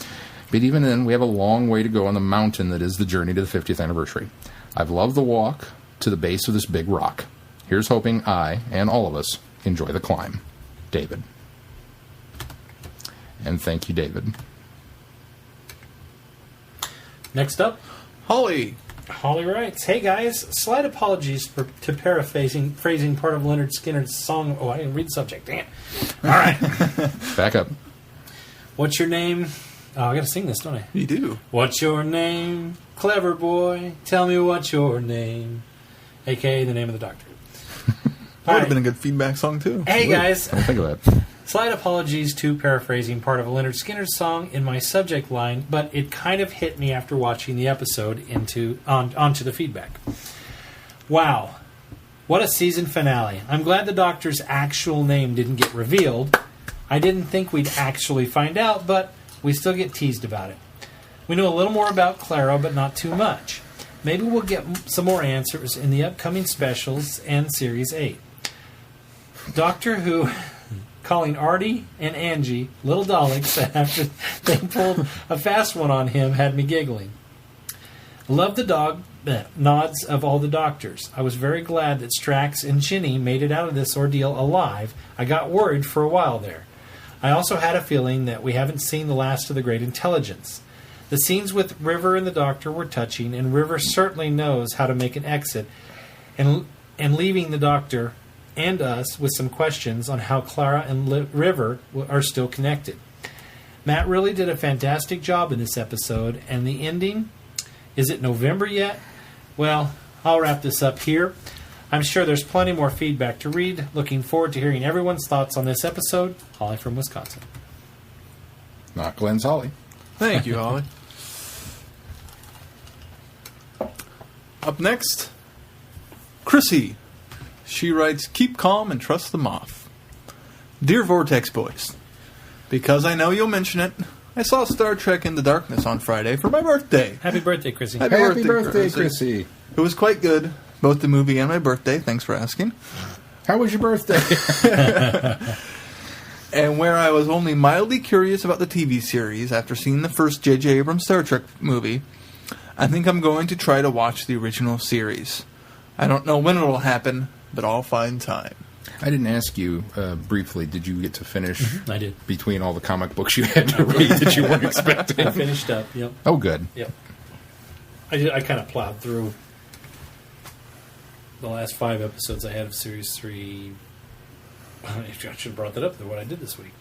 But even then, we have a long way to go on the mountain that is the journey to the 50th anniversary. I've loved the walk to the base of this big rock. Here's hoping I, and all of us, enjoy the climb. David. And thank you, David. Next up, Holly. Holly writes, hey guys, slight apologies to paraphrasing part of Leonard Skinner's song. I didn't read the subject, damn. All right. Back up. What's your name? Oh, I got to sing this, don't I? You do. What's your name, clever boy? Tell me what's your name. A.K.A. the name of the doctor. That would have been a good feedback song, too. Hey, guys. Don't think of that. Slight apologies to paraphrasing part of a Leonard Skinner song in my subject line, but it kind of hit me after watching the episode onto the feedback. Wow. What a season finale. I'm glad the doctor's actual name didn't get revealed. I didn't think we'd actually find out, but we still get teased about it. We know a little more about Clara, but not too much. Maybe we'll get some more answers in the upcoming specials and Series 8. Doctor Who calling Artie and Angie little Daleks after they pulled a fast one on him had me giggling. Love the nods of all the doctors. I was very glad that Strax and Ginny made it out of this ordeal alive. I got worried for a while there. I also had a feeling that we haven't seen the last of the Great Intelligence. The scenes with River and the Doctor were touching, and River certainly knows how to make an exit, and leaving the Doctor and us with some questions on how Clara and River are still connected. Matt really did a fantastic job in this episode, and the ending... Is it November yet? Well, I'll wrap this up here. I'm sure there's plenty more feedback to read. Looking forward to hearing everyone's thoughts on this episode. Holly from Wisconsin. Not Glenn's Holly. Thank you, Holly. Up next, Chrissy. She writes, "Keep calm and trust the moth. Dear Vortex Boys, because I know you'll mention it, I saw Star Trek Into Darkness on Friday for my birthday. Happy birthday, Chrissy. Happy birthday, Chrissy. It was quite good, both the movie and my birthday. Thanks for asking. How was your birthday? And where I was only mildly curious about the TV series after seeing the first J.J. Abrams Star Trek movie, I think I'm going to try to watch the original series. I don't know when it will happen, but I'll find time." I didn't ask you briefly, did you get to finish I did. between all the comic books you had to read that you weren't expecting? I finished up, yep. Oh, good. Yep. I kind of plowed through the last 5 episodes I had of Series 3. I should have brought that up, what I did this week.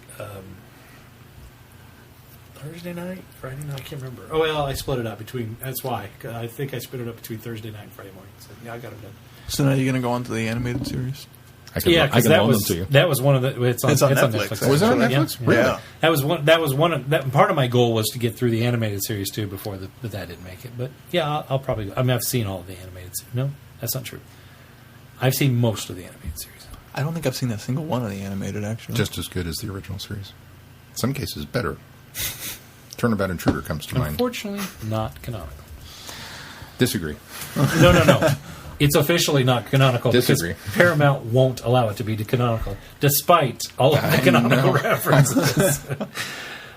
Thursday night? Friday night? I can't remember. Oh, well, I split it up between... That's why. I think I split it up between Thursday night and Friday morning. So, yeah, I got it done. So now you're going to go on to the animated series? I can loan them to you. That was one of the... It's on Netflix. Was it on Netflix? Yeah. Really? Yeah. That was one of... That, part of my goal was to get through the animated series, too, before but that didn't make it. But, yeah, I'll probably go. I mean, I've seen all of the animated series. No, that's not true. I've seen most of the animated series. I don't think I've seen a single one of the animated, actually. Just as good as the original series. In some cases, better. Turnabout Intruder comes to mind. Unfortunately, not canonical. Disagree. No. It's officially not canonical Disagree. because Paramount won't allow it to be canonical, despite all of the canonical references.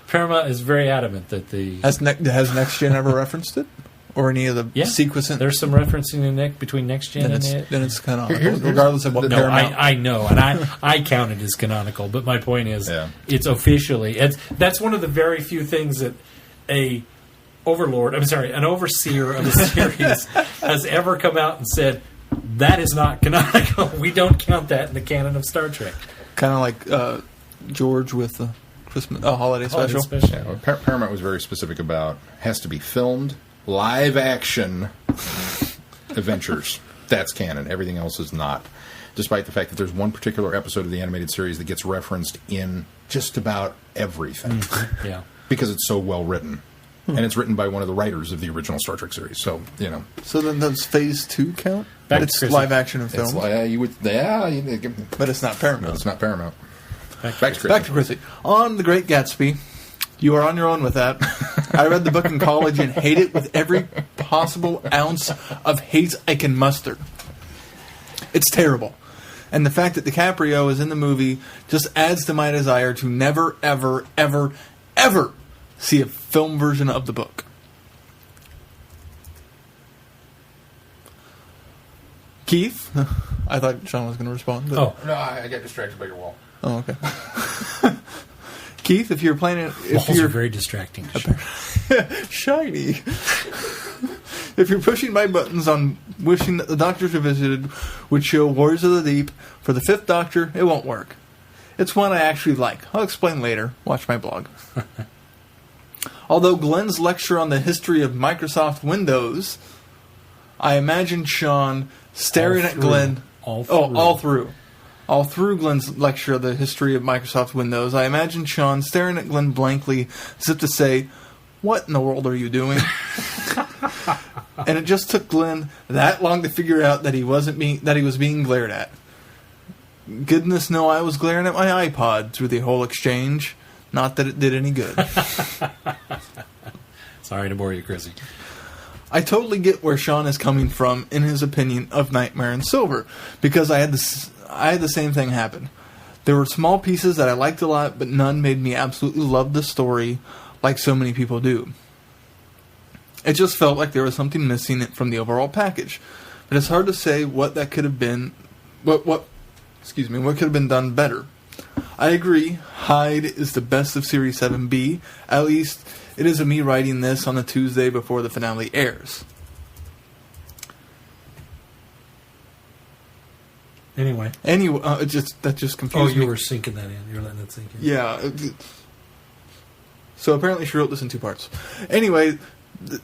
Paramount is very adamant that the... Has Next Gen ever referenced it? Or any of the sequencing? There's some referencing in between Next Gen and it. Then it's canonical, regardless of what No, Paramount... I know, and I count it as canonical, but my point is it's officially... That's one of the very few things that an overseer of a series has ever come out and said, that is not canonical. We don't count that in the canon of Star Trek. Kind of like George with the Christmas holiday special. Yeah, well, Paramount was very specific about has to be filmed, live action adventures. That's canon. Everything else is not. Despite the fact that there's one particular episode of the animated series that gets referenced in just about everything. Yeah. Because it's so well written. And it's written by one of the writers of the original Star Trek series. So, you know. So then does Phase 2 count? It's live action and film. But it's not Paramount. It's not Paramount. Back to Chrissy. On The Great Gatsby, you are on your own with that. I read the book in college and hate it with every possible ounce of hate I can muster. It's terrible. And the fact that DiCaprio is in the movie just adds to my desire to never, ever, ever, ever see a film version of the book. Keith? I thought Sean was going to respond. But... No, I got distracted by your wall. Oh, okay. Keith, if you're planning... Walls are very distracting. Shiny. If you're pushing my buttons on wishing that the Doctors Revisited would show Warriors of the Deep for the 5th Doctor, it won't work. It's one I actually like. I'll explain later. Watch my blog. Although Glenn's lecture on the history of Microsoft Windows, I imagine Sean staring at Glenn all through Glenn's lecture of the history of Microsoft Windows. I imagine Sean staring at Glenn blankly as if to say, "What in the world are you doing?" And it just took Glenn that long to figure out that he was being glared at. Goodness no, I was glaring at my iPod through the whole exchange. Not that it did any good. Sorry to bore you, Chrissy. I totally get where Sean is coming from in his opinion of Nightmare in Silver, because I had the same thing happen. There were small pieces that I liked a lot, but none made me absolutely love the story like so many people do. It just felt like there was something missing from the overall package. But it's hard to say what that could have been, what could have been done better. I agree, Hyde is the best of Series 7B. At least, it is of me writing this on the Tuesday before the finale airs. Anyway, that just confused me. You were sinking that in. You were letting it sink in. Yeah. So apparently she wrote this in 2 parts. Anyway,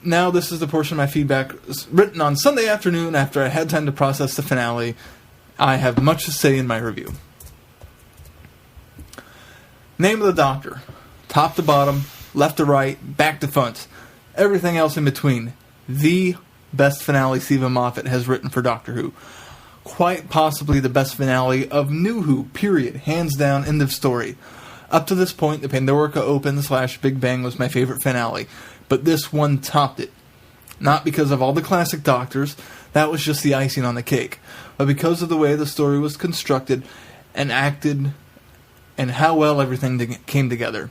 now this is the portion of my feedback written on Sunday afternoon after I had time to process the finale. I have much to say in my review. Name of the Doctor. Top to bottom, left to right, back to front. Everything else in between. The best finale Stephen Moffat has written for Doctor Who. Quite possibly the best finale of New Who, period. Hands down, end of story. Up to this point, the Pandorica Open / Big Bang was my favorite finale, but this one topped it. Not because of all the classic Doctors, that was just the icing on the cake, but because of the way the story was constructed and acted and how well everything came together.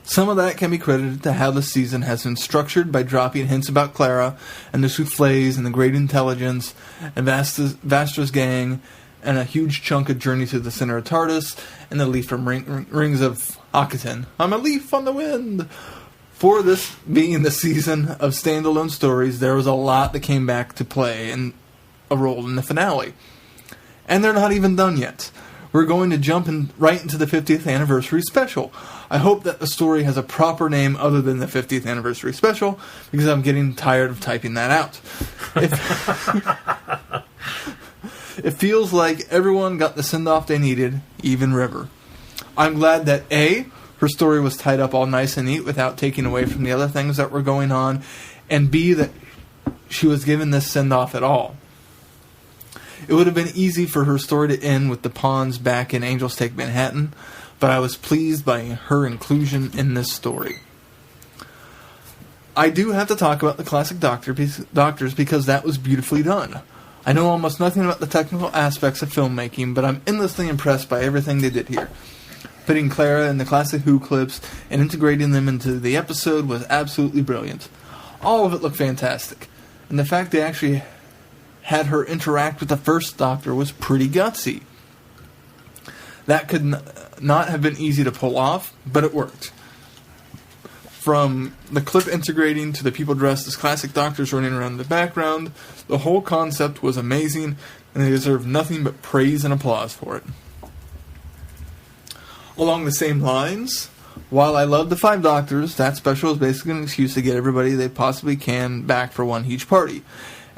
Some of that can be credited to how the season has been structured by dropping hints about Clara and the souffles and the great intelligence and Vastra's gang and a huge chunk of Journey to the Center of TARDIS and the leaf from Rings of Akaten. I'm a leaf on the wind! For this being the season of standalone stories, there was a lot that came back to play and a role in the finale. And they're not even done yet. We're going to jump right into the 50th anniversary special. I hope that the story has a proper name other than the 50th anniversary special, because I'm getting tired of typing that out. It feels like everyone got the send-off they needed, even River. I'm glad that A, her story was tied up all nice and neat without taking away from the other things that were going on, and B, that she was given this send-off at all. It would have been easy for her story to end with the pawns back in Angels Take Manhattan, but I was pleased by her inclusion in this story. I do have to talk about the classic Doctors because that was beautifully done. I know almost nothing about the technical aspects of filmmaking, but I'm endlessly impressed by everything they did here. Putting Clara in the classic Who clips and integrating them into the episode was absolutely brilliant. All of it looked fantastic, and the fact they actually had her interact with the first Doctor was pretty gutsy. That could not have been easy to pull off, but it worked. From the clip integrating to the people dressed as classic Doctors running around in the background, the whole concept was amazing, and they deserve nothing but praise and applause for it. Along the same lines, while I love the 5 Doctors, that special is basically an excuse to get everybody they possibly can back for one huge party.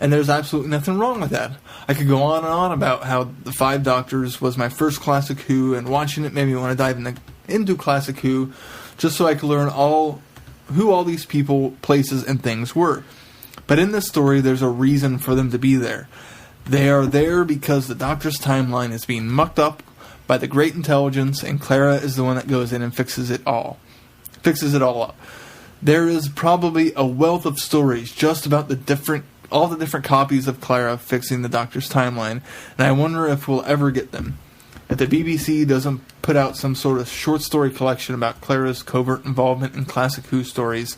And there's absolutely nothing wrong with that. I could go on and on about how the 5 Doctors was my first classic Who, and watching it made me want to dive into classic Who, just so I could learn who all these people, places, and things were. But in this story, there's a reason for them to be there. They are there because the Doctor's timeline is being mucked up by the great intelligence, and Clara is the one that goes in and fixes it all up. There is probably a wealth of stories just about all the different copies of Clara fixing the Doctor's timeline, and I wonder if we'll ever get them. If the BBC doesn't put out some sort of short story collection about Clara's covert involvement in classic Who stories,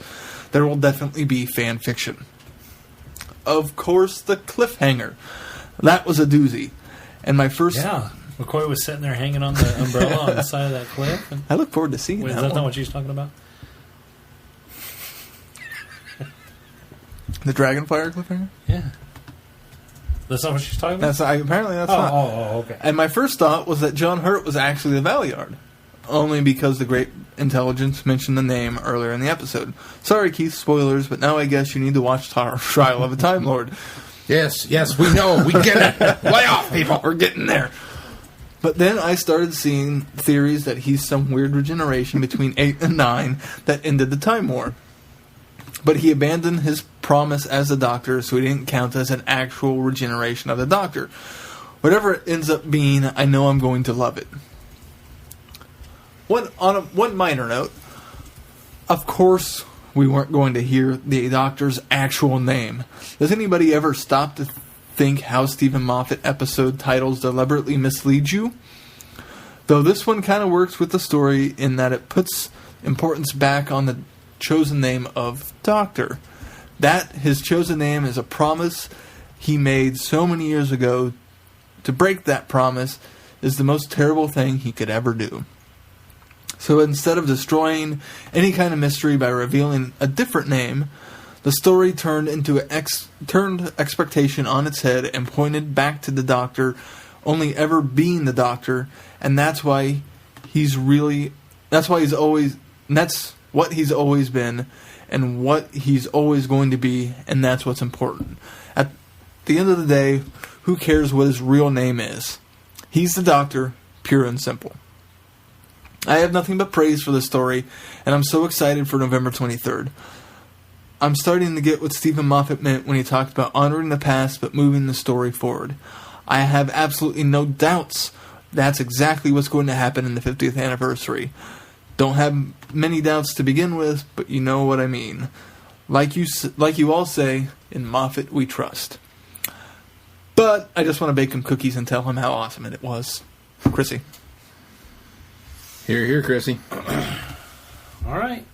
there will definitely be fan fiction. Of course, the cliffhanger. That was a doozy. And my first... Yeah, McCoy was sitting there hanging on the umbrella on the side of that cliff. And I look forward to seeing that. Is that not what she's talking about? The Dragonfire cliffhanger? Yeah. That's not what she's talking about? Apparently that's not. Oh, okay. And my first thought was that John Hurt was actually the Valeyard. Only because the great Intelligence mentioned the name earlier in the episode. Sorry, Keith, spoilers, but now I guess you need to watch Trial of a Time Lord. Yes, we know. We get it. Lay off, people. We're getting there. But then I started seeing theories that he's some weird regeneration between 8 and 9 that ended the Time War. But he abandoned his promise as the Doctor, so he didn't count as an actual regeneration of the Doctor. Whatever it ends up being, I know I'm going to love it. One minor note, of course we weren't going to hear the Doctor's actual name. Does anybody ever stop to think how Stephen Moffat episode titles deliberately mislead you? Though this one kind of works with the story in that it puts importance back on the chosen name of Doctor. That his chosen name is a promise he made so many years ago. To break that promise is the most terrible thing he could ever do. So instead of destroying any kind of mystery by revealing a different name, the story turned expectation on its head and pointed back to the Doctor only ever being the Doctor, and that's what he's always been, and what he's always going to be, and that's what's important. At the end of the day, who cares what his real name is? He's the Doctor, pure and simple. I have nothing but praise for this story, and I'm so excited for November 23rd. I'm starting to get what Stephen Moffat meant when he talked about honoring the past but moving the story forward. I have absolutely no doubts that's exactly what's going to happen in the 50th anniversary. Don't have many doubts to begin with, but you know what I mean. Like you all say, in Moffat we trust. But I just want to bake him cookies and tell him how awesome it was. Chrissy. Here, Chrissy. All right.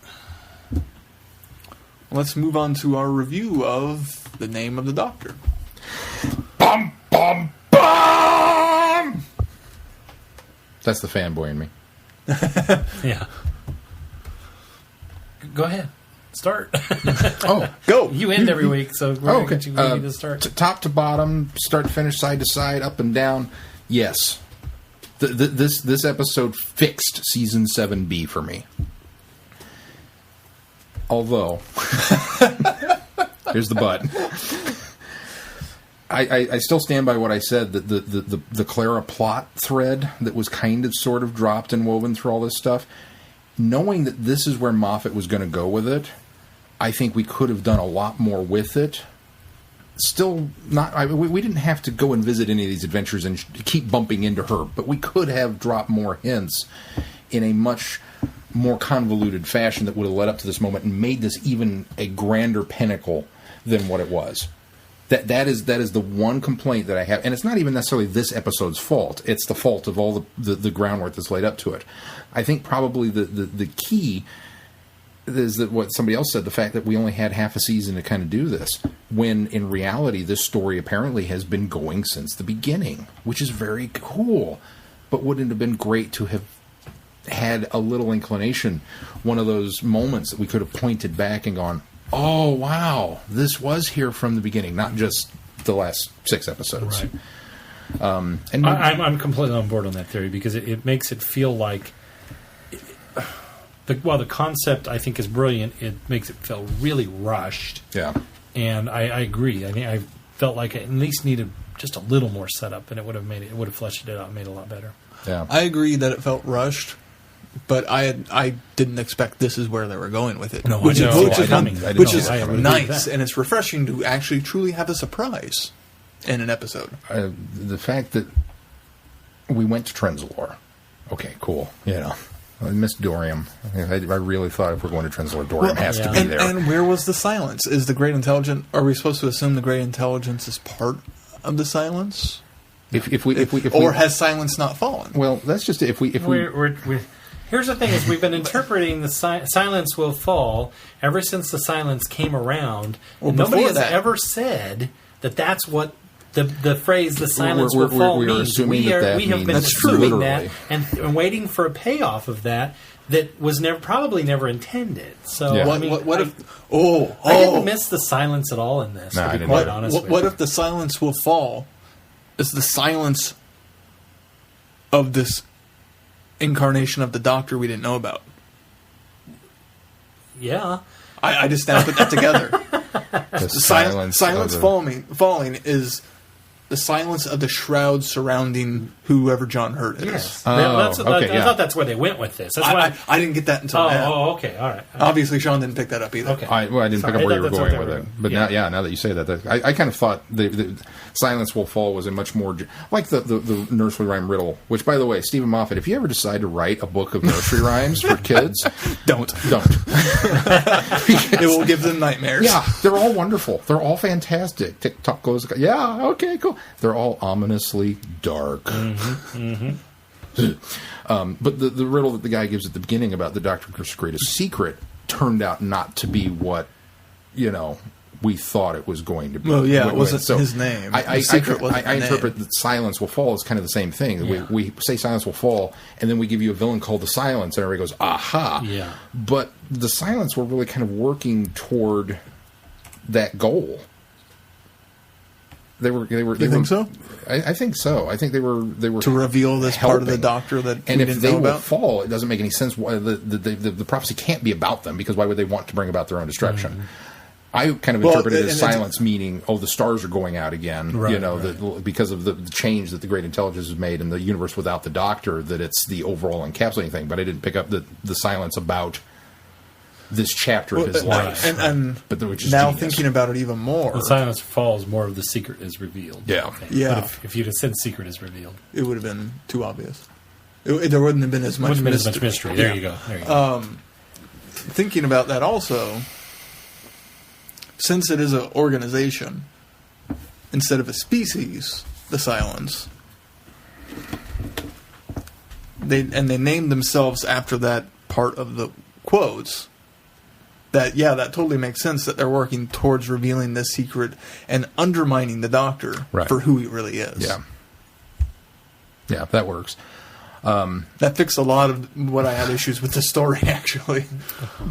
Let's move on to our review of The Name of the Doctor. Bum, bum, bum! That's the fanboy in me. Yeah. Go ahead. Start. Oh, go! You end every week, so we're okay. going to get you to start. Top to bottom, start to finish, side to side, up and down. Yes. This episode fixed Season 7B for me. Although, here's the but. I still stand by what I said, that the Clara plot thread that was kind of sort of dropped and woven through all this stuff, knowing that this is where Moffat was going to go with it, I think we could have done a lot more with it. Still not. We didn't have to go and visit any of these adventures and keep bumping into her, but we could have dropped more hints in a much more convoluted fashion that would have led up to this moment and made this even a grander pinnacle than what it was. That is the one complaint that I have, and it's not even necessarily this episode's fault. It's the fault of all the groundwork that's laid up to it. I think probably the key is that what somebody else said, the fact that we only had half a season to kind of do this, when in reality this story apparently has been going since the beginning, which is very cool. But wouldn't it have been great to have had a little inclination, one of those moments that we could have pointed back and gone, oh, wow, this was here from the beginning, not just the last 6 episodes. Right. And I'm completely on board on that theory, because it makes it feel like, while the concept I think is brilliant, it makes it feel really rushed. Yeah. And I agree. I think I felt like it at least needed just a little more setup, and it would have fleshed it out and made it a lot better. Yeah. I agree that it felt rushed, but I didn't expect this is where they were going with it. No, which I know. which is I agree with nice, that. and it's refreshing to actually truly have a surprise in an episode. The fact that we went to Trenzalore. Okay, cool. I missed Dorium. I really thought if we're going to Trenzalore, Dorium has to be there. And where was the silence? Is the Great Intelligence? Are we supposed to assume the Great Intelligence is part of the silence? Or has silence not fallen? Well, that's just if we here's the thing: is we've been interpreting the silence will fall ever since the silence came around. Well, nobody has that. ever said that that's what the phrase "the silence will fall" we are means. assuming We have means been assuming that literally. and waiting for a payoff of that was probably never intended. So Yeah. I mean, what if? I didn't miss the silence at all in this. No, I to be didn't quite either. honest, with What you. if the silence will fall is the silence of this incarnation of the Doctor we didn't know about? Yeah. I just now put that together. The Silence of the- falling is the silence of the shroud surrounding whoever John Hurt is. Yes. Oh, I okay, thought that's where they went with this. That's why. I didn't get that until now. Oh, okay. All right. Obviously, Sean didn't pick that up either. Okay. I didn't Sorry, pick up where you were that's going what with they it. were- But now that you say that, I kind of thought the Silence Will Fall was a much more like the nursery rhyme riddle. Which, by the way, Stephen Moffat, if you ever decide to write a book of nursery rhymes for kids, Don't. It will give them nightmares. Yeah, they're all wonderful. They're all fantastic. TikTok goes. Yeah, okay, cool. They're all ominously dark. But the riddle that the guy gives at the beginning about the Doctor's greatest secret turned out not to be what we thought it was going to be. Well, yeah, it wasn't his name. I The secret wasn't the interpret name. that Silence Will Fall as kind of the same thing. Yeah. We say Silence will fall, and then we give you a villain called the Silence, and everybody goes, aha. Yeah. But the Silence were really kind of working toward that goal. They were. You think so? I think so. I think they were To reveal this part of the helping. Doctor that And we if didn't they know will about? fall, it doesn't make any sense. Why the prophecy can't be about them, because why would they want to bring about their own destruction? I kind of interpret it as silence, meaning, the stars are going out again. Right, That because of the change that the Great Intelligence has made in the universe without the Doctor, that it's the overall encapsulating thing. But I didn't pick up the silence about this chapter of his life. And which is now genius. thinking about it even more, The Silence Falls, more of the secret is revealed. Yeah. Okay. Yeah. But if you'd have said secret is revealed, it would have been too obvious. There wouldn't have been as much wouldn't have been as mystery. much mystery. There you go. There you go. Thinking about that also, since it is an organization instead of a species, the Silence, they named themselves after that part of the quotes. That totally makes sense that they're working towards revealing this secret and undermining the Doctor for who he really is. Yeah, that works. That fixed a lot of what I had issues with the story, actually.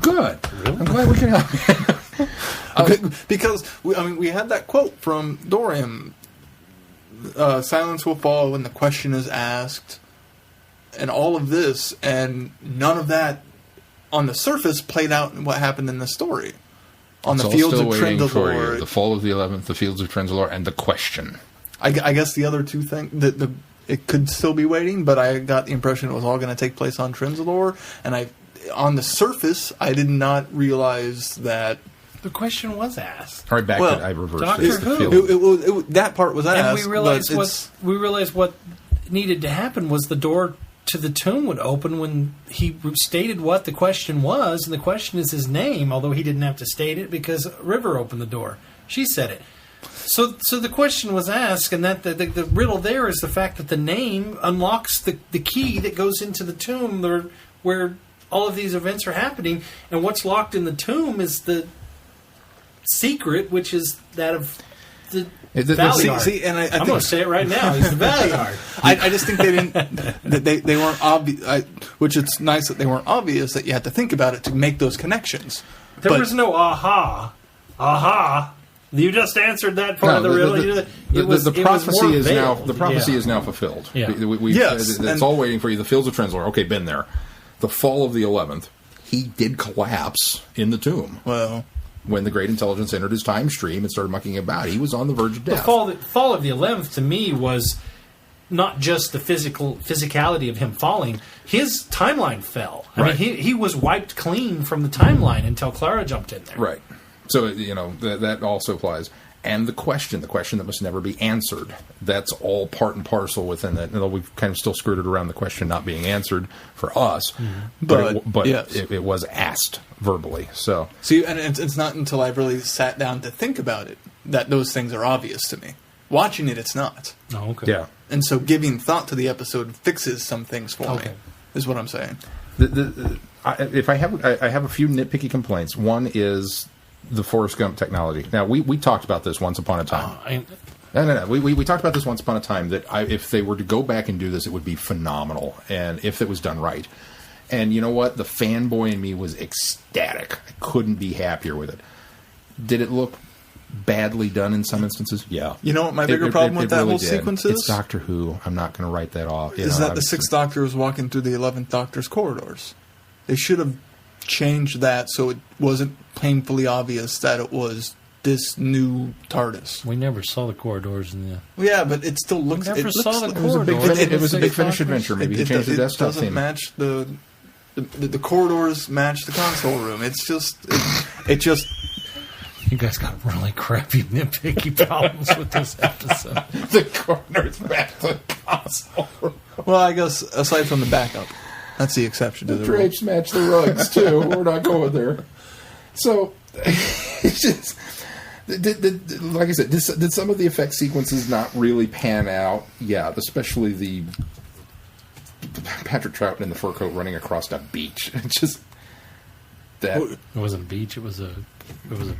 Good. I'm glad we can help. Because we had that quote from Dorian. Silence will fall when the question is asked, and all of this, and none of that on the surface played out in what happened in the story. On the fields of Trendalore. The fall of the 11th, the fields of Trendalore, and the question. I guess the other two things, it could still be waiting, but I got the impression it was all going to take place on Trendalore, and on the surface, I did not realize that. The question was asked. All right, back to I reversed Doctor it. Who? That part was asked. And we realized what needed to happen was the door to the tomb would open when he stated what the question was, and the question is his name, although he didn't have to state it because River opened the door. She said it. So the question was asked, and that the riddle there is the fact that the name unlocks the key that goes into the tomb where all of these events are happening, and what's locked in the tomb is the secret, which is that of the Valiard. See, and I'm going to say it right now. He's the Valiard. I just think they didn't. That they weren't obvious. Which it's nice that they weren't obvious. That you had to think about it to make those connections. There was no aha. You just answered that part of the riddle. The prophecy is now is now fulfilled. Yeah. It's all waiting for you. The fields of Trendalore. Okay, been there. The fall of the 11th. He did collapse in the tomb. Well, when the Great Intelligence entered his time stream and started mucking about, he was on the verge of death. The fall of the 11th to me was not just the physicality of him falling. His timeline fell. I mean, he was wiped clean from the timeline until Clara jumped in there. Right. So, that also applies. And the question that must never be answered. That's all part and parcel within that. Although we've kind of still skirted around the question not being answered for us. Mm-hmm. But yes. it was asked verbally. So see, and it's not until I really sat down to think about it that those things are obvious to me. Watching it, it's not. Oh, okay. Yeah. And so giving thought to the episode fixes some things for me, is what I'm saying. I have a few nitpicky complaints. One is the Forrest Gump technology. Now, we talked about this once upon a time. No. We talked about this once upon a time that if they were to go back and do this, it would be phenomenal, and if it was done right. And you know what? The fanboy in me was ecstatic. I couldn't be happier with it. Did it look badly done in some instances? Yeah. You know what my bigger problem with that really whole did. sequence is? It's Doctor Who. I'm not going to write that off. Is that the Sixth Doctor was walking through the 11th Doctor's corridors. They should have changed that so it wasn't painfully obvious that it was this new TARDIS. We never saw the corridors in the... Well, yeah, but it still looks... We never saw the It was a big, corridors. it was a big Finish Doctors. adventure. Maybe he changed the desktop doesn't theme. match the corridors match the console room. It's just it just You guys got really crappy nitpicky problems with this episode. The corners back to the console. well, I guess aside from the backup, that's the exception to The the rule. drapes match the rugs too. We're not going there. So it's just like I said. Did some of the effect sequences not really pan out? Yeah, especially the Patrick Troughton in the fur coat running across a beach. It's just that. It wasn't a beach. It was a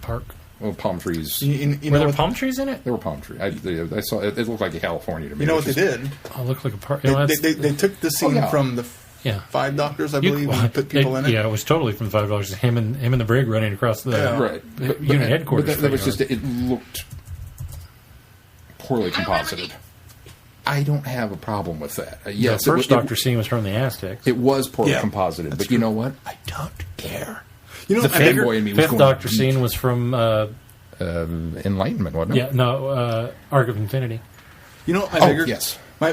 park. Well, palm trees. You Were know there what, palm trees in it? There were palm trees. I saw it. It looked like California to me. you know It what they was did? Oh, it looked like a park. They took the scene yeah. from the Yeah. Five Doctors, I believe, and put people in it. Yeah, it was totally from $5. Him and the brig running across the Yeah. Right. unit headquarters. But that was just, it looked poorly composited. I don't have a problem with that. Yes, the first it, Doctor scene was from the Aztecs. it was poorly Yeah, composited, that's but you know what? I don't care. You know, The I figured- fanboy in me was Fifth going. Doctor scene was from Enlightenment, wasn't it? Arc of Infinity. You know, I Oh, figured. yes. My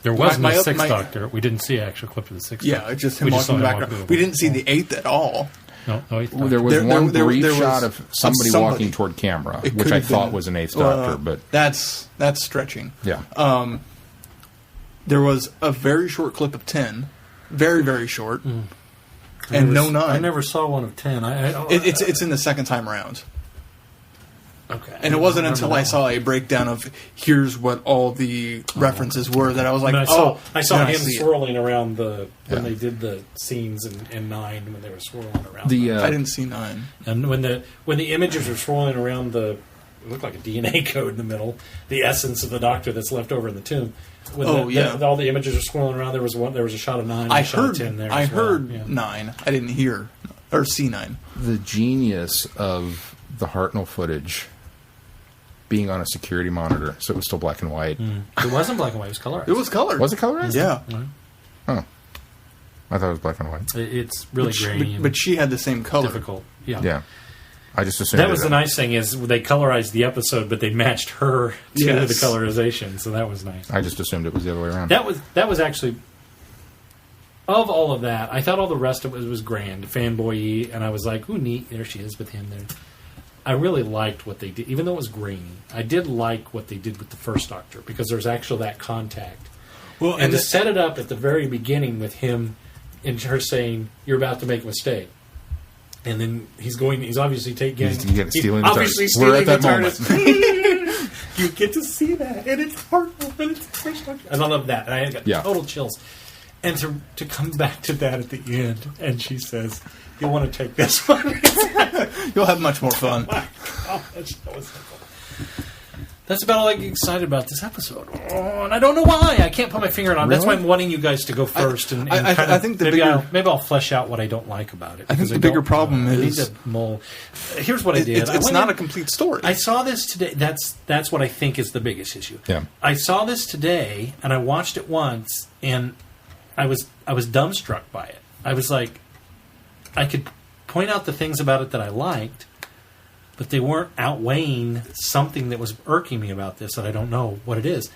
There wasn't My- a my- Sixth my- Doctor. We didn't see an actual clip of the Sixth yeah, Doctor. it's just him We walking saw in the him background. walking We didn't see the eighth at all. No, Eighth Doctor. There was There- one there- brief there was shot of somebody somebody. walking toward camera, It which could I have thought been- was an Eighth Doctor, but that's stretching. yeah. There was a very short clip of 10, very very short, I and never no 9. I never saw one of 10. It's in the second time around. okay. And it wasn't I until remember I that saw a breakdown of here's what all the references were that I was like, one. And I saw then him see it. swirling around when Yeah. they did the scenes in 9 when they were swirling around. I didn't see 9. And when the images were swirling around it looked like a DNA code in the middle, the essence of the Doctor that's left over in the tomb. When all the images were swirling around. There was a shot of 9. I a shot of heard 10 there. I as well. heard Yeah. 9. I didn't hear or see 9. The genius of the Hartnell footage being on a security monitor, so it was still black and white. It wasn't black and white. It was colorized. It was colored. Was it colorized? Yeah. Oh. I thought it was black and white. It's really grainy But she had the same and color. difficult. Yeah. Yeah. I just assumed That was the nice thing is they colorized the episode, but they matched her to Yes. the colorization, so that was nice. I just assumed it was the other way around. That was actually of all of that. I thought all the rest of it was grand, fanboy-y, and I was like, "Ooh, neat! There she is with him there." I really liked what they did, even though it was grainy. I did like what they did with the first Doctor because there's actually that contact, Well, and to set it up at the very beginning with him and her saying, "You're about to make a mistake." And then he's obviously taking. He's stealing the obviously TARDIS. stealing We're at that the TARDIS. You get to see that, and it's heartful, and it's the first Doctor. And I love that. And I got total chills. And to come back to that at the end, and she says, "You'll want to take this one." You'll have much more fun. My gosh, that was simple. That's about all I get excited about this episode. Oh, and I don't know why. I can't put my finger on it. That's why I'm wanting you guys to go first. I think the maybe bigger- maybe I'll flesh out what I don't like about it. I think because the bigger don't- problem I need is- to mull. Here's what I did. It's I went not in- a complete story. I saw this today. That's what I think is the biggest issue. Yeah. I saw this today, and I watched it once, and I was dumbstruck by it. I was like, I could point out the things about it that I liked, but they weren't outweighing something that was irking me about this that I don't know what it is.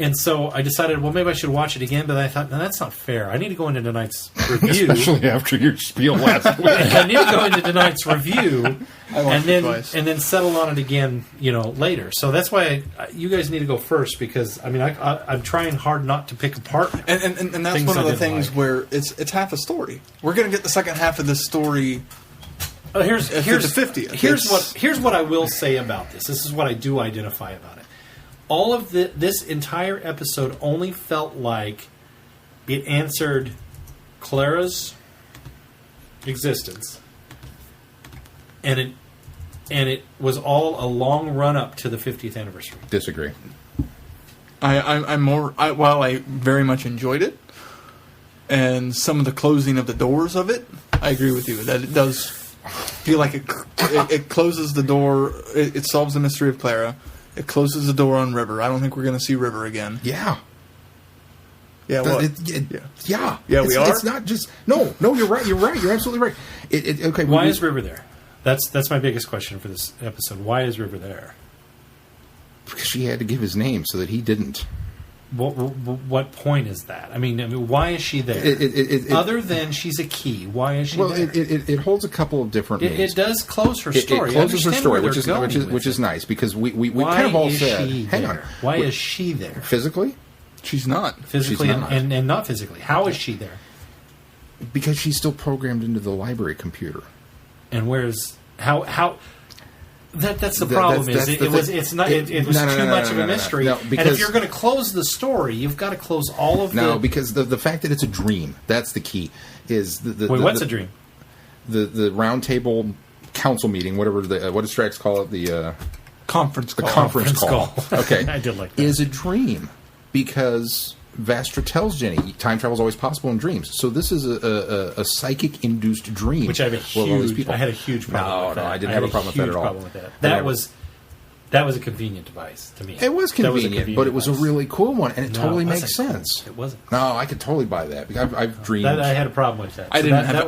And so I decided, well, maybe I should watch it again, but I thought, no, that's not fair. I need to go into tonight's review. Especially after your spiel last week. I need to go into tonight's review I watched and it twice. then settle on it again, later. So that's why you guys need to go first because I'm trying hard not to pick apart. And that's things one of I the didn't things like. where it's half a story. We're going to get the second half of this story. Here's the 50th. Here's what I will say about this. This is what I do identify about it. All of this entire episode only felt like it answered Clara's existence, and it was all a long run up to the 50th anniversary. Disagree. While I very much enjoyed it, and some of the closing of the doors of it, I agree with you that it does feel like it closes the door. It solves the mystery of Clara. It closes the door on River. I don't think we're going to see River again. Yeah. Yeah, well, yeah. We are. It's not just no. You're right. You're absolutely right. Okay. Why is River there? That's my biggest question for this episode. Why is River there? Because she had to give his name so that he didn't. What point is that? I mean, why is she there? Other than she's a key, why is she there? Well, it holds a couple of different meanings. It does close her story. It closes her story, which is nice, because we kind of all said, hang on. Why is she there? Physically? She's not. Physically and not physically. How is she there? Because she's still programmed into the library computer. And where's... How... That's the problem. It was too much of a mystery. No, and if you're going to close the story, you've got to close all of the. No, because the fact that it's a dream, that's the key. Is what's a dream? The round table council meeting, whatever what does Strax call it? The conference call. The conference call. Okay, I did like that. Is a dream because Vastra tells Jenny time travel is always possible in dreams. So this is a psychic induced dream, which I had a huge problem with that. No, I didn't have a problem with that at all. That was a convenient device to me. It was convenient, but it was a really cool one, and it totally makes sense. It wasn't. No, I could totally buy that because I've dreamed. I had a problem with that. I didn't have a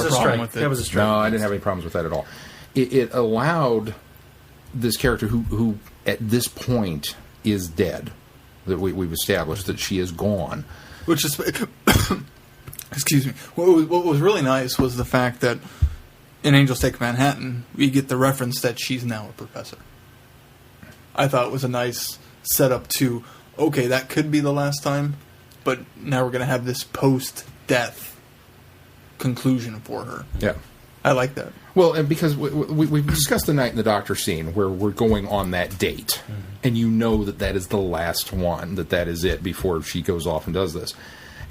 problem with it. That was a strike. No, I didn't have any problems with that at all. It allowed this character who at this point is dead. That we've established that she is gone. Which is, excuse me. What was really nice was the fact that in Angel's Take Manhattan, we get the reference that she's now a professor. I thought it was a nice setup to, okay, that could be the last time, but now we're going to have this post-death conclusion for her. Yeah. I like that. Well, and because we've discussed the night in the doctor scene where we're going on that date, and you know that is the last one, that is it before she goes off and does this.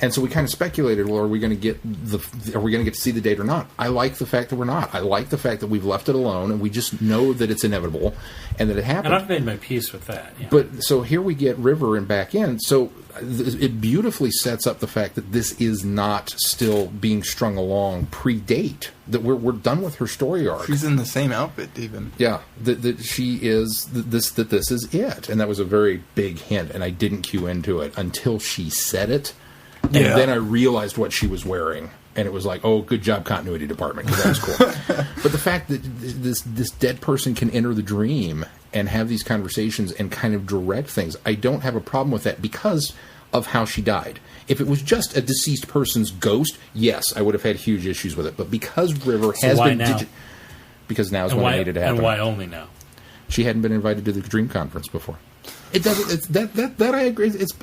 And so we kind of speculated, well, are we going to get to see the date or not? I like the fact that we're not. I like the fact that we've left it alone, and we just know that it's inevitable and that it happened. And I've made my peace with that. Yeah. But so here we get River and back in. So it beautifully sets up the fact that this is not still being strung along pre-date. That we're done with her story arc. She's in the same outfit, even. Yeah, that she is this is it, and that was a very big hint, and I didn't cue into it until she said it. And then I realized what she was wearing, and it was like, oh, good job, continuity department, because that was cool. But the fact that this dead person can enter the dream and have these conversations and kind of direct things, I don't have a problem with that because of how she died. If it was just a deceased person's ghost, yes, I would have had huge issues with it. But because River has been... because now is when it needed to happen. And why only now? She hadn't been invited to the Dream Conference before. It doesn't... That I agree. It's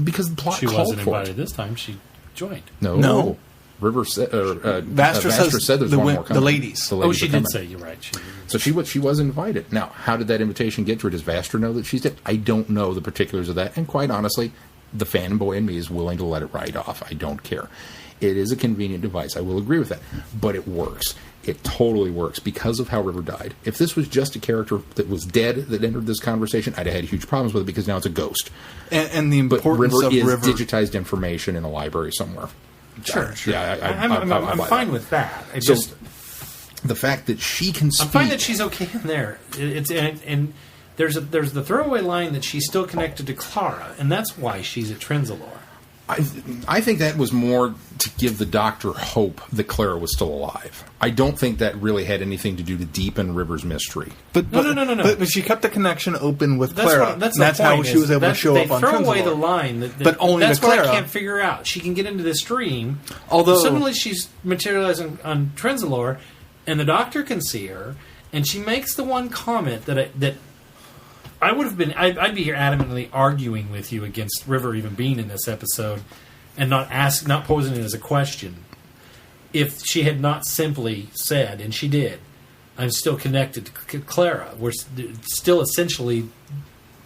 because the plot called for it. She wasn't invited this time. She joined. No. River said... Vastra said there's one more coming. The ladies. She did say, you're right. So she was invited. Now, how did that invitation get to her? Does Vastra know that she's dead? I don't know the particulars of that. And quite honestly, the fanboy in me is willing to let it ride off. I don't care. It is a convenient device. I will agree with that. But it works. It totally works because of how River died. If this was just a character that was dead that entered this conversation, I'd have had huge problems with it because now it's a ghost. And the importance of River is digitized information in a library somewhere. Sure. Yeah, I'm fine with that. The fact that she can speak... I'm fine that she's okay in there. And there's the throwaway line that she's still connected to Clara, and that's why she's at Trenzalore. I think that was more to give the Doctor hope that Clara was still alive. I don't think that really had anything to do to deepen River's mystery. No. But she kept the connection open with Clara. That's how she was able to show up on Trenzalore. They throw away the line, but only that's what I can't figure out. She can get into this dream, although suddenly she's materializing on Trenzalore, and the Doctor can see her, and she makes the one comment that I would have been. I'd be here adamantly arguing with you against River even being in this episode, and not posing it as a question. If she had not simply said, and she did, "I'm still connected to Clara. We're still essentially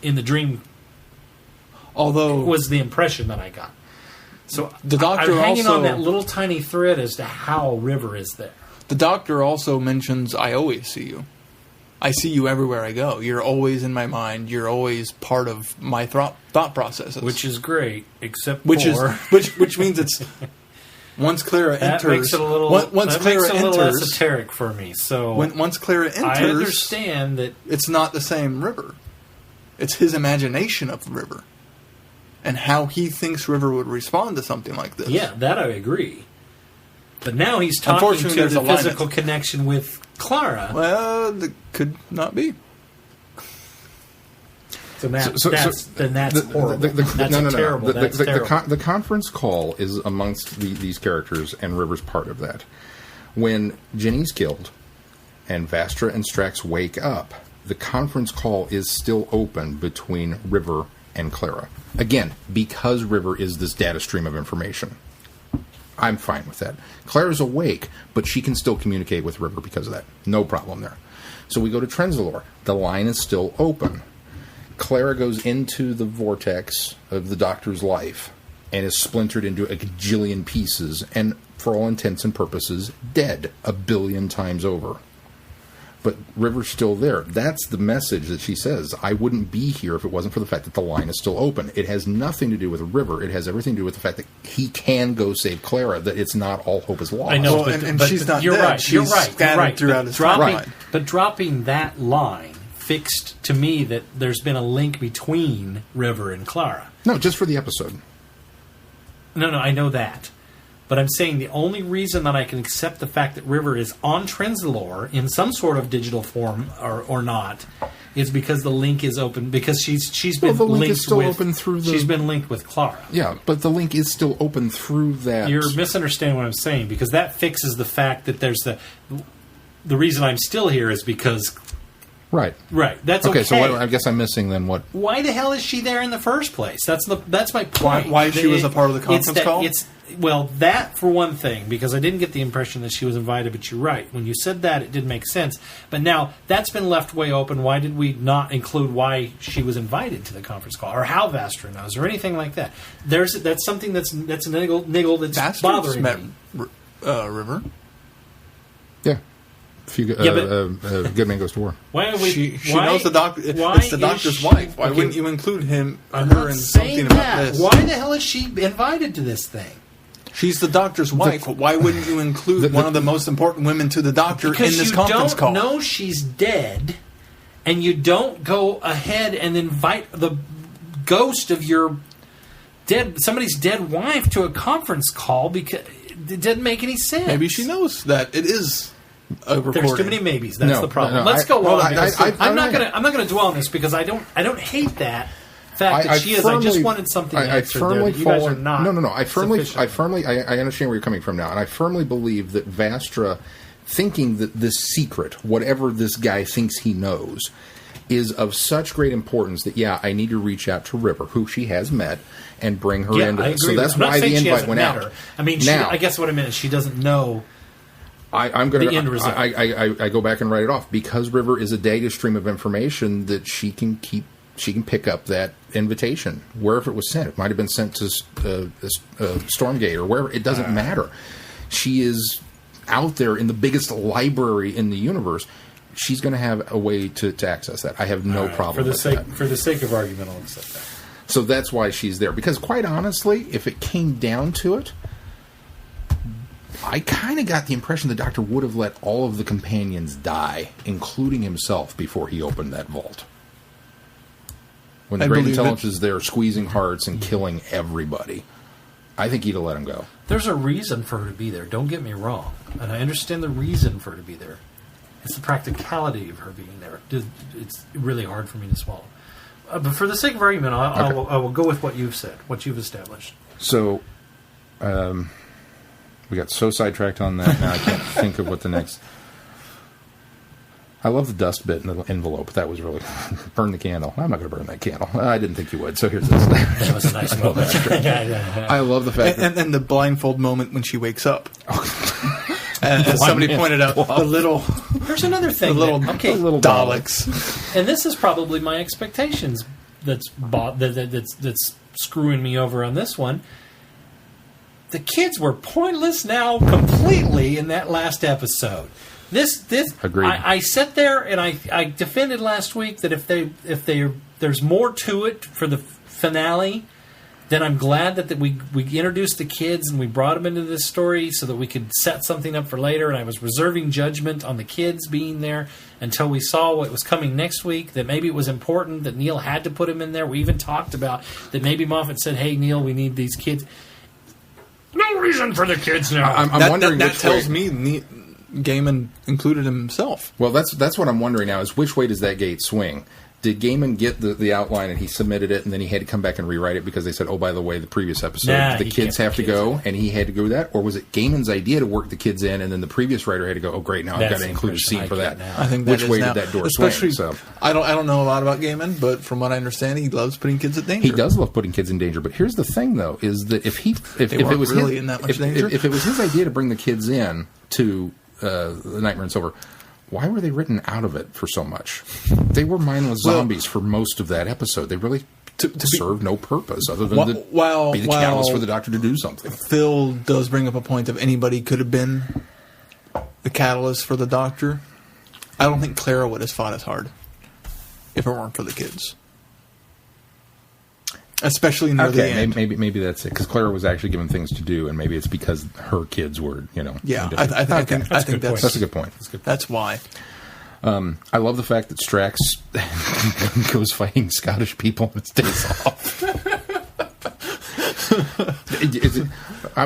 in the dream." Although it was the impression that I got. So the Doctor I'm hanging on that little tiny thread as to how River is there. The Doctor also mentions, "I always see you. I see you everywhere I go. You're always in my mind. You're always part of my thought processes." Which is great, except which means it's once Clara enters. That makes it a little esoteric for me. So once Clara enters, I understand that it's not the same River. It's his imagination of the River, and how he thinks River would respond to something like this. Yeah, that I agree. But now he's talking Unfortunately, to there's the a line physical connection with Clara. Well, that could not be. So that's horrible. That's terrible. The conference call is amongst these characters, and River's part of that. When Jenny's killed, and Vastra and Strax wake up, the conference call is still open between River and Clara. Again, because River is this data stream of information. I'm fine with that. Clara's awake, but she can still communicate with River because of that. No problem there. So we go to Trenzalore. The line is still open. Clara goes into the vortex of the Doctor's life and is splintered into a gajillion pieces and, for all intents and purposes, dead 1 billion times over. But River's still there. That's the message that she says. I wouldn't be here if it wasn't for the fact that the line is still open. It has nothing to do with River. It has everything to do with the fact that he can go save Clara, that it's not all hope is lost. I know, and she's not you're dead. right. She's You're right. scattered throughout his timeline. But dropping that line fixed to me that there's been a link between River and Clara. No, just for the episode. No, I know that. But I'm saying the only reason that I can accept the fact that River is on Trenzalore in some sort of digital form or not is because the link is open, because she's been the link linked is still with, open through the... She's been linked with Clara. Yeah, but the link is still open through that... You're misunderstanding what I'm saying, because that fixes the fact that there's the reason I'm still here is because... Right. That's okay. So I guess I'm missing then what... Why the hell is she there in the first place? That's my point. Why she was a part of the conference call? Well, that for one thing, because I didn't get the impression that she was invited, but you're right. When you said that, it didn't make sense. But now, that's been left way open. Why did we not include why she was invited to the conference call, or how Vastra knows, or anything like that? That's something that's a niggle that's bothering me. River? Yeah. Good man goes to war. Why are we? She knows the doctor. It's the doctor's wife. Why wouldn't you include her in something about this? Why the hell is she invited to this thing? She's the doctor's wife. Why wouldn't you include one of the most important women to the doctor in this conference call? Because you don't know she's dead, and you don't go ahead and invite the ghost of somebody's dead wife to a conference call because it doesn't make any sense. Maybe she knows that it is. There's too many maybes. That's the problem. Let's go on. I'm not going to dwell on this because I don't hate that fact that she is. I just wanted something extra there. You guys are not. No. I understand where you're coming from now, and I firmly believe that Vastra, thinking that this secret, whatever this guy thinks he knows, is of such great importance that I need to reach out to River, who she has met, and bring her into this. So that's why the invite went out. I mean, I guess what I meant is she doesn't know. I'm going to. I go back and write it off because River is a data stream of information that she can keep. She can pick up that invitation wherever it was sent. It might have been sent to Stormgate or wherever. It doesn't matter. She is out there in the biggest library in the universe. She's going to have a way to access that. I have no problem with that. For the sake of argument, I'll accept that. So that's why she's there. Because quite honestly, if it came down to it, I kind of got the impression the Doctor would have let all of the companions die, including himself, before he opened that vault. When the Great Intelligence is there squeezing hearts and killing everybody, I think he'd have let him go. There's a reason for her to be there, don't get me wrong. And I understand the reason for her to be there. It's the practicality of her being there. It's really hard for me to swallow. But for the sake of argument, I will go with what you've said, what you've established. So... we got so sidetracked on that, now I can't think of what the next... I love the dust bit in the envelope. That was really... burn the candle. I'm not going to burn that candle. I didn't think you would, so here's this. That was a nice moment. I love the fact that... And the blindfold moment when she wakes up. As somebody pointed out, the little... Here's another thing. The little Daleks. And this is probably my expectations that's screwing me over on this one. The kids were pointless now completely in that last episode. This Agreed. I sat there and I defended last week that if there's more to it for the finale, then I'm glad that we introduced the kids and we brought them into this story so that we could set something up for later. And I was reserving judgment on the kids being there until we saw what was coming next week, that maybe it was important that Neil had to put him in there. We even talked about that maybe Moffat said, hey, Neil, we need these kids. No reason for the kids now. I'm wondering that which tells way. me Gaiman included himself. Well, that's what I'm wondering now is which way does that gate swing? Did Gaiman get the outline and he submitted it and then he had to come back and rewrite it because they said, oh, by the way, the previous episode, the kids have to go and he had to go with that? Or was it Gaiman's idea to work the kids in and then the previous writer had to go, oh, great, now I've got to include a scene for that? I think that which is way now. did that door Especially, swing? So, I don't know a lot about Gaiman, but from what I understand, he loves putting kids at danger. he does love putting kids in danger. But here's the thing, though, is that if it was really his, in that much danger? if it was his idea to bring the kids in to The Nightmare in Silver, why were they written out of it for so much? They were mindless zombies for most of that episode. They really served no purpose other than to be the catalyst for the Doctor to do something. Phil does bring up a point of anybody could have been the catalyst for the Doctor. I don't think Clara would have fought as hard if it weren't for the kids. Especially near the end. Maybe that's it. Because Clara was actually given things to do, and maybe it's because her kids were, Yeah, I think that's a good point. That's why. I love the fact that Strax goes fighting Scottish people and stays off.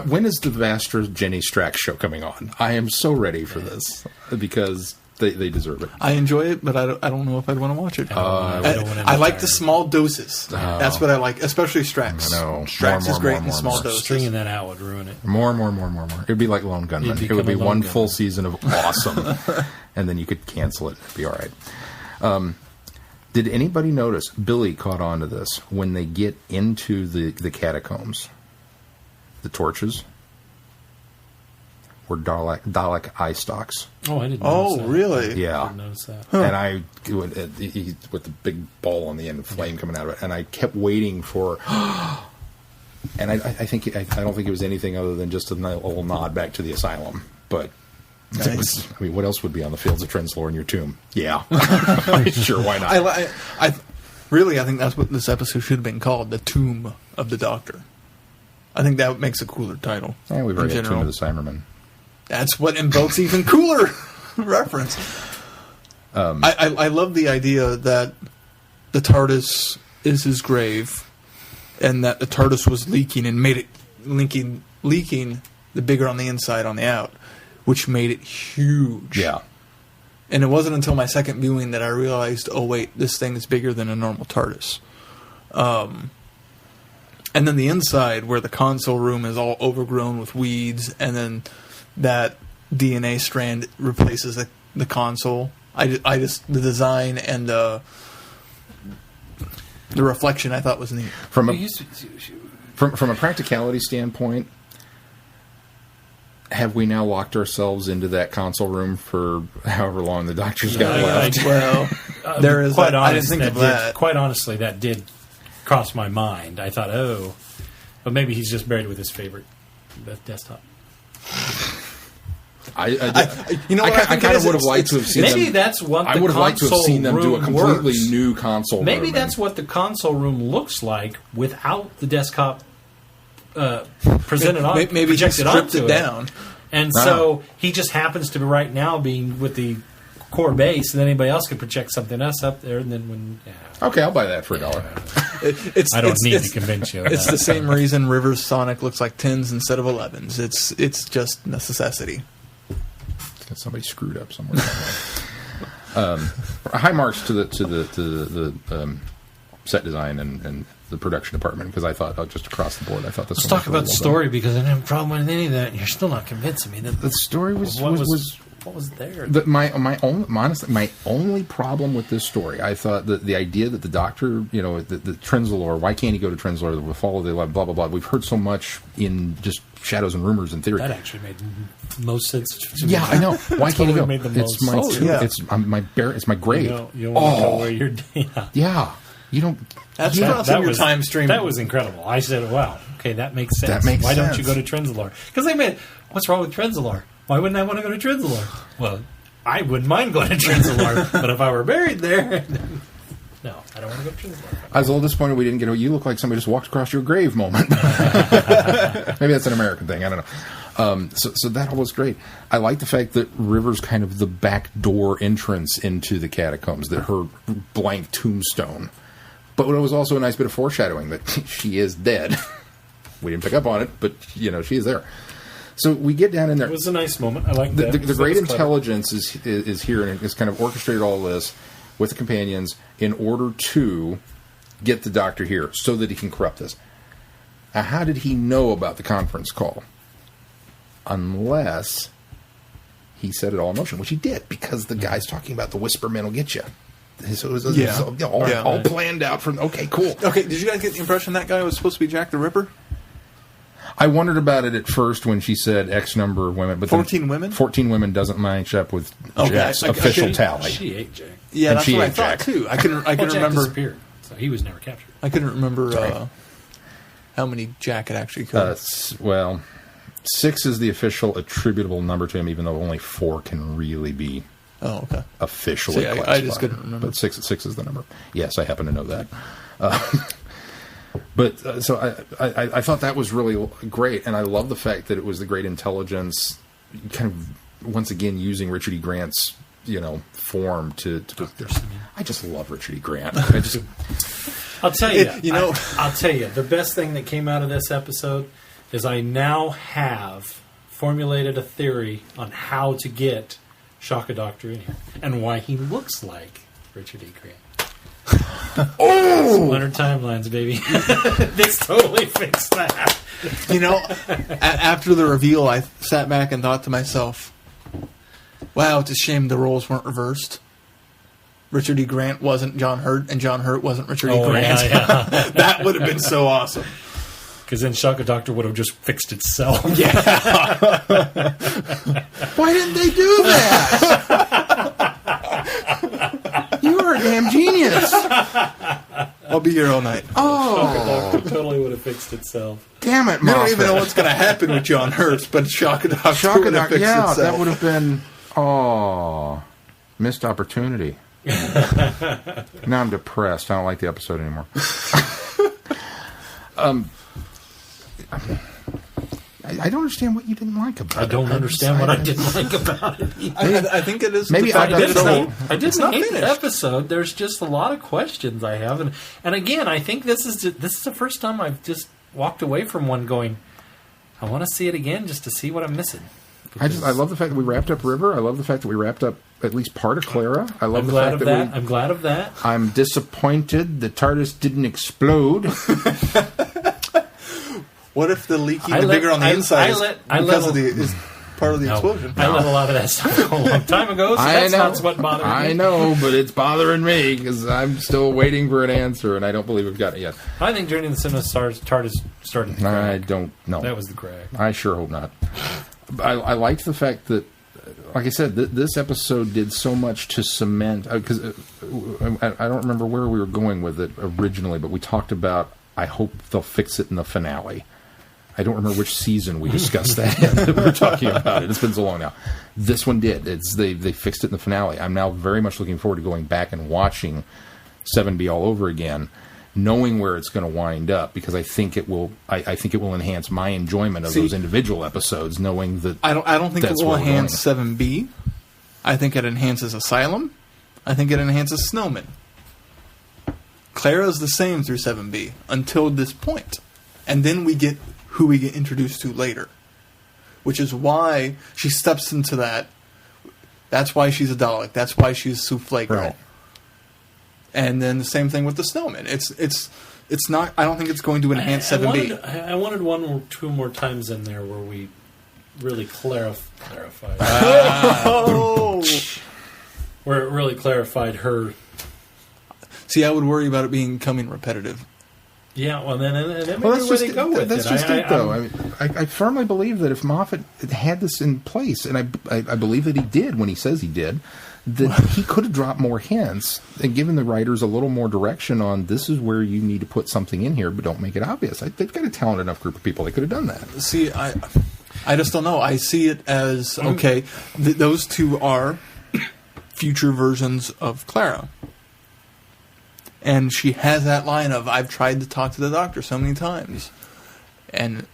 When is the Vastra Jenny Strax show coming on? I am so ready for this because they deserve it. I enjoy it, but I don't know if I'd want to watch it. I like the small doses. That's what I like, especially Strax. I know. Strax is great in small doses. Stringing that out would ruin it. More. It would be like Lone Gunman. It would be one full season of awesome, and then you could cancel it. It'd be all right. Did anybody notice, Billy caught on to this, when they get into the catacombs, the torches were Dalek eye stalks. Oh, I didn't notice that. Really? Yeah. I didn't notice that. And with the big ball on the end of flame coming out of it, and I kept waiting for, and I don't think it was anything other than just a little nod back to the asylum, but nice. It was, what else would be on the fields of Trenzlore in your tomb? Yeah. Sure, why not? I think that's what this episode should have been called, The Tomb of the Doctor. I think that makes a cooler title. Yeah, we've already had Tomb of the Cybermen. That's what invokes even cooler reference. I love the idea that the TARDIS is his grave, and that the TARDIS was leaking and made it leaking the bigger on the inside on the out, which made it huge. Yeah. And it wasn't until my second viewing that I realized, oh wait, this thing is bigger than a normal TARDIS. And then the inside, where the console room is all overgrown with weeds, and then that DNA strand replaces the console. I just the design and the reflection I thought was neat. From a practicality standpoint, have we now locked ourselves into that console room for however long the Doctor's got left? Well, there is. I didn't think of that. Quite honestly, that did cross my mind. I thought, but maybe he's just buried with his favorite desktop. I kind of would have liked to have seen. Maybe them, that's what I would have liked to have seen them do a completely new console. Maybe room that's what the console room looks like without the desktop presented on. Maybe projected he stripped onto it down, and so he just happens to be right now being with the core base, and then anybody else could project something else up there, and then when. Yeah. Okay, I'll buy that for $1. I don't need to convince you. It's the same reason River's Sonic looks like 10s instead of 11s. It's just necessity. Somebody screwed up somewhere. High marks to the set design and the production department, because I thought just across the board, I thought this. Let's talk about the story, because I didn't have a problem with any of that, and you're still not convincing me that the story was what was there. My only problem with this story, I thought that the idea that the Doctor, the Trenzlore, why can't he go to Trenzlore? The follow the blah blah blah. We've heard so much in just shadows and rumors and theory. That actually made most sense to me. Yeah, I know. Why can't he go? It's my tomb. Yeah. It's my grave. You don't want to know where you're. Yeah. You don't. That's crossing your time stream. That was incredible. I said, "Wow, okay, that makes sense." That makes Why sense. don't you go to Trenzlore? Because they made. What's wrong with Trenzlore? Why wouldn't I want to go to Trenzlore? Well, I wouldn't mind going to Trenzlore, but if I were buried there, no. don't want to go to church tomorrow. I was a little disappointed we didn't get a "you look like somebody just walked across your grave" moment. Maybe that's an American thing. I don't know. So that all was great. I like the fact that River's kind of the back door entrance into the catacombs, that her blank tombstone. But it was also a nice bit of foreshadowing that she is dead. We didn't pick up on it, but, she is there. So we get down in there. It was a nice moment. I like that. The great intelligence is here, and it's kind of orchestrated all this with the companions in order to get the Doctor here so that he can corrupt this. Now, how did he know about the conference call? Unless he set it all in motion, which he did, because the guy's talking about the Whisper Men will get you. So it was all planned out from, okay, cool. Okay, did you guys get the impression that guy was supposed to be Jack the Ripper? I wondered about it at first when she said X number of women. But 14 women? 14 women doesn't match up with Jack's official tally. She ate Jack. Yeah, And that's she what I ate thought, Jack. too. I couldn't Jack remember. disappeared, so he was never captured. I couldn't remember how many Jack had actually killed. 6 is the official attributable number to him, even though only 4 can really be officially classified. I just couldn't remember. But 6 is the number. Yes, I happen to know that. So I thought that was really great, and I love the fact that it was the great intelligence, kind of once again using Richard E. Grant's form to. I just love Richard E. Grant. I'll tell you. I'll tell you. The best thing that came out of this episode is I now have formulated a theory on how to get Shaka Doctor in here and why he looks like Richard E. Grant. Splinter timelines, baby. This totally fixed that. After the reveal, I sat back and thought to myself, wow, it's a shame the roles weren't reversed. Richard E. Grant wasn't John Hurt, and John Hurt wasn't Richard E. Grant. Yeah. That would have been so awesome. Because then Shaka Doctor would have just fixed itself. Yeah. Why didn't they do that? You are a damn genius. I'll be here all night. Shaka Doctor totally would have fixed itself. Damn it, We don't even know what's going to happen with John Hurt, but Shaka Doctor would have fixed itself. That would have been missed opportunity. Now I'm depressed. I don't like the episode anymore. I don't understand what you didn't like about it. I don't understand what I didn't like about it either. I think it is. Maybe the fact I that it's didn't- so- I it's didn't not hate the finished. episode. There's just a lot of questions I have, and again, I think this is the first time I've just walked away from one going, I want to see it again just to see what I'm missing. I love the fact that we wrapped up River. I love the fact that we wrapped up at least part of Clara. I love I'm the glad fact of that that. I'm glad of that. I'm disappointed the TARDIS didn't explode. What if the bigger on the inside is part of the explosion? I let a lot of that stuff go a long time ago, so that's not what bothered me. I know, but it's bothering me because I'm still waiting for an answer, and I don't believe we've got it yet. I think Journey to the Cinema TARDIS started to I crack. don't know. That was the crack. I sure hope not. I liked the fact that, like I said, this episode did so much to cement, because I don't remember where we were going with it originally, but we talked about, I hope they'll fix it in the finale. I don't remember which season we discussed that in. We were talking about it. It's been so long now. This one did. They fixed it in the finale. I'm now very much looking forward to going back and watching 7B all over again, knowing where it's going to wind up, because I think it will. I think it will enhance my enjoyment of those individual episodes, knowing that. I don't think it will where we're enhance 7B. I think it enhances Asylum. I think it enhances Snowman. Clara's the same through 7B until this point, and then we get who we get introduced to later, which is why she steps into that. That's why she's a Dalek. That's why she's Souffle Girl. Right. And then the same thing with the Snowman. It's not. I don't think it's going to enhance 7B. I wanted one or two more times in there where we really clarified. Where it really clarified her. See, I would worry about it becoming repetitive. Yeah, well, then maybe Well, where they go with that's it. just it, though. I firmly believe that if Moffat had this in place, and I believe that he did when he says he did, that he could have dropped more hints and given the writers a little more direction on this is where you need to put something in here, but don't make it obvious. They've got a talented enough group of people. They could have done that. See, I just don't know. I see it as, okay, those two are future versions of Clara. And she has that line of, I've tried to talk to the doctor so many times, and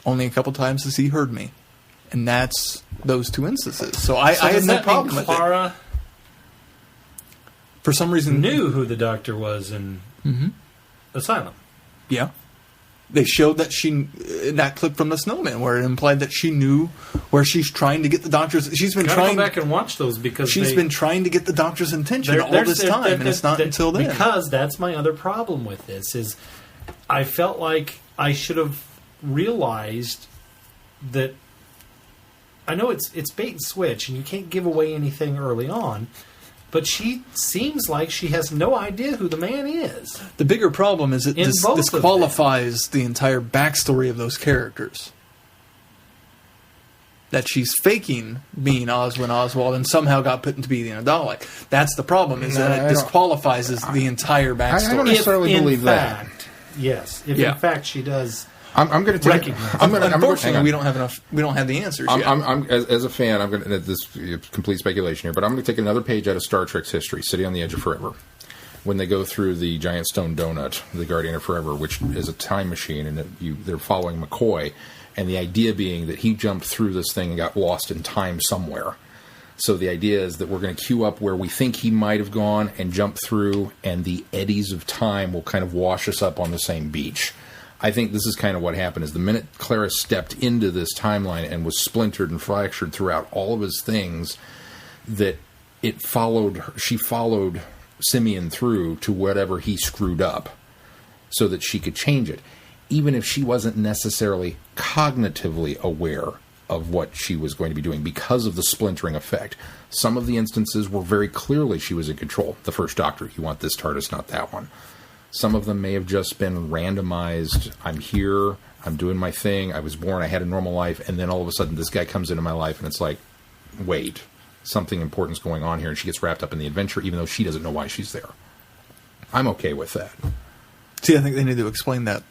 only a couple times has he heard me. And that's those two instances. So I had no problem with Clara it. For some reason... knew who the doctor was in Asylum. Yeah. They showed that that clip from the snowman where it implied that she knew where she's trying to get the doctor's... She's been trying... Go back and watch those because she's been trying to get the doctor's attention all this time, and it's not until then. Because that's my other problem with this, is I felt like I should have realized that... I know it's bait and switch, and you can't give away anything early on, but she seems like she has no idea who the man is. The bigger problem is it disqualifies the entire backstory of those characters. That she's faking being Oswin Oswald and somehow got put into being a Dalek. That's the problem, is that it disqualifies the entire backstory. I don't necessarily believe that. Yes. If in fact she does... I'm going to take. Unfortunately, we don't have enough. We don't have the answers yet. As a fan, I'm going to this complete speculation here, but I'm going to take another page out of Star Trek's history, City on the Edge of Forever, when they go through the giant stone donut, the Guardian of Forever, which is a time machine, and they're following McCoy, and the idea being that he jumped through this thing and got lost in time somewhere. So the idea is that we're going to queue up where we think he might have gone and jump through, and the eddies of time will kind of wash us up on the same beach. I think this is kind of what happened, is the minute Clara stepped into this timeline and was splintered and fractured throughout all of his things, that she followed Simeon through to whatever he screwed up so that she could change it, even if she wasn't necessarily cognitively aware of what she was going to be doing because of the splintering effect. Some of the instances were very clearly she was in control. The first Doctor, you want this TARDIS, not that one. Some of them may have just been randomized. I'm here, I'm doing my thing, I was born, I had a normal life, and then all of a sudden this guy comes into my life and it's like, wait, something important's going on here, and she gets wrapped up in the adventure even though she doesn't know why she's there. I'm okay with that. See, I think they need to explain that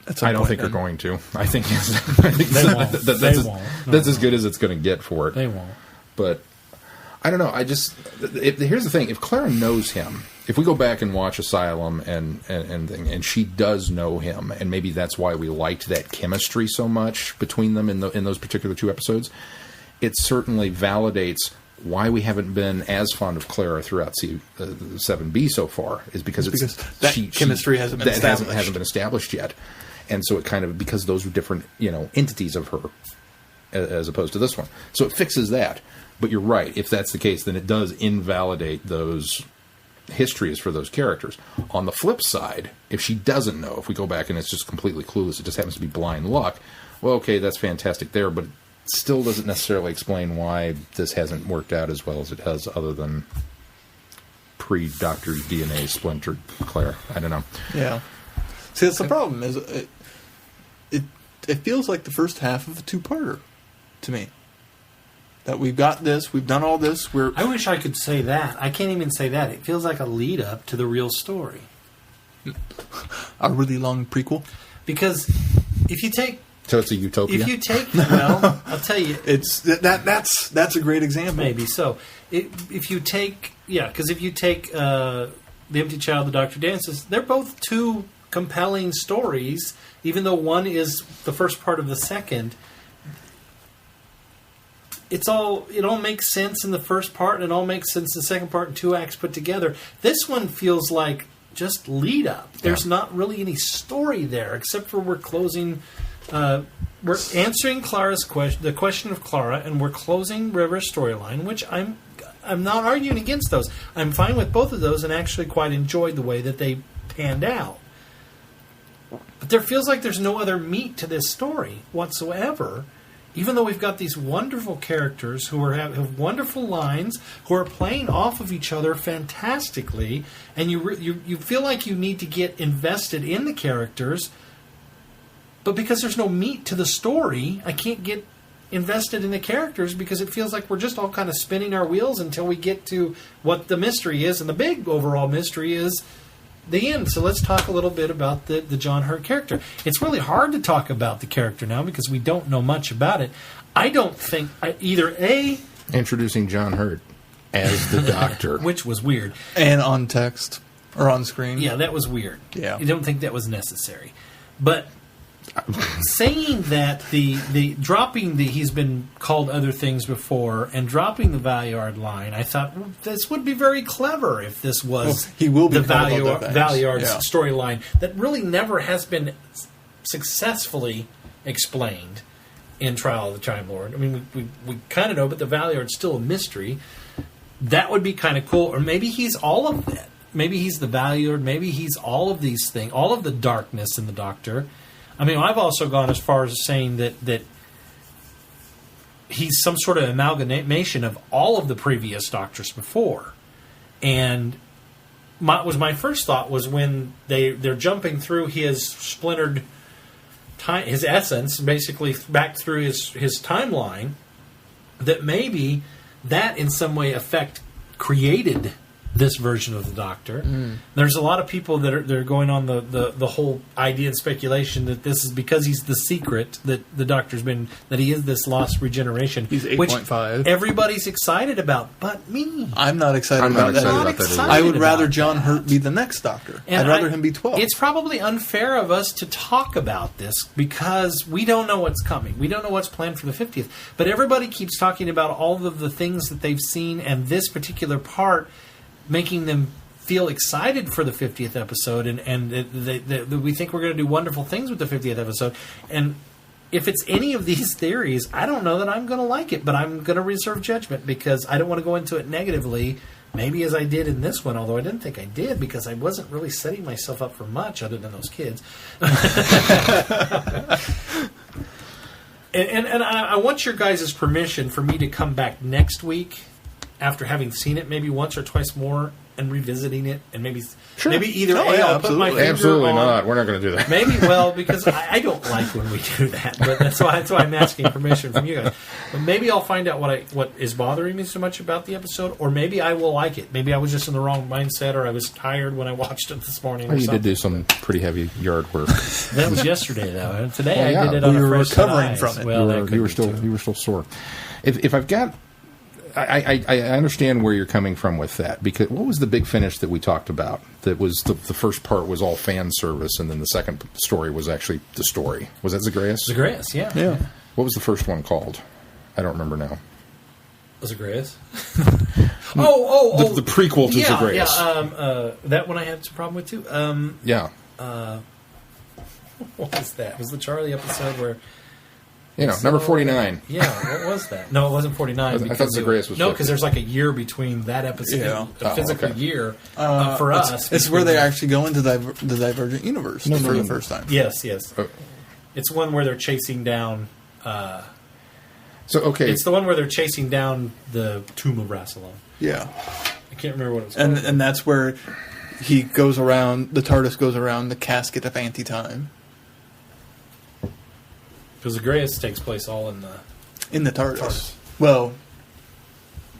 at some point. I don't think they're going to. I think that's as good as it's going to get for it. They won't. But I don't know. Here's the thing. If Clara knows him, if we go back and watch Asylum and she does know him, and maybe that's why we liked that chemistry so much between them in those particular two episodes, it certainly validates why we haven't been as fond of Clara throughout 7B so far, is because chemistry hasn't been established. Hasn't been established yet. And so it kind of, because those are different, entities of her as opposed to this one. So it fixes that. But you're right. If that's the case, then it does invalidate those histories for those characters. On the flip side, if she doesn't know, if we go back and it's just completely clueless, it just happens to be blind luck, well, okay, that's fantastic there, but it still doesn't necessarily explain why this hasn't worked out as well as it has, other than pre-Doctor's DNA splintered Claire. I don't know. Yeah. See, that's the problem. Is it feels like the first half of a two-parter to me. That we've got this, we've done all this. I wish I could say that. I can't even say that. It feels like a lead up to the real story. A really long prequel. Because if you take, so it's a utopia. If you take, well, I'll tell you, it's that's a great example. Maybe so. If you take, because if you take The Empty Child, The Doctor Dances, they're both two compelling stories. Even though one is the first part of the second. It all makes sense in the first part, and it all makes sense in the second part, and two acts put together. This one feels like just lead up. There's not really any story there, except for we're closing. We're answering Clara's question, the question of Clara, and we're closing River's storyline, which I'm not arguing against those. I'm fine with both of those, and actually quite enjoyed the way that they panned out. But there feels like there's no other meat to this story whatsoever. Even though we've got these wonderful characters who have wonderful lines, who are playing off of each other fantastically, and you feel like you need to get invested in the characters, but because there's no meat to the story, I can't get invested in the characters because it feels like we're just all kind of spinning our wheels until we get to what the mystery is, and the big overall mystery is the end. So let's talk a little bit about the John Hurt character. It's really hard to talk about the character now because we don't know much about it. I don't think introducing John Hurt as the Doctor, which was weird, and on text. or on screen. Yeah, that was weird. Yeah. I don't think that was necessary. But saying that the dropping he's been called other things before and dropping the Valyard line, I thought this would be very clever if this was he will be the called other things. Valyard's Yeah. storyline that really never has been successfully explained in Trial of the Time Lord. I mean, we kind of know, but the Valyard's still a mystery. That would be kind of cool. Or maybe he's all of that. Maybe he's the Valyard. Maybe he's all of these things, all of the darkness in the Doctor. I mean, I've also gone as far as saying that he's some sort of amalgamation of all of the previous Doctors before. And my first thought was when they're jumping through his splintered time, his essence, basically back through his timeline, that maybe that in some way created this version of the Doctor. There's a lot of people that are going on the whole idea and speculation that this is because he's the secret that the Doctor's been, that he is this lost regeneration. He's which 8.5. everybody's excited about, but me. I'm not excited I'm not about that. excited either. about that either. I would about rather that. John Hurt be the next Doctor. And I'd rather him be 12. It's probably unfair of us to talk about this because we don't know what's coming. We don't know what's planned for the 50th. But everybody keeps talking about all of the things that they've seen and this particular part making them feel excited for the 50th episode. And we think we're going to do wonderful things with the 50th episode. And if it's any of these theories, I don't know that I'm going to like it. But I'm going to reserve judgment because I don't want to go into it negatively. Maybe as I did in this one, although I didn't think I did because I wasn't really setting myself up for much other than those kids. and I want your guys' permission for me to come back next week after having seen it maybe once or twice more and revisiting it and maybe either Oh, A, yeah, I'll put my finger Absolutely on, not. We're not going to do that. Maybe, because I don't like when we do that, but that's why I'm asking permission from you guys. But maybe I'll find out what is bothering me so much about the episode, or maybe I will like it. Maybe I was just in the wrong mindset, or I was tired when I watched it this morning. Well, or you something. did do some pretty heavy yard work. That was yesterday, though. And today Well, yeah, I did it on you a were fresh set of recovering eyes. from it. Well, that could you were be still too. sore. If I've got, I understand where you're coming from with that, because what was the big finish that we talked about? That was the first part was all fan service, and then the second story was actually the story. Was that Zagreus? Zagreus, yeah. Yeah. What was the first one called? I don't remember now. Zagreus? Oh. The prequel to yeah, Zagreus. Yeah, that one I had some problem with, too. Yeah. What was that? Was the Charlie episode where... Number 49. Yeah, what was that? No, it wasn't 49. I thought because Zagreus was no, 50. because there's like a year between that episode, Yeah. a physical okay. year for us. It's where they actually go into the Divergent Universe for the first time. Yes. Oh. It's one where they're chasing down... So, okay. It's the one where they're chasing down the Tomb of Rassilon. Yeah. I can't remember what it was called. And that's where he goes around, the TARDIS goes around the casket of anti-time. Because Zagreus takes place all in the... In the TARDIS. TARDIS. Well,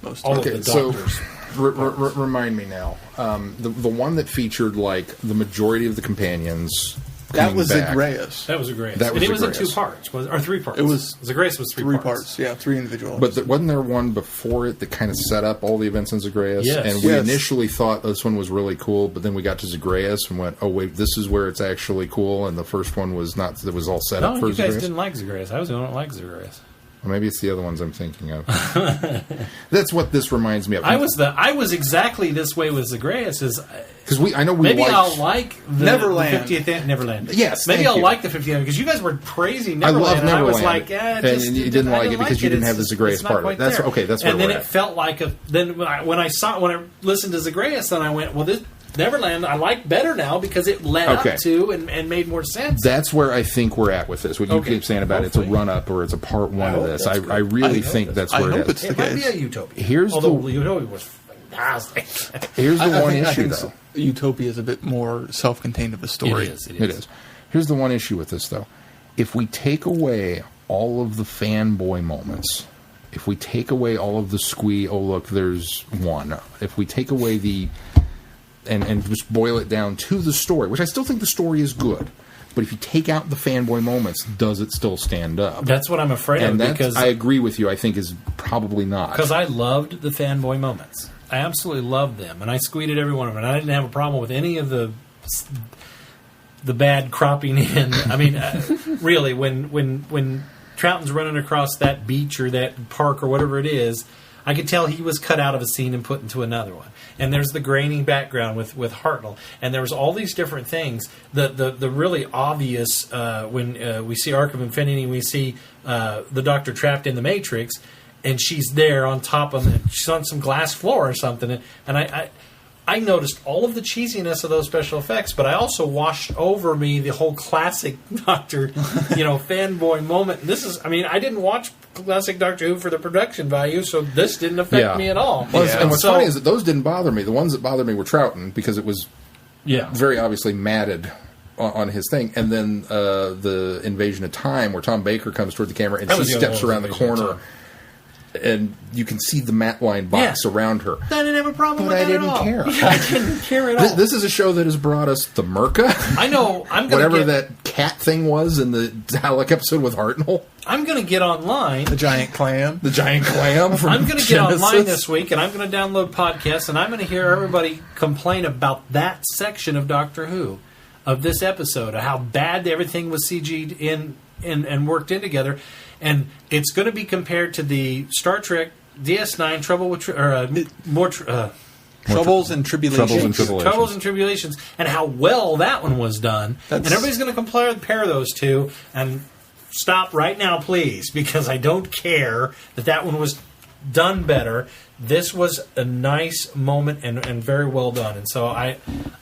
most All of of it. the so Doctors. remind me now. The one that featured like the majority of the companions. That coming was back. Zagreus. That was Zagreus. That was and it was in Zagreus. 2 parts, or 3 parts. It was Zagreus was 3 Three parts. parts. Yeah, 3 individual. But wasn't there one before it that kind of set up all the events in Zagreus? Yes. And we Yes. initially thought this one was really cool, but then we got to Zagreus and went, oh, wait, this is where it's actually cool, and the first one was not, it was all set No, up for you guys Zagreus? didn't like Zagreus. I was the one that liked Zagreus. Or maybe it's the other ones I'm thinking of. That's what this reminds me of. I was exactly this way with Zagreus. Because I know we Maybe liked... I'll like the Neverland. The 50th Neverland. Yes, maybe thank I'll you. like the 50th because you guys were praising I Neverland. love and I was Neverland. like, And just, you didn't like it because you didn't have the It's Zagreus not part of quite it. That's there. okay. That's where and then we're it at. felt like then when I listened to Zagreus, then I went, well, this Neverland I like better now because it led Okay. up to and made more sense. That's where I think we're at with this. What you Okay. keep saying about it's a Hopefully. run-up or it's a part one of hope this. that's I good. really I think hope that's I where hope it is. it's it the might be a case. utopia. Here's Although the- Utopia was fantastic. Here's the one I issue, think though. Utopia is a bit more self-contained of a story. It is. Here's the one issue with this, though. If we take away all of the fanboy moments, if we take away all of the squee, oh, look, there's one. If we take away the... And just boil it down to the story, which I still think the story is good. But if you take out the fanboy moments, does it still stand up? That's what I'm afraid And of that, because I agree with you. I think is probably not. I loved the fanboy moments. absolutely loved them, and I squeeded every one of them. And I didn't have a problem with any of the bad cropping in. I mean, really, when Troughton's running across that beach or that park or whatever it is, I could tell he was cut out of a scene and put into another one. And there's the graining background with Hartnell, and there was all these different things. The really obvious when we see Ark of Infinity, we see the Doctor trapped in the Matrix, and she's there on top of it. She's on some glass floor or something, and I noticed all of the cheesiness of those special effects, but I also washed over me the whole classic Doctor, fanboy moment. And this is, I mean, I didn't watch classic Doctor Who for the production value, so this didn't affect me at all. Well, and what's funny is that those didn't bother me. The ones that bothered me were Troughton, because it was very obviously matted on his thing. And then the Invasion of Time, where Tom Baker comes toward the camera and she steps around the corner. And you can see the matte line box around her. I didn't have a problem with that at all. But I didn't care. Yeah, I didn't care at all. This is a show that has brought us the Merca. I know. Whatever that cat thing was in the Dalek episode with Hartnell. I'm going to get online. The giant clam. The giant clam from I'm going to get online this week, and I'm going to download podcasts, and I'm going to hear everybody complain about that section of Doctor Who, of this episode, of how bad everything was CG'd in and worked in together. And it's going to be compared to the Star Trek DS9 Troubles and Tribulations. Troubles and Tribulations, and how well that one was done. And everybody's going to compare those two. And stop right now, please, because I don't care that one was done better. This was a nice moment and very well done. And so I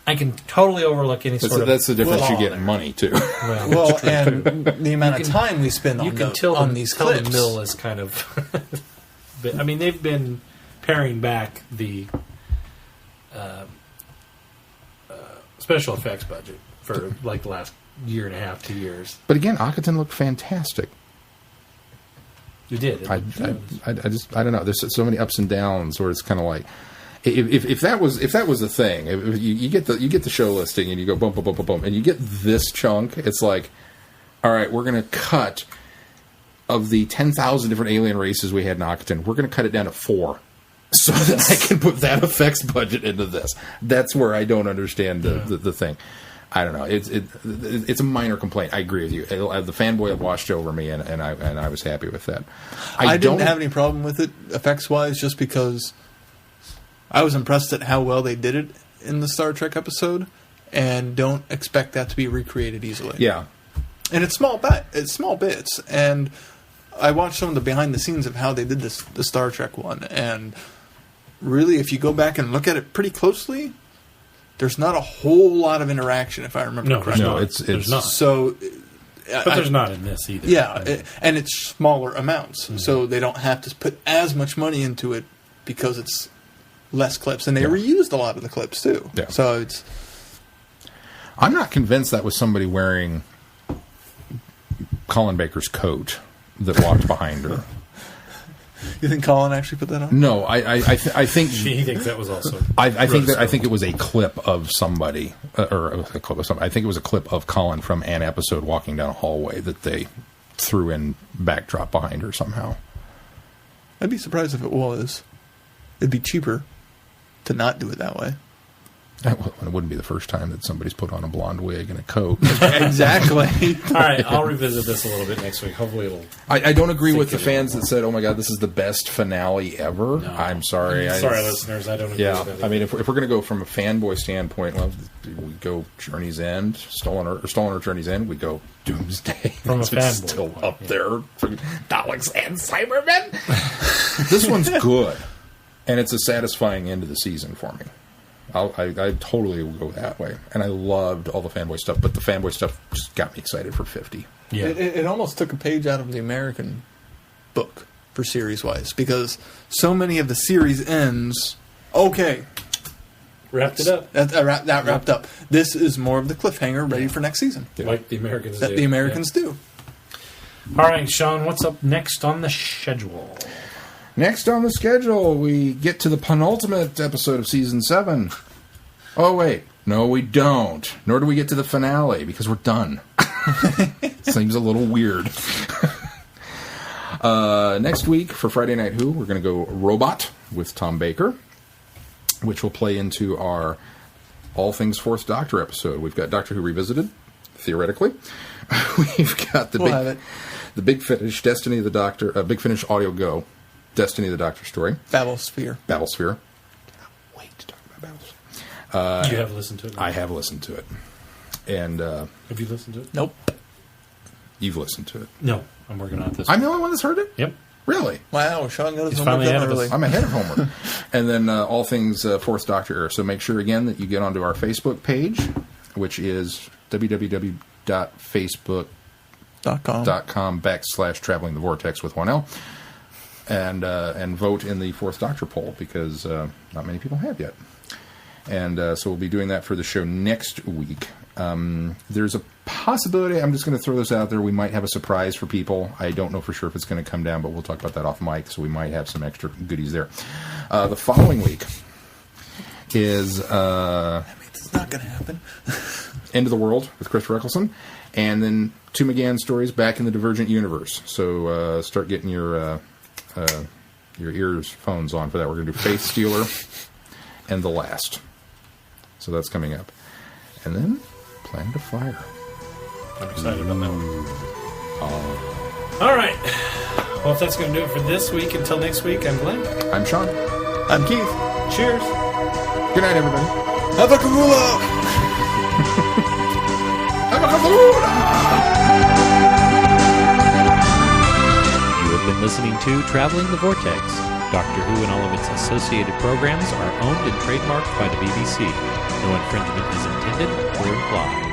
can totally overlook any sort of... That's the difference. You get there. Money, too. Well, and the amount of time we spend on these clips. The mill is kind of... I mean, they've been paring back the special effects budget for like the last year and a half, 2 years. But again, Akaton looked fantastic. You did. I don't know. There's so many ups and downs where it's kind of like, if that was the thing, if you get the show listing and you go boom, boom, boom, boom, boom, and you get this chunk, it's like, all right, we're going to cut of the 10,000 different alien races we had in Akaton, we're going to cut it down to 4. So that I can put that effects budget into this. That's where I don't understand the thing. I don't know. It's a minor complaint. I agree with you. The fanboy washed over me, and I was happy with that. I didn't have any problem with it effects wise, just because I was impressed at how well they did it in the Star Trek episode, and don't expect that to be recreated easily. Yeah, and it's small bits, and I watched some of the behind the scenes of how they did the Star Trek one, and really, if you go back and look at it pretty closely, there's not a whole lot of interaction, if I remember correctly. No, it's not. So, but there's not in this either. Yeah, and it's smaller amounts, so they don't have to put as much money into it because it's less clips, and they reused a lot of the clips too. Yeah. So it's. I'm not convinced that was somebody wearing Colin Baker's coat that walked behind her. You think Colin actually put that on? No, I think he thinks that was also. I think it was a clip of somebody, or a clip of somebody. I think it was a clip of Colin from an episode walking down a hallway that they threw in backdrop behind her somehow. I'd be surprised if it was. It'd be cheaper to not do it that way. It wouldn't be the first time that somebody's put on a blonde wig and a coat. Exactly. All right, I'll revisit this a little bit next week. Hopefully it'll... I don't agree with the fans that said, oh my God, this is the best finale ever. No. I'm sorry. Sorry, listeners, I don't agree with that. I mean, if we're going to go from a fanboy standpoint, well, we go Journey's End, Stolen Earth Journey's End, we go Doomsday. From a fanboy. Still up there. Daleks and Cybermen. This one's good. And it's a satisfying end of the season for me. I totally will go that way. And I loved all the fanboy stuff, but the fanboy stuff just got me excited for 50. Yeah. It almost took a page out of the American book for series-wise, because so many of the series ends, okay. Wrapped it up. That wrapped up. This is more of the cliffhanger ready for next season. Yeah. Like the Americans do. That the Americans do. All right, Sean, what's up next on the schedule? Next on the schedule, we get to the penultimate episode of Season 7. Oh, wait. No, we don't. Nor do we get to the finale, because we're done. Seems a little weird. Next week, for Friday Night Who, we're going to go Robot with Tom Baker. which will play into our All Things Fourth Doctor episode. We've got Doctor Who Revisited, theoretically. We've got the Big Finish, Destiny of the Doctor, Big Finish Audio Go, Destiny of the Doctor story. Battlesphere. Wait to talk about Battlesphere. You have listened to it? I have listened to it. And Have you listened to it? Nope. you've listened to it. No, I'm working on it this I'm the only one that's heard it? Yep. Really? Wow, Sean got his He's homework finally done ahead of us. early. I'm ahead of homework. And then all things Fourth Doctor era. So make sure, again, that you get onto our Facebook page, which is www.facebook.com/Traveling the Vortex with 1L. And vote in the Fourth Doctor poll, because not many people have yet. And so we'll be doing that for the show next week. There's a possibility, I'm just going to throw this out there, we might have a surprise for people. I don't know for sure if it's going to come down, but we'll talk about that off mic, so we might have some extra goodies there. The following week is That means it's not going to happen. End of the World with Christopher Eccleston, and then two McGann stories back in the Divergent universe. So start getting your earphones on for that. We're going to do Faith Stealer and The Last. So that's coming up. And then Planet of Fire. I'm excited about that one. All right. Well, if that's going to do it for this week, until next week, I'm Glenn. I'm Sean. I'm Keith. Cheers. Good night, everybody. Have a Kavula! Have a Kavula! You have been listening to Traveling the Vortex. Doctor Who and all of its associated programs are owned and trademarked by the BBC. No infringement is intended or implied.